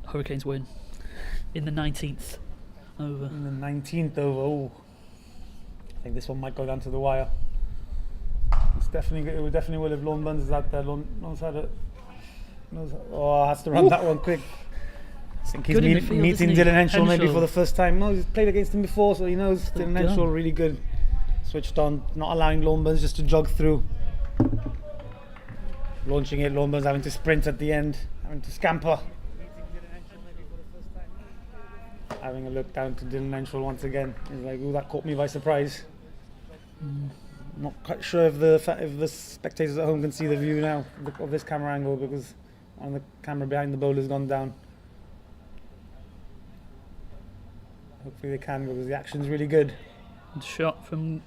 Hurricanes win in the 19th over. In the 19th over. Ooh. I think this one might go down to the wire. It definitely will if Lone Buns is out there. Knows how to. Has to run that one quick. I think he's meeting Dylan Henshaw maybe for the first time. No, he's played against him before, so he knows Dylan Henshaw really good. Switched on, not allowing Lone Buns just to jog through. Launching it, Lone Buns having to sprint at the end, having to scamper. Having a look down to Dylan Henshaw once again. He's like, ooh, that caught me by surprise. Not quite sure if the spectators at home can see the view now of this camera angle, because on the camera behind the bowler's gone down. Hopefully they can, because the action's really good. Shot from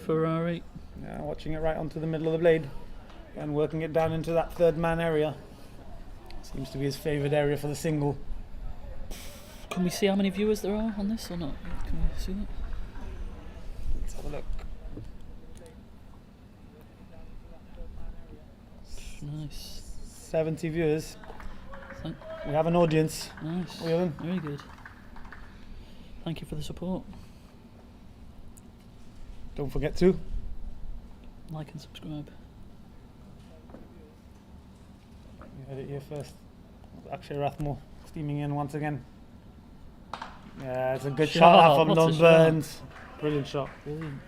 Ferrari. Yeah, watching it right onto the middle of the blade and working it down into that third man area. Seems to be his favourite area for the single. Can we see how many viewers there are on this or not? Can we see that? Let's have a look. Nice. 70 viewers. We have an audience. Nice. We have them. Very good. Thank you for the support. Don't forget to like and subscribe. You heard it here first. Akshay Rathmore steaming in once again. Yeah, it's a good shot from Lone Burns. Brilliant shot. Brilliant.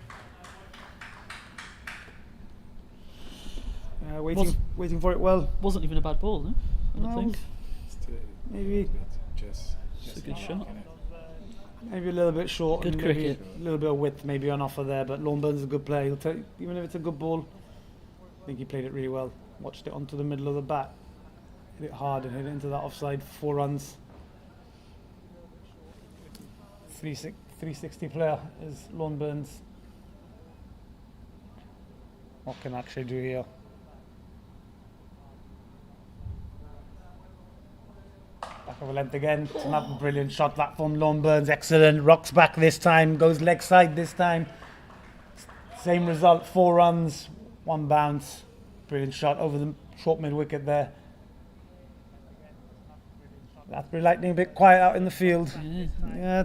Waiting for it well. Wasn't even a bad ball, no? I don't think. Maybe. Just It's a good shot. Maybe a little bit short. Good and cricket. Maybe a little bit of width maybe on offer there, but Lone Burns is a good player. He'll take, even if it's a good ball, I think he played it really well. Watched it onto the middle of the bat. Hit it hard and hit it into that offside for 4 runs. 360 player is Lone Burns. What can Akshay do here? Back of a length again. It's another brilliant shot that from Lone Burns. Excellent. Rocks back this time. Goes leg side this time. Same result. 4 runs, 1 bounce. Brilliant shot over the short mid wicket there. Rathbury Lightning a bit quiet out in the field. Yeah,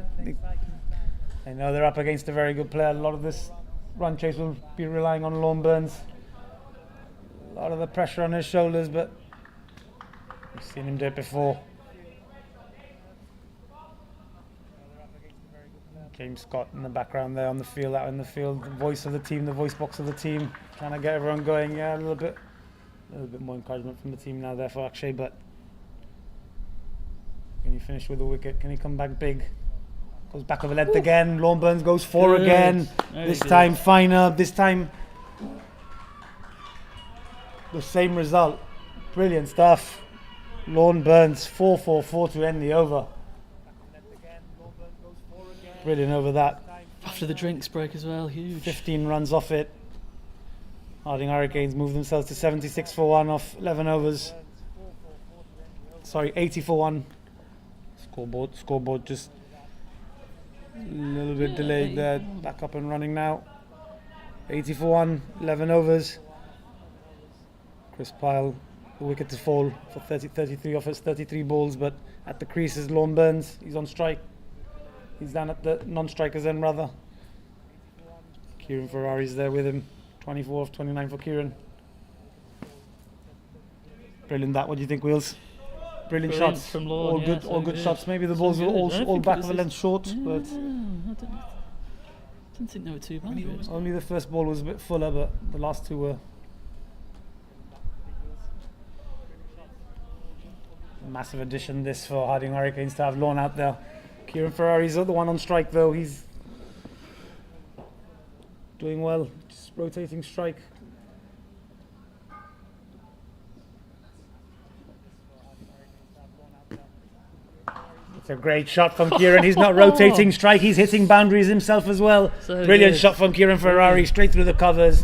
I know they're up against a very good player. A lot of this run chase will be relying on Lone Burns. A lot of the pressure on his shoulders, but we've seen him do it before. James Scott in the background there on the field, out in the field, the voice of the team, the voice box of the team, trying to get everyone going. Yeah, a little bit more encouragement from the team now there for Akshay, but can he finish with a wicket? Can he come back big? Goes back of a length again. Lone Burns goes 4 again. This time finer. This time the same result. Brilliant stuff. Lone Burns 4-4-4 to end the over. Brilliant over that. After the drinks break as well, huge. 15 runs off it. Harding Hurricanes move themselves to 76 for 1 off 11 overs. Sorry, 80 for 1. Scoreboard just a little bit delayed there. Back up and running now. 80 for 1, 11 overs. Chris Pyle, the wicket to fall for 33 off his 33 balls, but at the crease is Lone Burns. He's on strike. He's down at the non-strikers end rather. Kieran Ferrari's there with him. 24 off 29 for Kieran. Brilliant that. What do you think, Wheels? Brilliant shots from Lorne, all good shots. Maybe the balls were all back of a length short, but I didn't think they were too bad. Really. Only the first ball was a bit fuller, but the last 2 were. Massive addition this for Harding Hurricanes to have Lorne out there. Kieran Ferrari's the one on strike though. He's doing well, just rotating strike. It's a great shot from Kieran. He's not rotating strike, he's hitting boundaries himself as well. So brilliant good. shot from Kieran Ferrari, straight through the covers.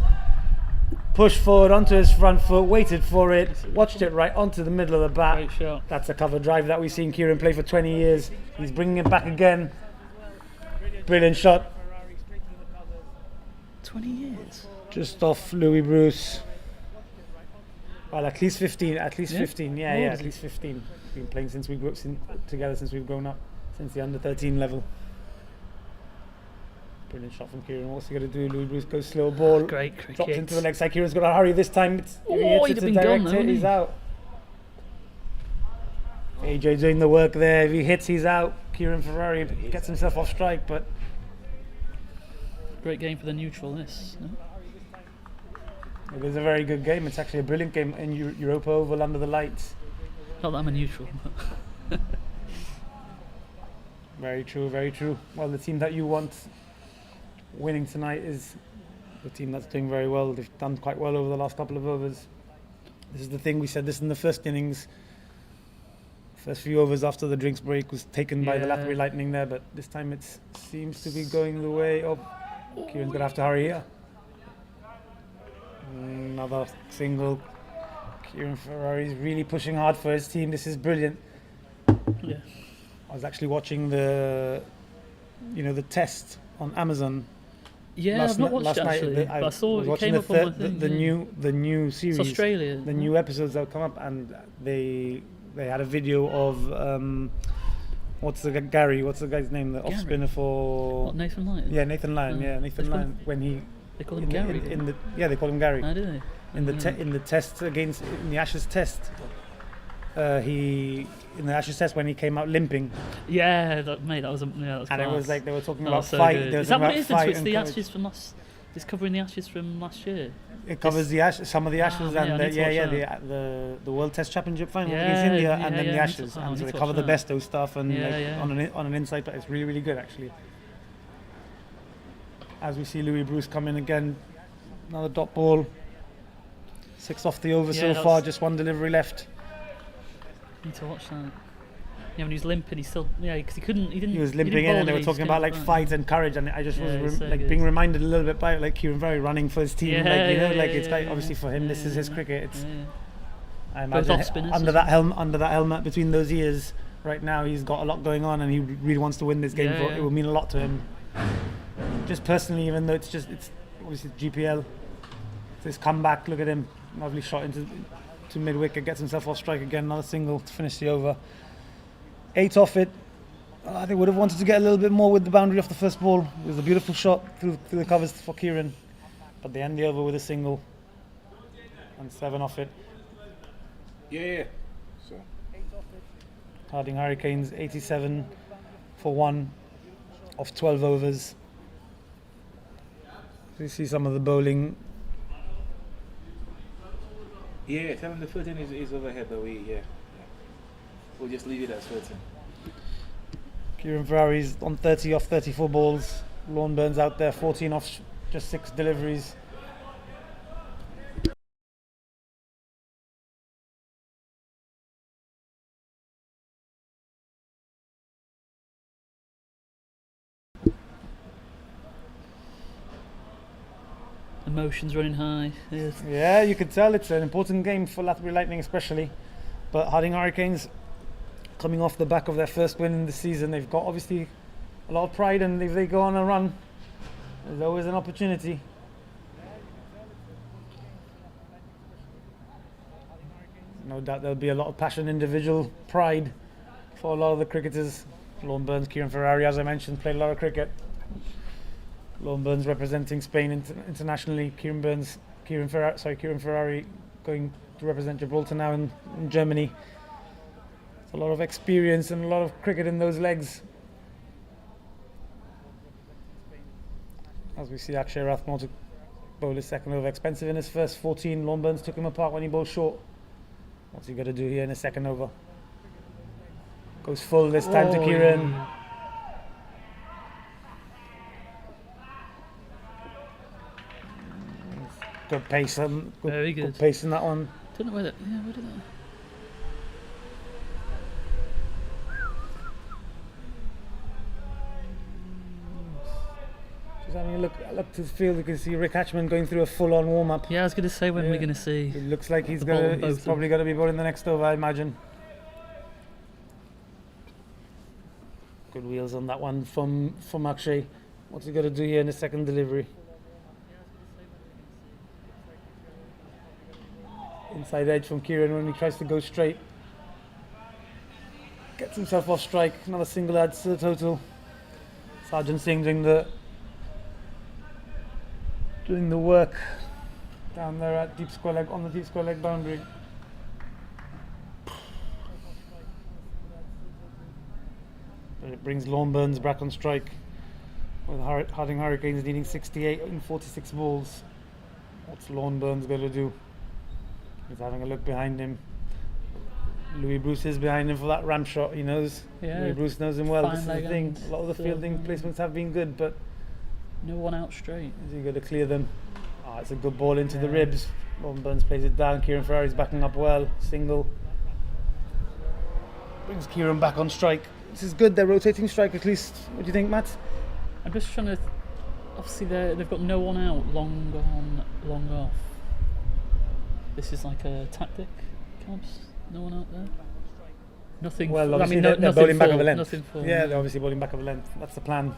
pushed forward onto his front foot, waited for it, watched it right onto the middle of the bat. Great shot. That's a cover drive that we've seen Kieran play for 20 years. He's bringing it back again. Brilliant shot. 20 years. Just off Louis Bruce. Well, at least 15. At least Yeah? 15. Yeah, How old yeah, is at he? least 15. Been playing since we grew up together since we've grown up, since the under 13 level. Brilliant shot from Kieran. What's he going to do? Louis Bruce goes slow ball. Great cricket. Drops into the leg side. Kieran's got to hurry this time. If he Oh, hits he'd it have to been gone direct though, hit, wouldn't he's he? out. AJ doing the work there. If he hits, he's out. Kieran Ferrari gets himself off strike, but Great game for the neutral, this. No? it is a very good game. It's actually a brilliant game in Europa Oval under the lights. Not that I'm a neutral, but Very true, very true. Well, the team that you want winning tonight is the team that's doing very well. They've done quite well over the last couple of overs. This is the thing, we said this in the first innings. First few overs after the drinks break was taken by the Yeah. Latvian Lightning there, but this time it seems to be going the way of... Kieran's going to have to hurry here. Another single. Kieran Ferrari's really pushing hard for his team. This is brilliant. yeah. I was actually watching the test on Amazon. Yeah, I've not watched it actually, but but I saw was it watching came up on my thing. the yeah. new series, It's Australia. the new episodes that come up, and they had a video of what's the guy's name, the off Gary? spinner for What, Nathan Lyon? yeah, Nathan Lyon, Oh, yeah, Nathan they call Lyon, when he They call him Gary. they call him Gary Oh, do they? in the test in the Ashes test. In the Ashes test when he came out limping, Yeah, that was and it class. was like they were talking That about was so fight. good. They were Is that talking what about it is? fight It's and the courage. Ashes from last. It's covering the Ashes from last year. It covers some of the Ashes yeah, I and need to watch the World Test Championship final Yeah, against India, yeah, and then yeah, the I need to- Ashes. I And need so they to cover watch the that. best of stuff and Yeah, yeah. on an insight, but it's really, really good actually. As we see Louis Bruce come in again, another dot ball. 6 off the over Yeah, so that's- far, just one delivery left. Need to watch that. Yeah, when he was limping, he still because he couldn't. He didn't. He was didn't limping in, bowl and they it, were he talking just about came like back. fight and courage, and I just Yeah, was it's so like good. being reminded a little bit by like Kieran Ferrari running for his team, Yeah, it's like yeah, obviously for him this is his yeah, cricket. It's yeah. I Both imagine off spinners under as that helmet between those ears right now, he's got a lot going on, and he really wants to win this game. Yeah, For yeah. it will mean a lot to him, just personally, even though it's obviously GPL. This comeback, look at him, lovely shot into mid wicket, gets himself off strike again, another single to finish the over. 8 off it. They would have wanted to get a little bit more with the boundary off the first ball. It was a beautiful shot through the covers for Kieran, but they end the over with a single and 7 off it. Yeah. So Harding Hurricanes 87 for 1 off 12 overs. So you see some of the bowling. yeah, tell him the 13 is overhead, but we'll just leave it at 13. Kieran Ferrari's on 30 off 34 balls. Lorne Burns out there 14 off just 6 deliveries. Emotions running high. Yes. Yeah, you could tell it's an important game for Latvian Lightning especially. But Harding Hurricanes, coming off the back of their first win in the season, they've got obviously a lot of pride, and if they go on a run, there's always an opportunity. No doubt there'll be a lot of passion, individual pride for a lot of the cricketers. Lorne Burns, Kieran Ferrari, as I mentioned, played a lot of cricket. Lorne Burns representing Spain internationally. Kieran Ferrari going to represent Gibraltar now in Germany. It's a lot of experience and a lot of cricket in those legs. As we see Akshay Rathmore to bowl his second over, expensive in his first 14. Lorne Burns took him apart when he bowled short. What's he got to do here in his second over? Goes full this time to Kieran. Good pace, Very good. good pace in that one. Don't know where that. Yeah, where did that? Just having a look to the field, you can see Rick Hatchman going through a full-on warm-up. Yeah, I was going to say when we're Yeah. going to see. It looks like he's The ball on both he's of probably going to be bowling the next over, I imagine. Good wheels on that one from Akshay. What's he got to do here in the second delivery? Inside edge from Kieran when he tries to go straight. Gets himself off strike. Another single adds to the total. Sergeant Singh doing the work down there at deep square leg, on the deep square leg boundary. But it brings Lorne Burns back on strike with Harding Hurricanes needing 68 in 46 balls. What's Lorne Burns going to do? He's having a look behind him. Louis Bruce is behind him for that ramp shot. He knows. Yeah, Louis Bruce knows him well. fine This is the leg thing. and A lot of the fielding placements have been good, but No one out straight. is he going to clear them? Ah, it's a good ball into the ribs. Lorne Burns plays it down. Kieran Ferrari's backing up well. Single. Brings Kieran back on strike. This is good. They're rotating strike at least. What do you think, Matt? I'm just trying to. Obviously, they've got no one out, long on, long off. This is like a tactic, Cabs. No one out there. Nothing. Well, I obviously mean, they're nothing bowling back full, of a length. Nothing full. Yeah, they're obviously bowling back of a length. That's the plan.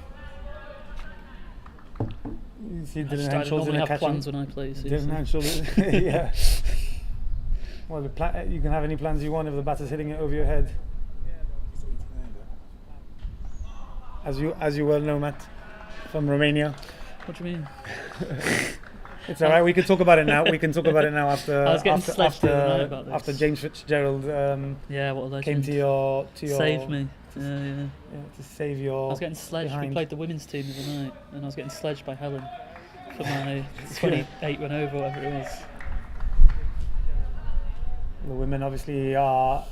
You see Dylan I Henshaw's in normally a have catching. plans when I play. So Dylan Henshall, yeah. Well, you can have any plans you want if the batter's hitting it over your head. As you well know, Matt, from Romania. What do you mean? It's all right. We can talk about it now. We can talk about it now after I was getting sledged the other night about this. after James Fitzgerald Yeah, what a legend. came to your Saved me. Yeah. yeah, to save your. I was getting sledged. behind. We played the women's team the other night, and I was getting sledged by Helen for my 28 run over, whatever it was. The women obviously have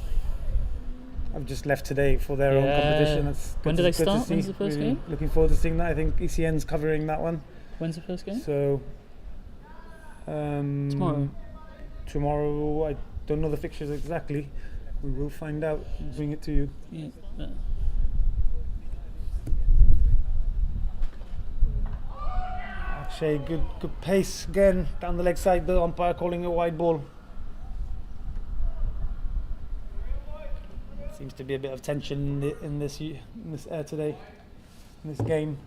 just left today for their own Yeah. competition. It's When good do they to- good to start? When's see. the first Really game? Looking forward to seeing that. I think ECN's covering that one. When's the first game? So Tomorrow. Tomorrow, I don't know the fixtures exactly. We will find out. Bring it to you. Yeah. Akshay, good pace again down the leg side. The umpire calling a wide ball. Seems to be a bit of tension in this air today, in this game.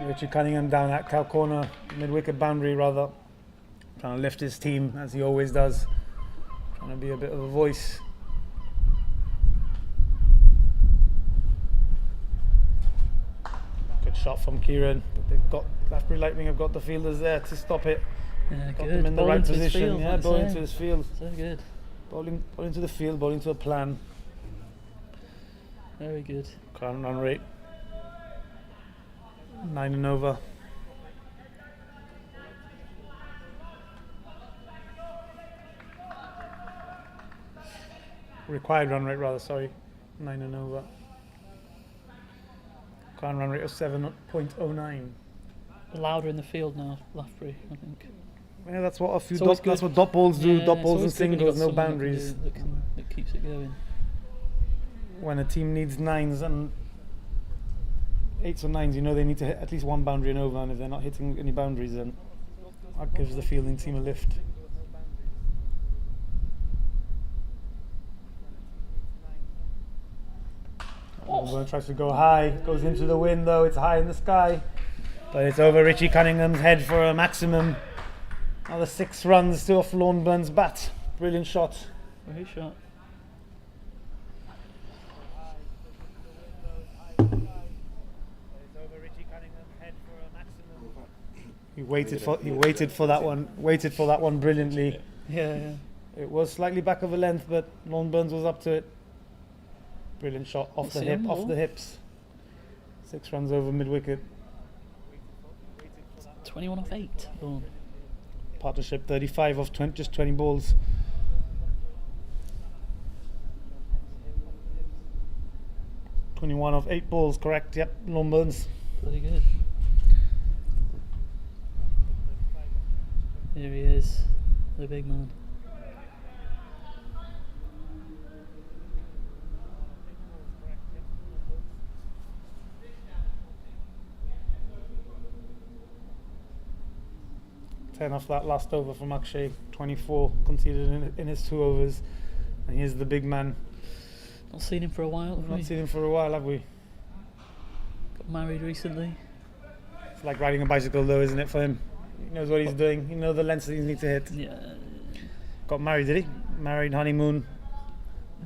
Richie Cunningham down at cow corner, mid-wicket boundary rather, trying to lift his team as he always does, trying to be a bit of a voice. Good shot from Kieran, but they've got Loughborough Lightning have got the fielders there to stop it. Yeah, Got good. them in the Ball right into his position. field, Yeah, like I bowling say. to his field, So good. bowling to the field, bowling to a plan. Very good. Current run rate 9 and over. Required run rate rather, sorry, 9 and over. Current run rate of 7.09. Louder in the field now, Loughborough, I think. Yeah, that's what a few It's always that's good. what dot balls do. Yeah, Dot it's balls and always good when you've singles, got no someone that can boundaries. do- that keeps it going. When a team needs 9s and 8s or 9s, you know they need to hit at least one boundary and over, and if they're not hitting any boundaries, then that gives the fielding team a lift. Burn tries to go high, goes into the wind though, it's high in the sky, but it's over Richie Cunningham's head for a maximum. Another 6 runs to off Lorne Burns' bat. Brilliant shot. Very shot. He waited for that one brilliantly. Yeah. It was slightly back of a length, but Lorne Burns was up to it. Brilliant shot off What's the the hip, end off ball? the hips. 6 runs over mid wicket. 21 off 8. Boom. Partnership 35 of 20, just 20 balls. (21 of 8 balls, correct? Yep, Lorne Burns. Very good. Here he is, the big man. Ten off that last over from Akshay, 24 conceded in his 2 overs, and here's the big man. Not seen him for a while, have we? Not seen him for a while, have we? Got married recently. It's like riding a bicycle though, isn't it, for him? He knows what he's doing, he knows the lengths that he needs to hit. Yeah. Got married, did he? Married, honeymoon,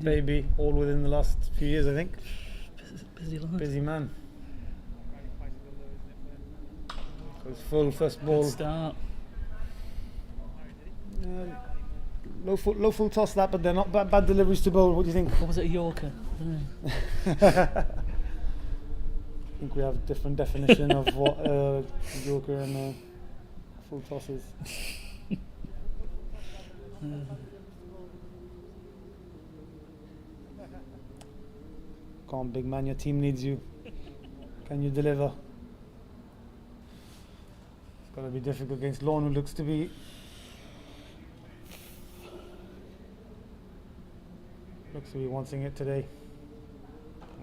baby, all within the last few years, I think. Busy lad. Busy man. Goes full first ball. Good start. Low full toss that, but they're not bad deliveries to bowl. What do you think? What was it, a Yorker? I think we have a different definition of what Yorker and full toss is. Come on, big man, your team needs you. Can you deliver? It's got to be difficult against Lorne, who looks to be wanting it today.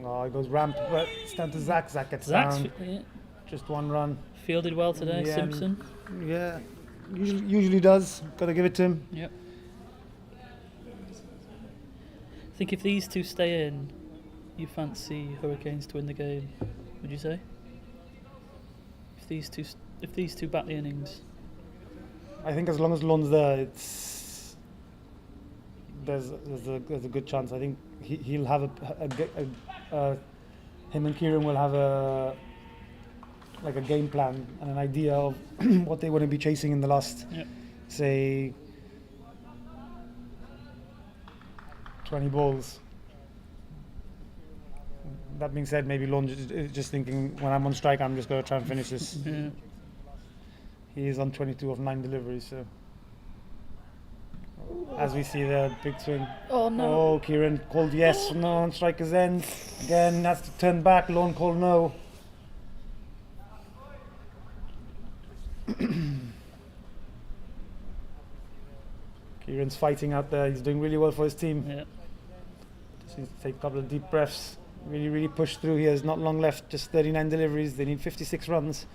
Oh, it goes ramp, but it's down to Zach. Zach gets down. Yeah. Just 1 run. Fielded well today, Yeah, Simpson. Yeah, usually does. Got to give it to him. Yep. I think if these two stay in, you fancy Hurricanes to win the game, would you say? If these two bat the innings. I think as long as Lorne's there, there's a good chance. I think he'll have him and Kieran will have a game plan and an idea of what they want to be chasing in the last, say, 20 balls. That being said, maybe Lorne is just thinking, when I'm on strike, I'm just going to try and finish this. Yeah. He is on 22 of 9 deliveries, so. As we see the big swing. Oh no. Oh, Kieran called yes from the on striker's end. Again, has to turn back. Lorne called no. Kieran's fighting out there. He's doing really well for his team. Yeah. Just needs to take a couple of deep breaths. Really push through here. There's not long left. Just 39 deliveries. They need 56 runs.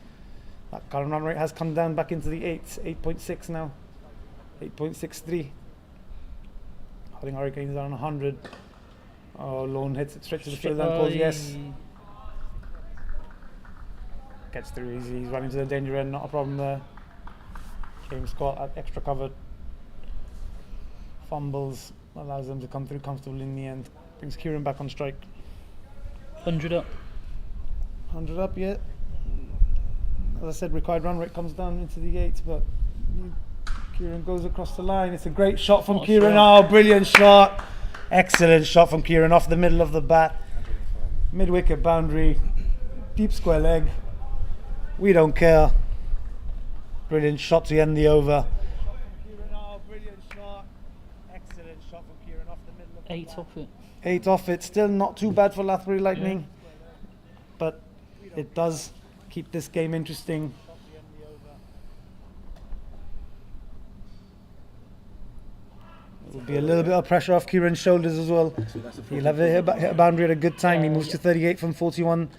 That current run rate has come down back into the 8.6 now. 8.63. I think Hurricanes are on 100. Oh, Lorne hits it straight to the field and calls yes. Gets through easy. He's running to the danger end. Not a problem there. James Scott at extra cover. Fumbles. Allows them to come through comfortably in the end. Brings Kieran back on strike. 100 up. 100 up, yeah. As I said, required run rate comes down into the 8s, but Kieran goes across the line. It's a great shot from Kieran. Oh, brilliant shot. Excellent shot from Kieran off the middle of the bat. Mid-wicket boundary. Deep square leg. We don't care. Brilliant shot to end the over. Oh, brilliant shot. Excellent shot from Kieran off the middle of the 8 bat. off it. 8 off it. Still not too bad for Lathbury Lightning. But it does keep this game interesting. There'll be a little bit of pressure off Kieran's shoulders as well. He'll have hit a boundary at a good time. He moves to 38 from 41.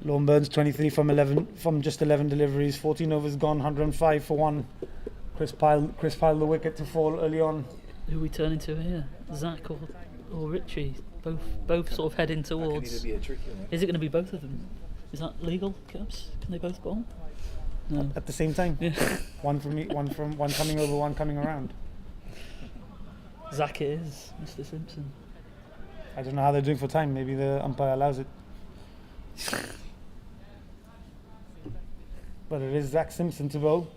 Lorne Burns 23 from just 11 deliveries. 14 overs gone, 105 for 1. Chris Pyle the wicket to fall early on. Who are we turning to here? Zach or Richie? Both sort of heading towards. Is it going to be both of them? Is that legal, Cubs? Can they both bowl? No. At the same time. Yeah. one coming over, one coming around. Zach is Mr. Simpson. I don't know how they're doing for time. Maybe the umpire allows it. But it is Zach Simpson to bowl.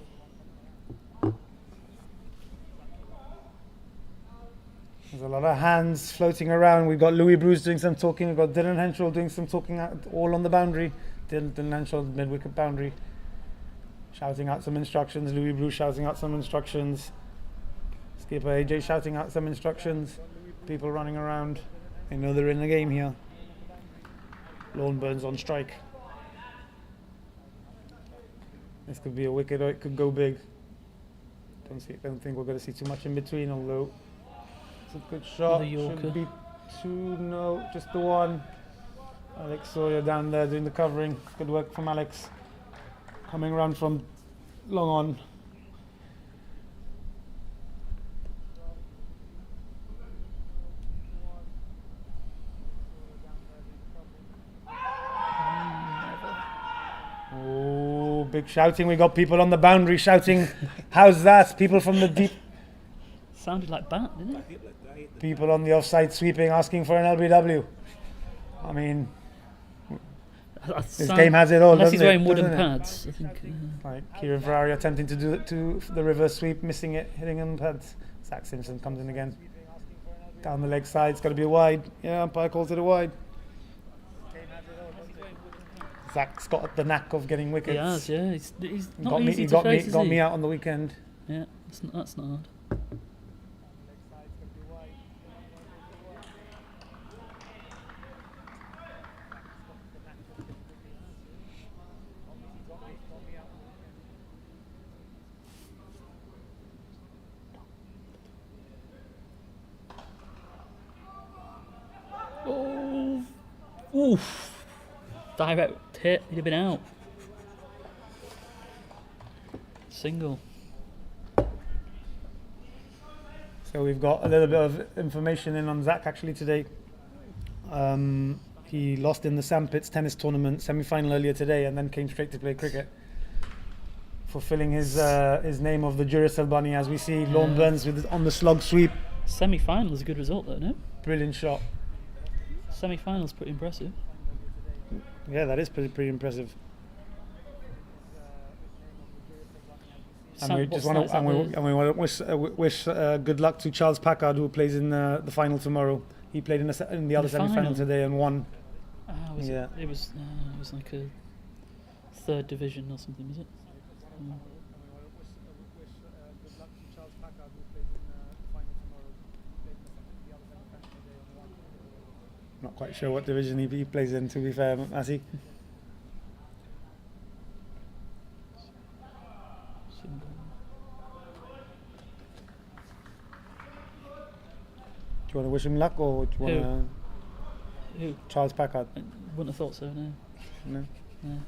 There's a lot of hands floating around. We've got Louis Bruce doing some talking. We've got Dylan Henshaw doing some talking, all on the boundary. Dylan Henshaw, mid-wicket boundary, shouting out some instructions. Louis Bruce shouting out some instructions. Skipper AJ shouting out some instructions. People running around. They know they're in the game here. Lorne Burns on strike. This could be a wicket or it could go big. Don't think we're going to see too much in between, although it's a good shot. Another Yorker. Shouldn't be two, no, just the one. Alex Sawyer down there doing the covering. Good work from Alex. Coming around from long on. Oh, big shouting. We got people on the boundary shouting. How's that? People from the deep. Sounded like bat, didn't it? People on the offside sweeping asking for an LBW. I mean, this game has it all, unless doesn't he's wearing it? wooden Doesn't it? pads, I think. Like Kieran Ferrari attempting to do it to the reverse sweep, missing it, hitting on pads. Zach Simpson comes in again. Down the leg side, it's got to be a wide. Yeah, umpire calls it a wide. Zach's got the knack of getting wickets. He has, yeah. He's not got me, easy he to got face, me, is got he? me out on the weekend. Yeah, that's not hard. Oh, oof! Direct hit. He'd have been out. Single. So we've got a little bit of information in on Zach actually today. He lost in the Sandpits tennis tournament semi-final earlier today, and then came straight to play cricket, fulfilling his name of the Duracell Bunny, as we see. Lorne Burns on the slog sweep. Semi-final is a good result, though, no? Brilliant shot. Semi-final's pretty impressive. Yeah, that is pretty impressive. And we just want to wish good luck to Charles Packard, who plays in the final tomorrow. He played in the other semi-final final? today and won. It was like a third division or something, was it? Not quite sure what division he plays in, to be fair, Matty. Do you want to wish him luck, or do you want to... Who? Charles Packard. I wouldn't have thought so, no. No. No.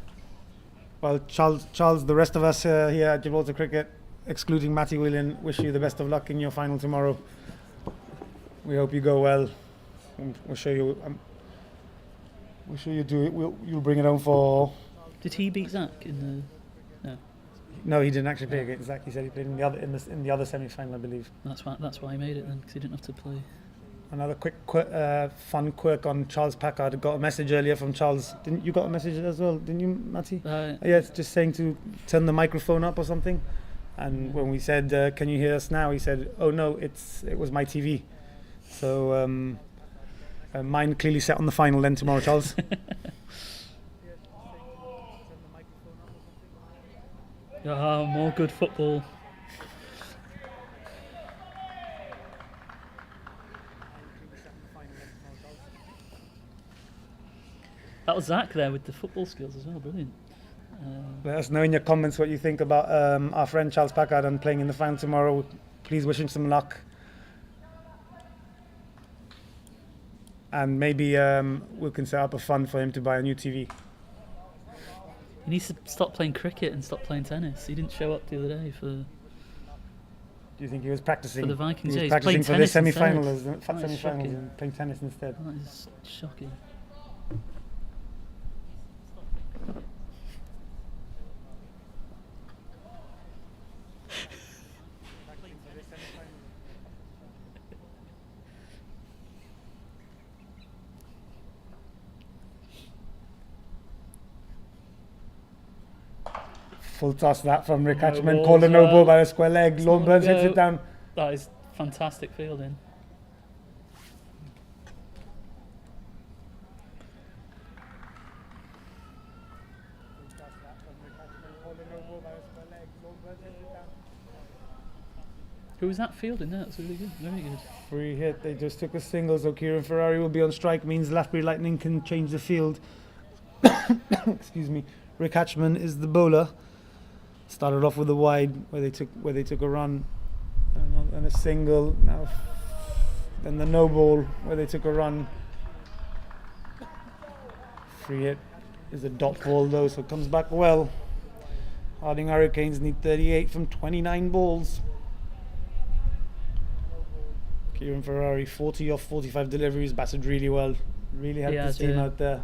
Well, Charles, the rest of us here at Gibraltar Cricket, excluding Matty Whelan, wish you the best of luck in your final tomorrow. We hope you go well. We'll show you. We'll show you do it. You'll bring it home for. Did he beat Zach in the? No. No, he didn't actually play against Zach. He said he played in the other semi-final, I believe. That's why he made it then, because he didn't have to play. Another quick fun quirk on Charles Packard. I got a message earlier from Charles. Didn't you got a message as well? Didn't you, Matty? Yeah, it's just saying to turn the microphone up or something. And when we said, "Can you hear us now?" he said, "Oh no, it was my TV." So mine clearly set on the final then tomorrow, Charles. More good football. That was Zach there with the football skills as well, brilliant. Let us know in your comments what you think about our friend Charles Packard and playing in the final tomorrow. Please wish him some luck. And maybe we can set up a fund for him to buy a new TV. He needs to stop playing cricket and stop playing tennis. He didn't show up the other day for... Do you think he was practicing? For the Vikings, He was yeah, he's practicing playing for this tennis semi-final, instead. semi-finals and playing tennis instead. That is shocking. Full toss that from Rick No Hatchman. ball Called a as no well. ball by a square leg. It's Lorne not Burns a hits go. it down. That is fantastic fielding. Who was that fielding there? That's really good. Very good. Free hit. They just took a single, so Kieran Ferrari will be on strike. Means Latbury Lightning can change the field. Excuse me. Rick Hatchman is the bowler. Started off with a wide where they took a run and a single. Now then the no ball where they took a run. Free hit is a dot ball though, so it comes back well. Harding Hurricanes need 38 from 29 balls. Kieran Ferrari 40 off 45 deliveries, batted really well. Really helped his team out there.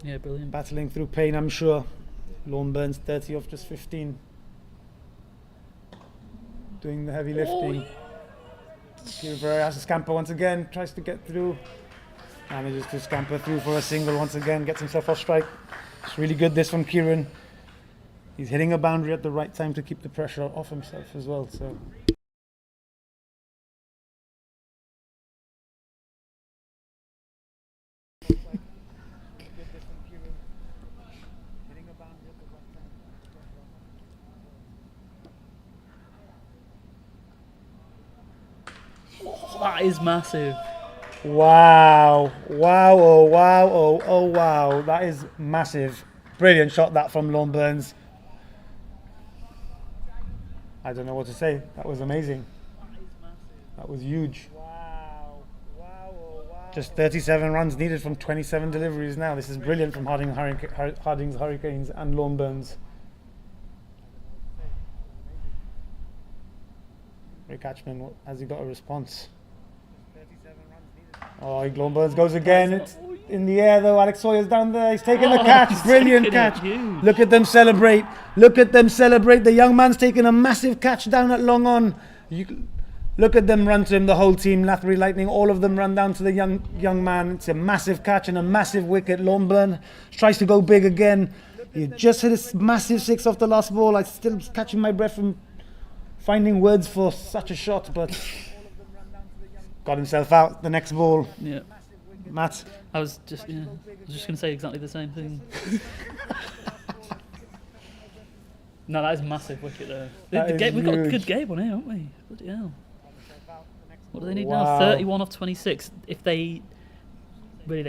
Yeah, brilliant. Battling through pain, I'm sure. Lorne Burns 30 off just 15. Doing the heavy lifting. Kieran Ferrari has to scamper once again, tries to get through. Manages to scamper through for a single once again, gets himself off strike. It's really good this from Kieran. He's hitting a boundary at the right time to keep the pressure off himself as well. So. Oh, that is massive. Wow, wow, oh wow, oh wow, that is massive. Brilliant shot that from Lorne Burns. I don't know what to say, that was amazing. That was huge. Wow, wow, oh wow. Just 37 runs needed from 27 deliveries now. This is brilliant from Harding's Hurricanes and Lorne Burns. Rick Hatchman, has he got a response? Oh, Lorne Burns goes again. It's in the air though. Alex Sawyer's down there. He's taking the catch. Brilliant catch. Look at them celebrate. Look at them celebrate. The young man's taking a massive catch down at long on. Look at them run to him. The whole team, Lathbury Lightning, all of them run down to the young man. It's a massive catch and a massive wicket. Lorne Burns tries to go big again. He just hit a massive six off the last ball. I'm still catching my breath from finding words for such a shot, but got himself out the next ball. Yeah. Matt? I was just going to say exactly the same thing. No, that is massive wicket though. We've got a good game on here, haven't we? Bloody hell. What do they need now? 31 off 26. If they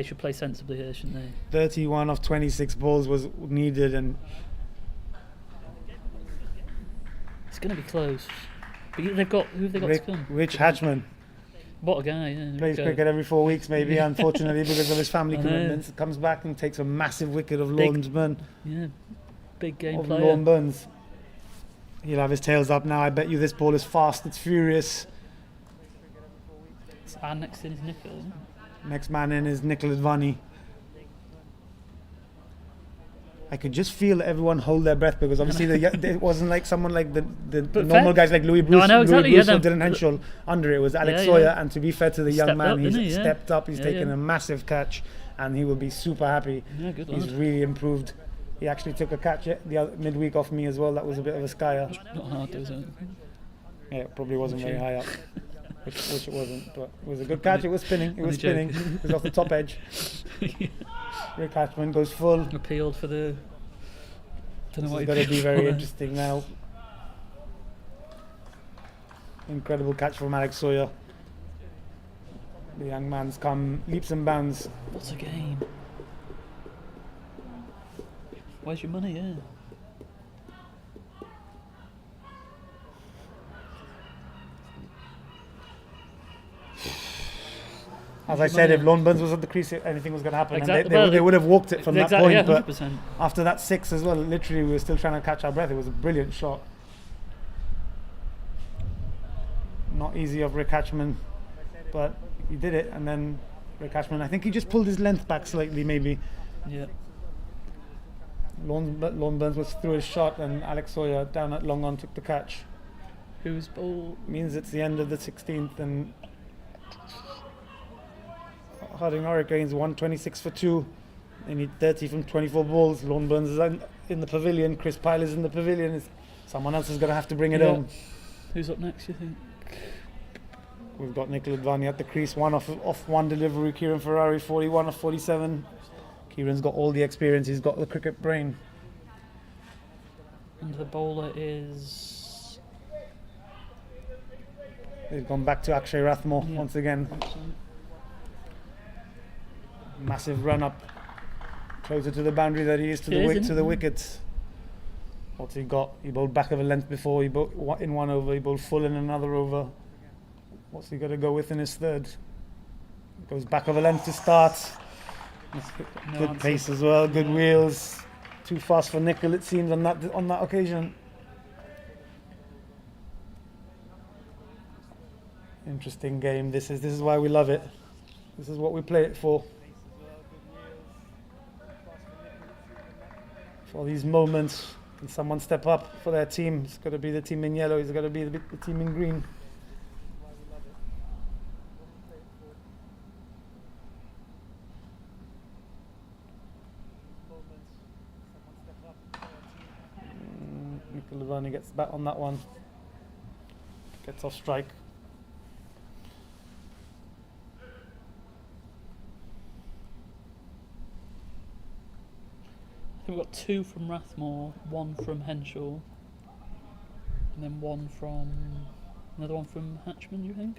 should play sensibly here, shouldn't they? 31 off 26 balls was needed, and it's going to be close. But who have they got to come? Rich Hatchman. What a guy, yeah. Plays cricket every 4 weeks, maybe, unfortunately, because of his family commitments. Comes back and takes a massive wicket of Lorne Burns. Yeah, big game of player. Lorne Burns. He'll have his tails up now. I bet you this ball is fast, it's furious. And next in is Nikhil, isn't it? Next man in is Nikhil Advani. I could just feel everyone hold their breath because obviously it wasn't like someone like the normal guys like Louis Bruce, no, I know, exactly, Louis Bruce yeah, or Dylan Henschel under it was Alex Sawyer, and to be fair to the young man, he's stepped up, he's taken a massive catch and he will be super happy. Yeah, good He's lad. really improved. He actually took a catch the other midweek off me as well. That was a bit of a skyer. Not hard, is it? Yeah, it probably wasn't very high up, which it wasn't, but it was a good catch. It was spinning. It was spinning. It was off the top edge. Rick Hatchman goes full. Appealed for the. This is going to be very interesting now. Incredible catch from Alex Sawyer. The young man's come leaps and bounds. What a game. Where's your money? Yeah. As I said, if Lorne Burns was at the crease, anything was going to happen. Exactly. And they would have walked it from that point. Yeah, but 100%. after that six as well, literally we were still trying to catch our breath. It was a brilliant shot. Not easy of Rick Hatchman, but he did it. And then Rick Hatchman, I think he just pulled his length back slightly, maybe. Yeah. Lorne Burns was through his shot, and Alex Sawyer down at long on took the catch. Whose ball? Means it's the end of the 16th, and Harding Hurricanes 126 for 2. They need 30 from 24 balls. Lorne Burns is in the pavilion. Chris Pyle is in the pavilion. Someone else is going to have to bring it home. Who's up next, you think? We've got Nikhil Advani at the crease. One off one delivery. Kieran Ferrari 41 off 47. Kieran's got all the experience. He's got the cricket brain. And the bowler is. They've gone back to Akshay Rathmore once again. Massive run up, closer to the boundary that he is to the wickets. What's he got? He bowled back of a length before. He bowled in one over. He bowled full in another over. What's he got to go with in his third? Goes back of a length to start. No Good answer. pace as well. Good wheels. Too fast for Nicol, it seems, on that occasion. Interesting game. This is why we love it. This is what we play it for. For these moments, can someone step up for their team? It's got to be the team in yellow. It's got to be the team in green. Nicol Lavani gets back on that one. Gets off strike. I think we've got 2 from Rathmore, 1 from Henshaw, and then another one from Hatchman, you think?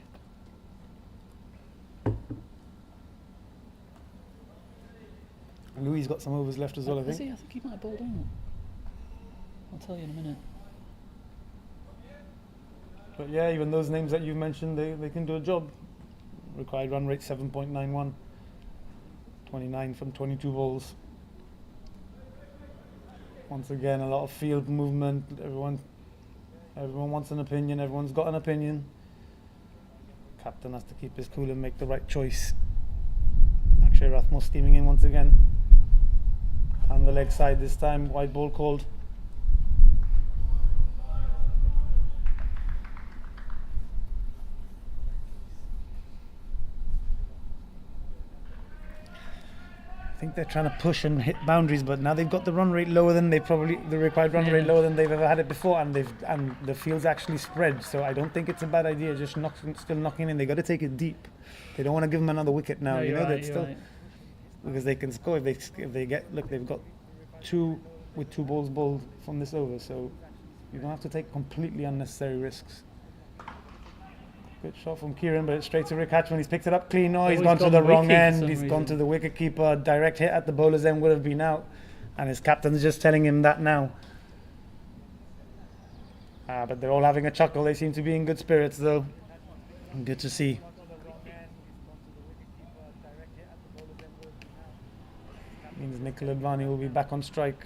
Louis got some overs left as well, I Has think. he? I think he might have bowled out. I'll tell you in a minute. But yeah, even those names that you've mentioned, they can do a job. Required run rate 7.91. 29 from 22 balls. Once again, a lot of field movement. Everyone wants an opinion. Everyone's got an opinion. Captain has to keep his cool and make the right choice. Actually, Rathmore steaming in once again. On the leg side this time, wide ball called. I think they're trying to push and hit boundaries, but now they've got the run rate lower than the required run rate lower than they've ever had it before, and the field's actually spread. So I don't think it's a bad idea. Just still knocking in. They got to take it deep. They don't want to give them another wicket now. No, you know right, that still right. because they can score if they get they've got 2 with 2 balls bowled from this over. So you don't have to take completely unnecessary risks. Good shot from Kieran, but it's straight to Rick Hatchman. He's picked it up clean. Oh, he's gone to the wrong end. He's gone to the wicket keeper. Direct hit at the bowler's end would have been out. And his captain's just telling him that now. But they're all having a chuckle. They seem to be in good spirits, though. Good to see. Means Nicol Advani will be back on strike.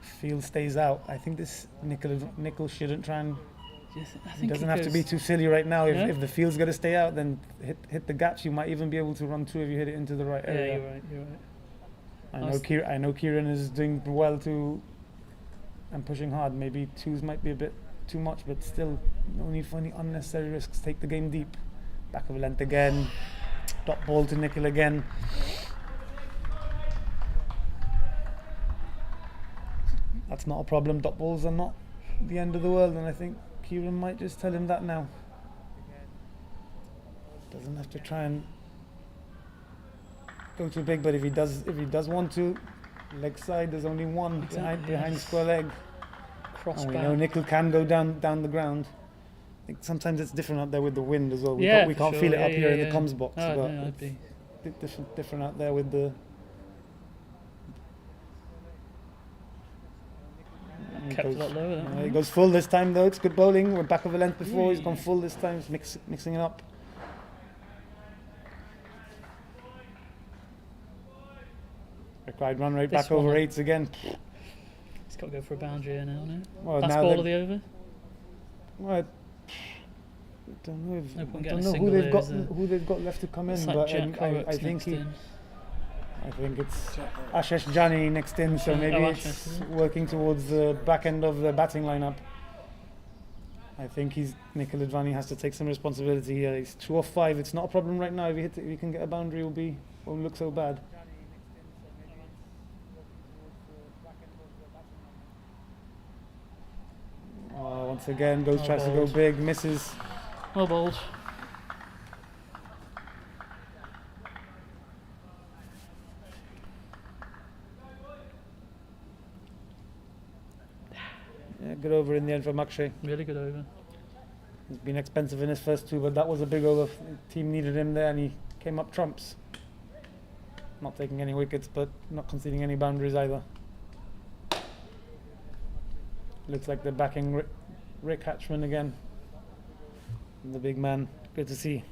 Field stays out. I think this Nicol shouldn't try and... I He doesn't have to be too silly right now. Yeah. If the field's got to stay out, then hit the gaps. You might even be able to run 2 if you hit it into the right Yeah, area. you're right. I know Kieran is doing well too and pushing hard. Maybe 2s might be a bit too much, but still, no need for any unnecessary risks. Take the game deep. Back of a length again. Dot ball to Nicol again. That's not a problem. Dot balls are not the end of the world, and I think Kieran might just tell him that now. Doesn't have to try and go too big, but if he does want to, leg side, there's only one behind square leg. Cross And we back. know Nicol can go down the ground. I think sometimes it's different out there with the wind as well. We Yeah, can't for feel sure. it up Yeah, here in yeah, the yeah. comms box, Oh, but no, I'd it's be. a bit different out there with the. Kept a lot lower. That He one. goes full this time though. It's good bowling. We're back of a length before. He's gone full this time. He's mixing it up. Required run rate This back over one. 8s again. He's got to go for a boundary here now. No? Well, Last now ball they're- of the over. Well, I don't know, No point I getting don't a know single who is there? who they've got left to come in, It's like but Jack I Horrocks think next in. I think it's Ashish Jani next in, so maybe Oh, it's Ashish, is it? working towards the back end of the batting lineup. I think Nicol Advani has to take some responsibility here. He's 2 off 5. It's not a problem right now. If he can get a boundary, won't look so bad. Once again, tries to go bowled. big, misses. Well bowled. Yeah, good over in the end for Makshay. Really good over. He's been expensive in his first 2, but that was a big over. The team needed him there, and he came up trumps. Not taking any wickets, but not conceding any boundaries either. Looks like they're backing Rick Hatchman again. The big man. Good to see.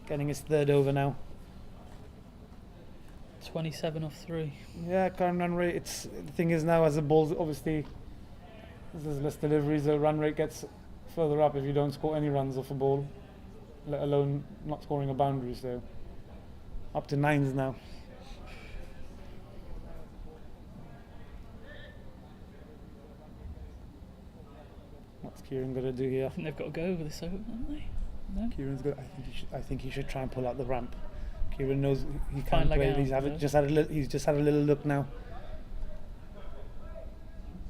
Getting his third over now. 27 off 3. Yeah, current run rate. The thing is now, as the ball's obviously, as there's less deliveries, the run rate gets further up if you don't score any runs off a ball, let alone not scoring a boundary. So up to 9s now. What's Kieran gonna do here? I think they've got to go over this over, haven't they? No? Kieran's good. I think he should try and pull out the ramp. Kieran knows he Fine can leg play. out, He's just had a little look now.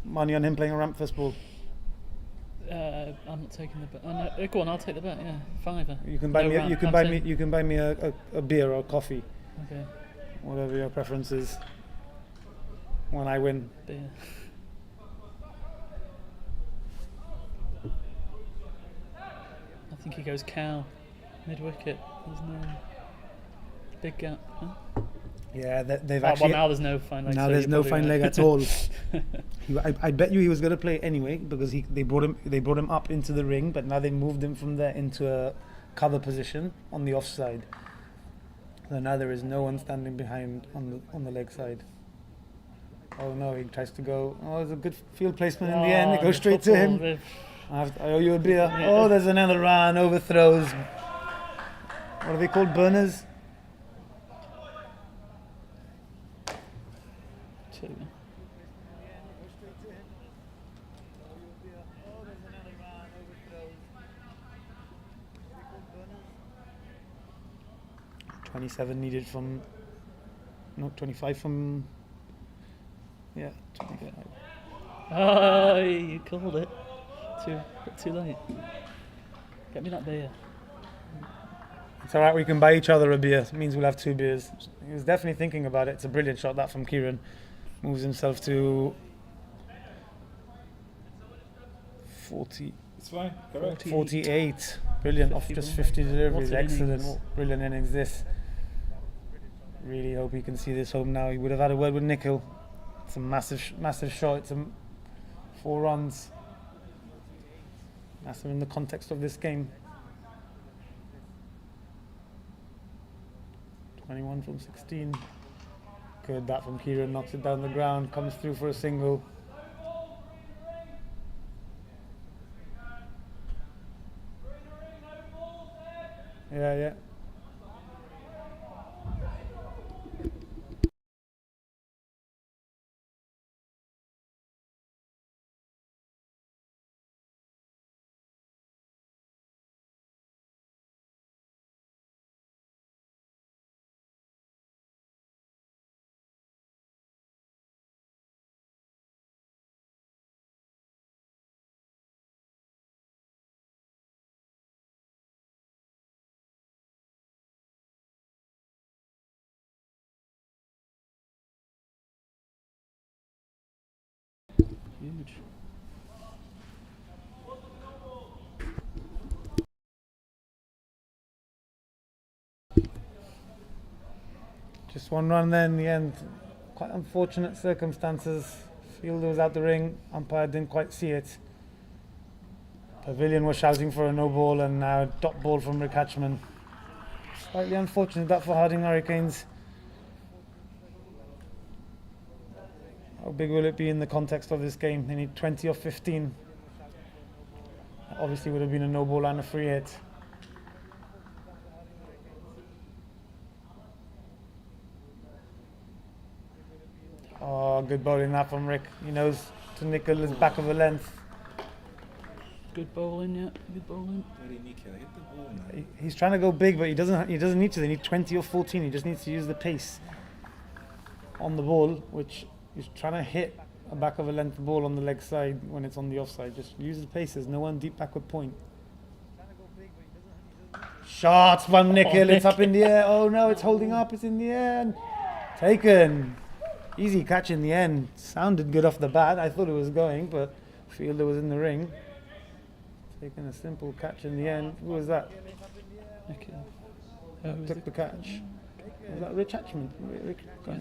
Money on him playing a ramp first ball. I'm not taking the bet. Oh, no. Go on, I'll take the bet. Yeah, £5. You can buy No me. ramp, You can I'm buy saying- me. You can buy me a beer or a coffee, Okay, whatever your preference is. When I win, beer. I think he goes cow, mid wicket. There's no big gap. Huh? yeah, they've Well, actually. now there's no fine leg. Now so there's you're no probably fine right. leg at all. I bet you he was going to play anyway because they brought him up into the ring, but now they moved him from there into a cover position on the offside. So now there is no one standing behind on the leg side. Oh no, he tries to go. Oh, it's a good field placement in the end. It goes straight to him. I owe you a beer. Yeah. Oh, there's another run, overthrows. What are they called? Burners? 2. 27 needed from. No, 25 from. Yeah, 25. Oh, you called it. Too late. Get me that beer. It's alright, we can buy each other a beer. It means we'll have 2 beers. He was definitely thinking about it. It's a brilliant shot, that from Kieran. Moves himself to 40, It's fine. Correct. 48. Brilliant, off just 50 deliveries. What an Excellent. innings. Brilliant innings this. Really hope he can see this home now. He would have had a word with Nickel. It's a massive shot. It's 4 runs. Massive in the context of this game. 21 from 16. Good bat from Kieran, knocks it down the ground, comes through for a single. Yeah. Huge. Just 1 run there in the end. Quite unfortunate circumstances. Fielder was out the ring, umpire didn't quite see it. Pavilion was shouting for a no ball and now dot ball from Rick Hatchman. Slightly unfortunate that for Harding Hurricanes. How big will it be in the context of this game? They need 20 or 15. Obviously would have been a no ball and a free hit. Oh, good bowling that from Rick. He knows to nickel his back of the length. Good bowling, yeah. Good bowling. He's trying to go big, but he doesn't need to. They need 20 or 14. He just needs to use the pace on the ball, which he's trying to hit a back of a length ball on the leg side when it's on the offside. Just use the pace. There's no one deep backward point. Shots from Nickel. It's up in the air. Oh no, it's holding up. It's in the air. And taken. Easy catch in the end. Sounded good off the bat. I thought it was going, but fielder was in the ring. Taking a simple catch in the end. Who was that? Took the catch. Was that Rich Hatchman?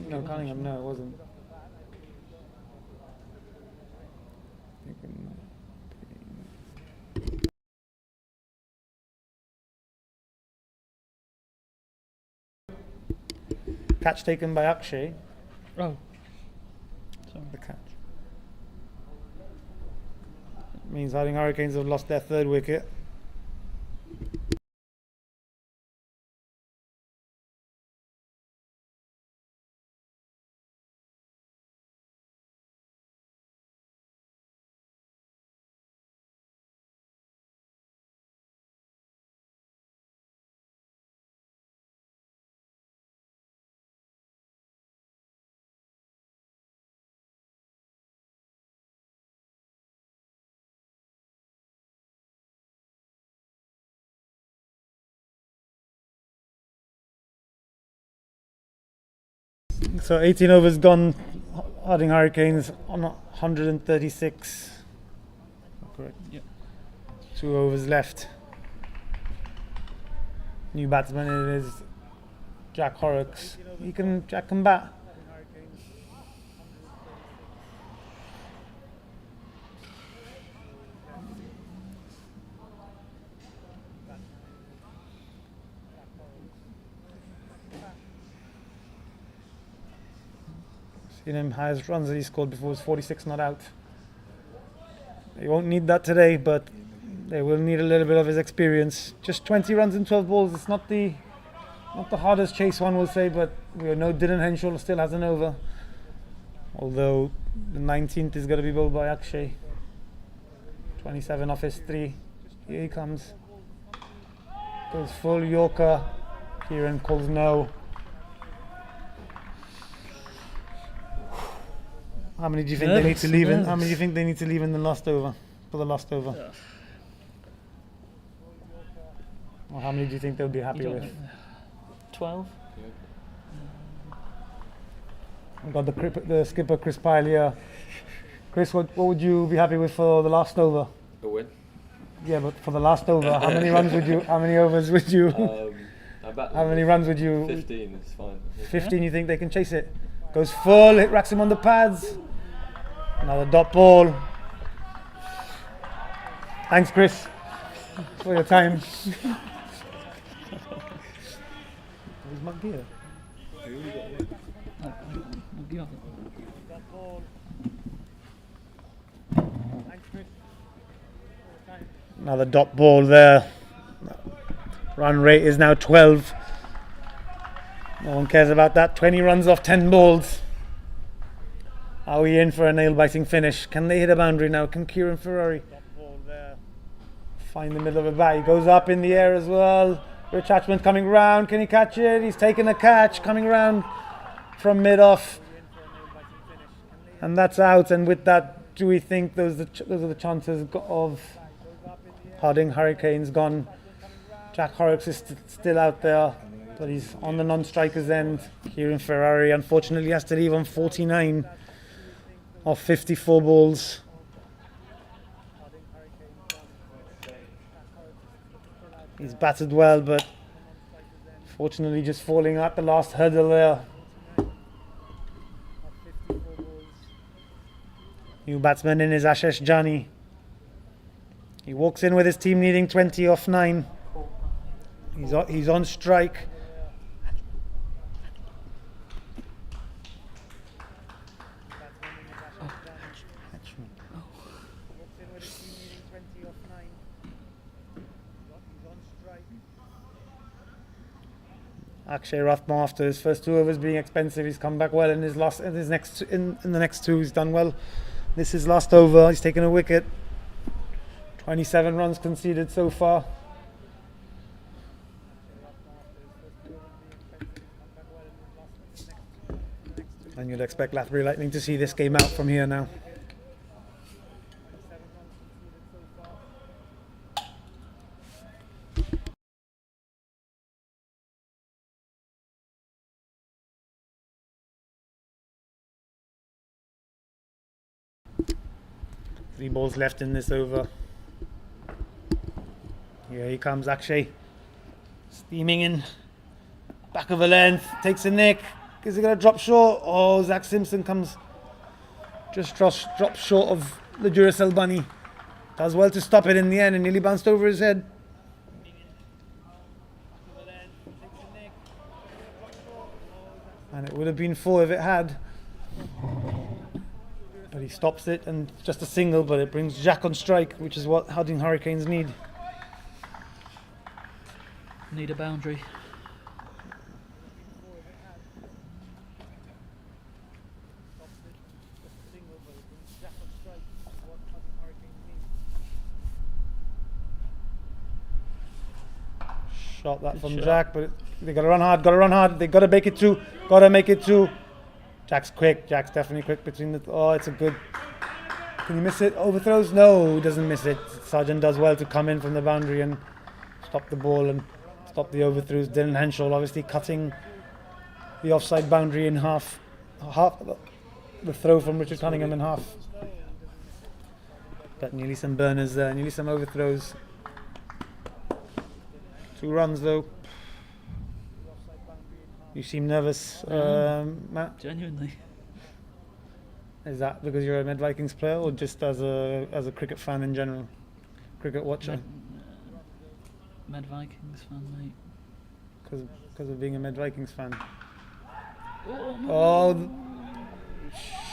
No, Cunningham. No, it wasn't. Catch taken by Akshay. Oh. Sorry. The catch. Means Harding Hurricanes have lost their third wicket. So 18 overs gone. Harding Hurricanes on 136. Correct. Yep. 2 overs left. New batsman is Jack Horrocks. Jack can bat. Seen him, highest runs that he scored before was 46 not out. They won't need that today, but they will need a little bit of his experience. Just 20 runs in 12 balls. It's not the hardest chase, one will say, but we know Dylan Henshaw still has an over. Although the 19th is going to be bowled by Akshay. 27 off his 3. Here he comes. Goes full Yorker. Kieran calls no. How many do you think they need to leave in? How many do you think they need to leave in the last over? For the last over? Yeah. Or how many do you think they'll be happy with? 12. We've got the skipper Chris Pyle here. Chris, what would you be happy with for the last over? A win. Yeah, but for the last over, how many runs would you? How many overs would you? How many runs would you? 15 is fine. 15. You think they can chase it? Goes full. It racks him on the pads. Another dot ball. Thanks, Chris, for your time. Where's my gear? Another dot ball there. Run rate is now 12. No one cares about that. 20 runs off 10 balls. Are we in for a nail-biting finish? Can they hit a boundary now? Can Kieran Ferrari find the middle of a bat? He goes up in the air as well. Rich Hatchman coming round. Can he catch it? He's taking a catch, coming round from mid-off. And that's out. And with that, do we think those are the chances of Harding Hurricanes gone? Jack Horrocks is still out there, but he's on the non-striker's end. Kieran Ferrari unfortunately has to leave on 49 of 54 balls. He's batted well, but fortunately just falling at the last hurdle there. New batsman in is Ashish Jani. He walks in with his team needing 20 off 9. He's on strike. Akshay Rathmore, after his first 2 overs being expensive, he's come back well in his in the next 2 he's done well. This is last over, he's taken a wicket. 27 runs conceded so far. And you'd expect Lathbury Lightning to see this game out from here now. Three balls left in this over. Here he comes, Akshay. Steaming in. Back of a length. Takes a nick. Is he going to drop short? Oh, Zach Simpson comes. Just drops short of the Duracell bunny. Does well to stop it in the end and nearly bounced over his head. And It would have been 4 if it had. But he stops it, and just a single, but it brings Jack on strike, which is what Harding Hurricanes need. Need a boundary. Shot that Good from shot. Jack, but they got to run hard, they got to make it through, got to make it through. Jack's quick, Jack's definitely quick between the, oh, it's a good, can you miss it? Overthrows? No, he doesn't miss it. Sargent does well to come in from the boundary and stop the ball and stop the overthrows. Dylan Henshaw obviously cutting the offside boundary in half, the throw from Richard Cunningham in half. But nearly some burners there, nearly some overthrows. 2 runs though. You seem nervous, Matt. Genuinely. Is that because you're a Med Vikings player, or just as a cricket fan in general, cricket watcher? Med Vikings fan, mate. Because of being a Med Vikings fan. Oh, no. Oh,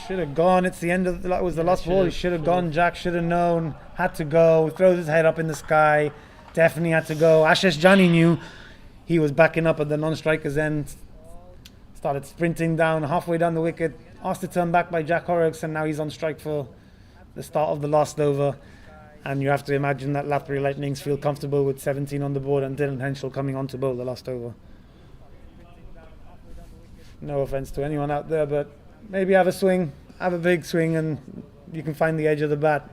should have gone. It's the end of that was the last ball. He should have gone. Jack should have known. Had to go. Throws his head up in the sky. Definitely had to go. Ashish Jani knew he was backing up at the non-striker's end. Started sprinting down halfway down the wicket. Asked to turn back by Jack Horrocks, and now he's on strike for the start of the last over. And you have to imagine that Lathbury Lightnings feel comfortable with 17 on the board and Dylan Henshaw coming on to bowl the last over. No offense to anyone out there, but maybe have a swing, have a big swing, and you can find the edge of the bat.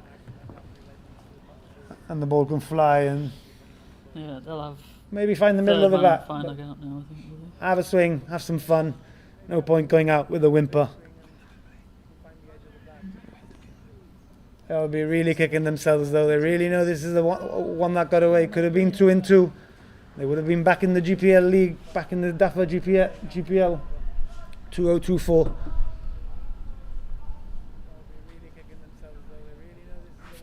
And the ball can fly, and Yeah, they'll have. maybe find the middle of the bat. Fine, I out now, I think. Will Have a swing, have some fun. No point going out with a whimper. They'll be really kicking themselves though. They really know this is the one that got away. Could have been 2 and 2. They would have been back in the GPL league, back in the Dafa GPL. 2024.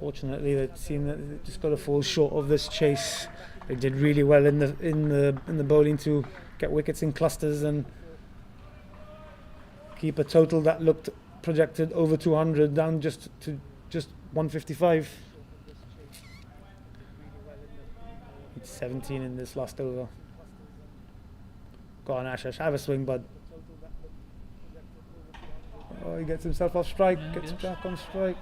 Fortunately, they seem that they just got to fall short of this chase. They did really well in the bowling to get wickets in clusters and keep a total that looked projected over 200 down just to 155. It's 17 in this last over. Go on, Ashish, have a swing, bud. Oh, he gets himself off strike, Yeah, gets yes. back on strike.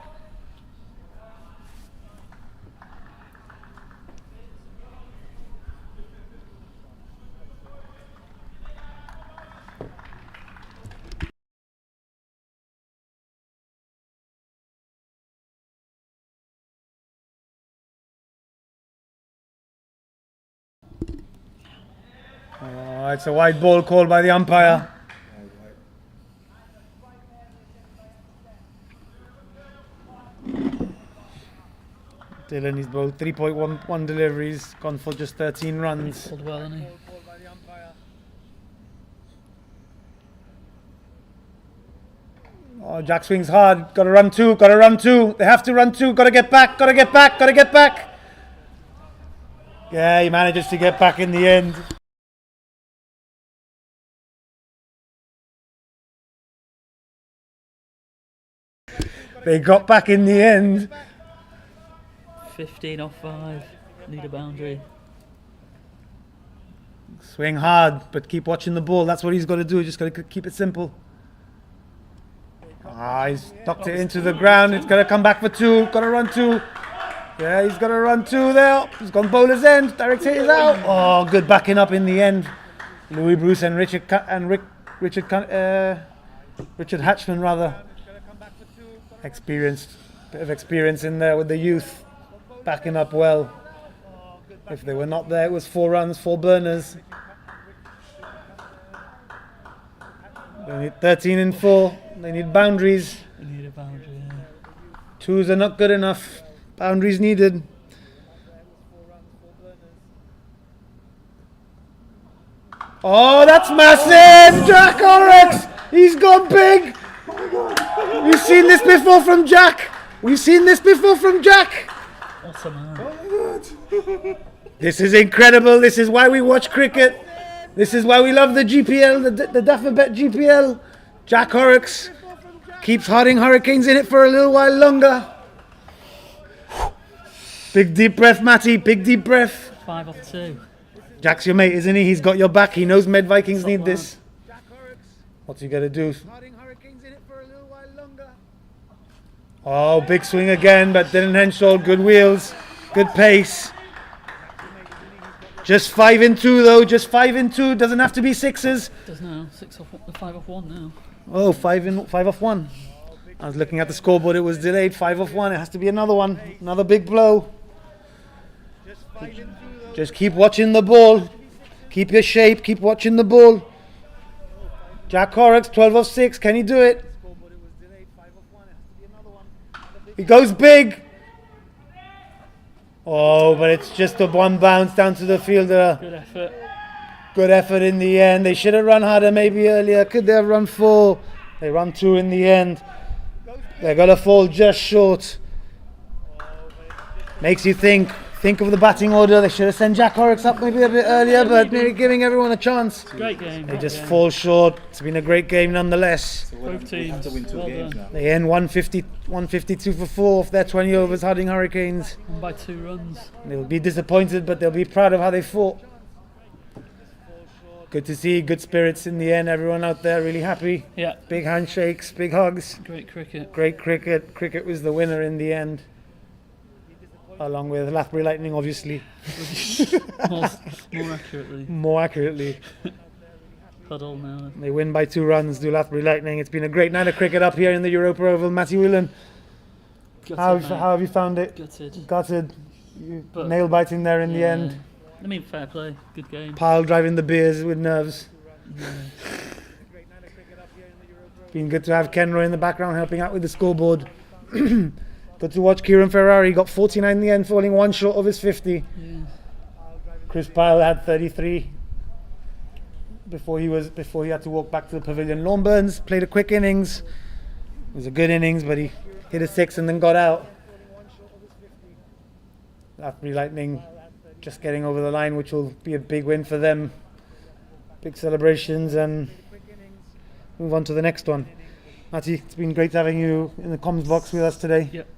Oh, it's a wide ball called by the umpire. Dylan, he's bowled 3.11 deliveries, gone for just 13 runs. Pulled well, hasn't he? Oh, Jack swings hard. Got to run 2. Got to run 2. They have to run 2. Got to get back. Got to get back. Got to get back. Yeah, he manages to get back in the end. They got back in the end. 15 off 5. Need a boundary. Swing hard, but keep watching the ball. That's what he's got to do. Just got to keep it simple. Ah, he's knocked it into the ground. It's got to come back for 2. Got to run 2. Yeah, he's got to run 2 there. He's gone bowler's end. Direct hit is out. Oh, good backing up in the end. Louis Bruce and Richard Hatchman rather. Experienced, bit of experience in there with the youth, backing up well. If they were not there, it was 4 runs, 4 burners. They need 13 and 4. They need boundaries. We need a boundary, yeah. 2s are not good enough. Boundaries needed. Oh, that's massive! Jack Horrocks! He's gone big! We've seen this before from Jack! We've seen this before from Jack! What a man. This is incredible. This is why we watch cricket. This is why we love the GPL, the Dafabet GPL. Jack Horrocks keeps Harding Hurricanes in it for a little while longer. Big deep breath, Matty. Big deep breath. 5 off 2. Jack's your mate, isn't he? He's got your back. He knows Med Vikings need this. What's he got to do? Oh, big swing again, but Dylan Henshaw, good wheels, good pace. Just 5 in 2 though, just 5 in 2. Doesn't have to be sixes. Does now. 5 off 1 now. Oh, 5 off 1. I was looking at the scoreboard, it was delayed. 5 off 1. It has to be another one. Another big blow. Just keep watching the ball. Keep your shape. Keep watching the ball. Jack Horrocks, 12 off 6. Can he do it? He goes big. Oh, but it's just a one bounce down to the fielder. Good effort. Good effort in the end. They should have run harder maybe earlier. Could they have run 4? They run 2 in the end. They're going to fall just short. Makes you think of the batting order. They should have sent Jack Horrocks up maybe a bit earlier, but maybe giving everyone a chance. Great game. They just fall short. It's been a great game nonetheless. Both teams. Well done. They end 152 for 4 off their 20 overs, Harding Hurricanes. Won by 2 runs. They'll be disappointed, but they'll be proud of how they fought. Good to see, good spirits in the end. Everyone out there really happy. Yeah. Big handshakes, big hugs. Great cricket. Great cricket. Cricket was the winner in the end. Along with Lathbury Lightning, obviously. more accurately. More accurately. Huddle now. They win by 2 runs, do Lathbury Lightning. It's been a great night of cricket up here in the Europa Oval. Matty Whelan, how have you found it? Gutted. But Nail biting there in the end. I mean, fair play. Good game. Pile driving the beers with nerves. Yeah. Been good to have Kenroy in the background helping out with the scoreboard. Good to watch Kieran Ferrari. Got 49 in the end, falling 1 short of his 50. Yeah. Chris Pyle had 33 before he had to walk back to the pavilion. Lorne Burns played a quick innings. It was a good innings, but he hit a 6 and then got out. Lathbury Lightning just getting over the line, which will be a big win for them. Big celebrations and move on to the next one. Matty, it's been great having you in the comms box with us today. Yep.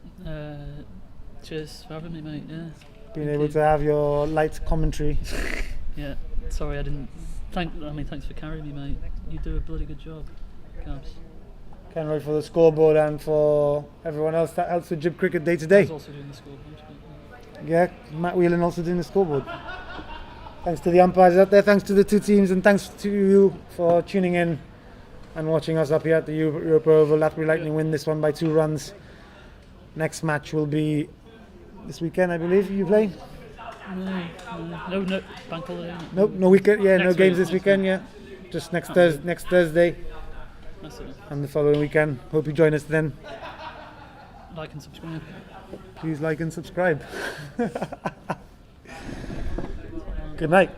Cheers for having me, mate. Yeah. Being able to have your light commentary. Yeah. Sorry, I didn't. Thanks for carrying me, mate. You do a bloody good job, Cabs. Kenroy for the scoreboard and for everyone else that helps with Jib Cricket day to day. I was also doing the scoreboard. Yeah, Matt Whelan also doing the scoreboard. Thanks to the umpires out there, thanks to the 2 teams, and thanks to you for tuning in and watching us up here at the Europa Oval. Lathbury Lightning win this one by 2 runs. Next match will be this weekend, I believe. You play? No, bank holiday. Nope, no weekend. Yeah, no Next games week, this weekend. Yeah, just next Thursday That's it. and the following weekend. Hope you join us then. Like and subscribe. Please like and subscribe. Good night.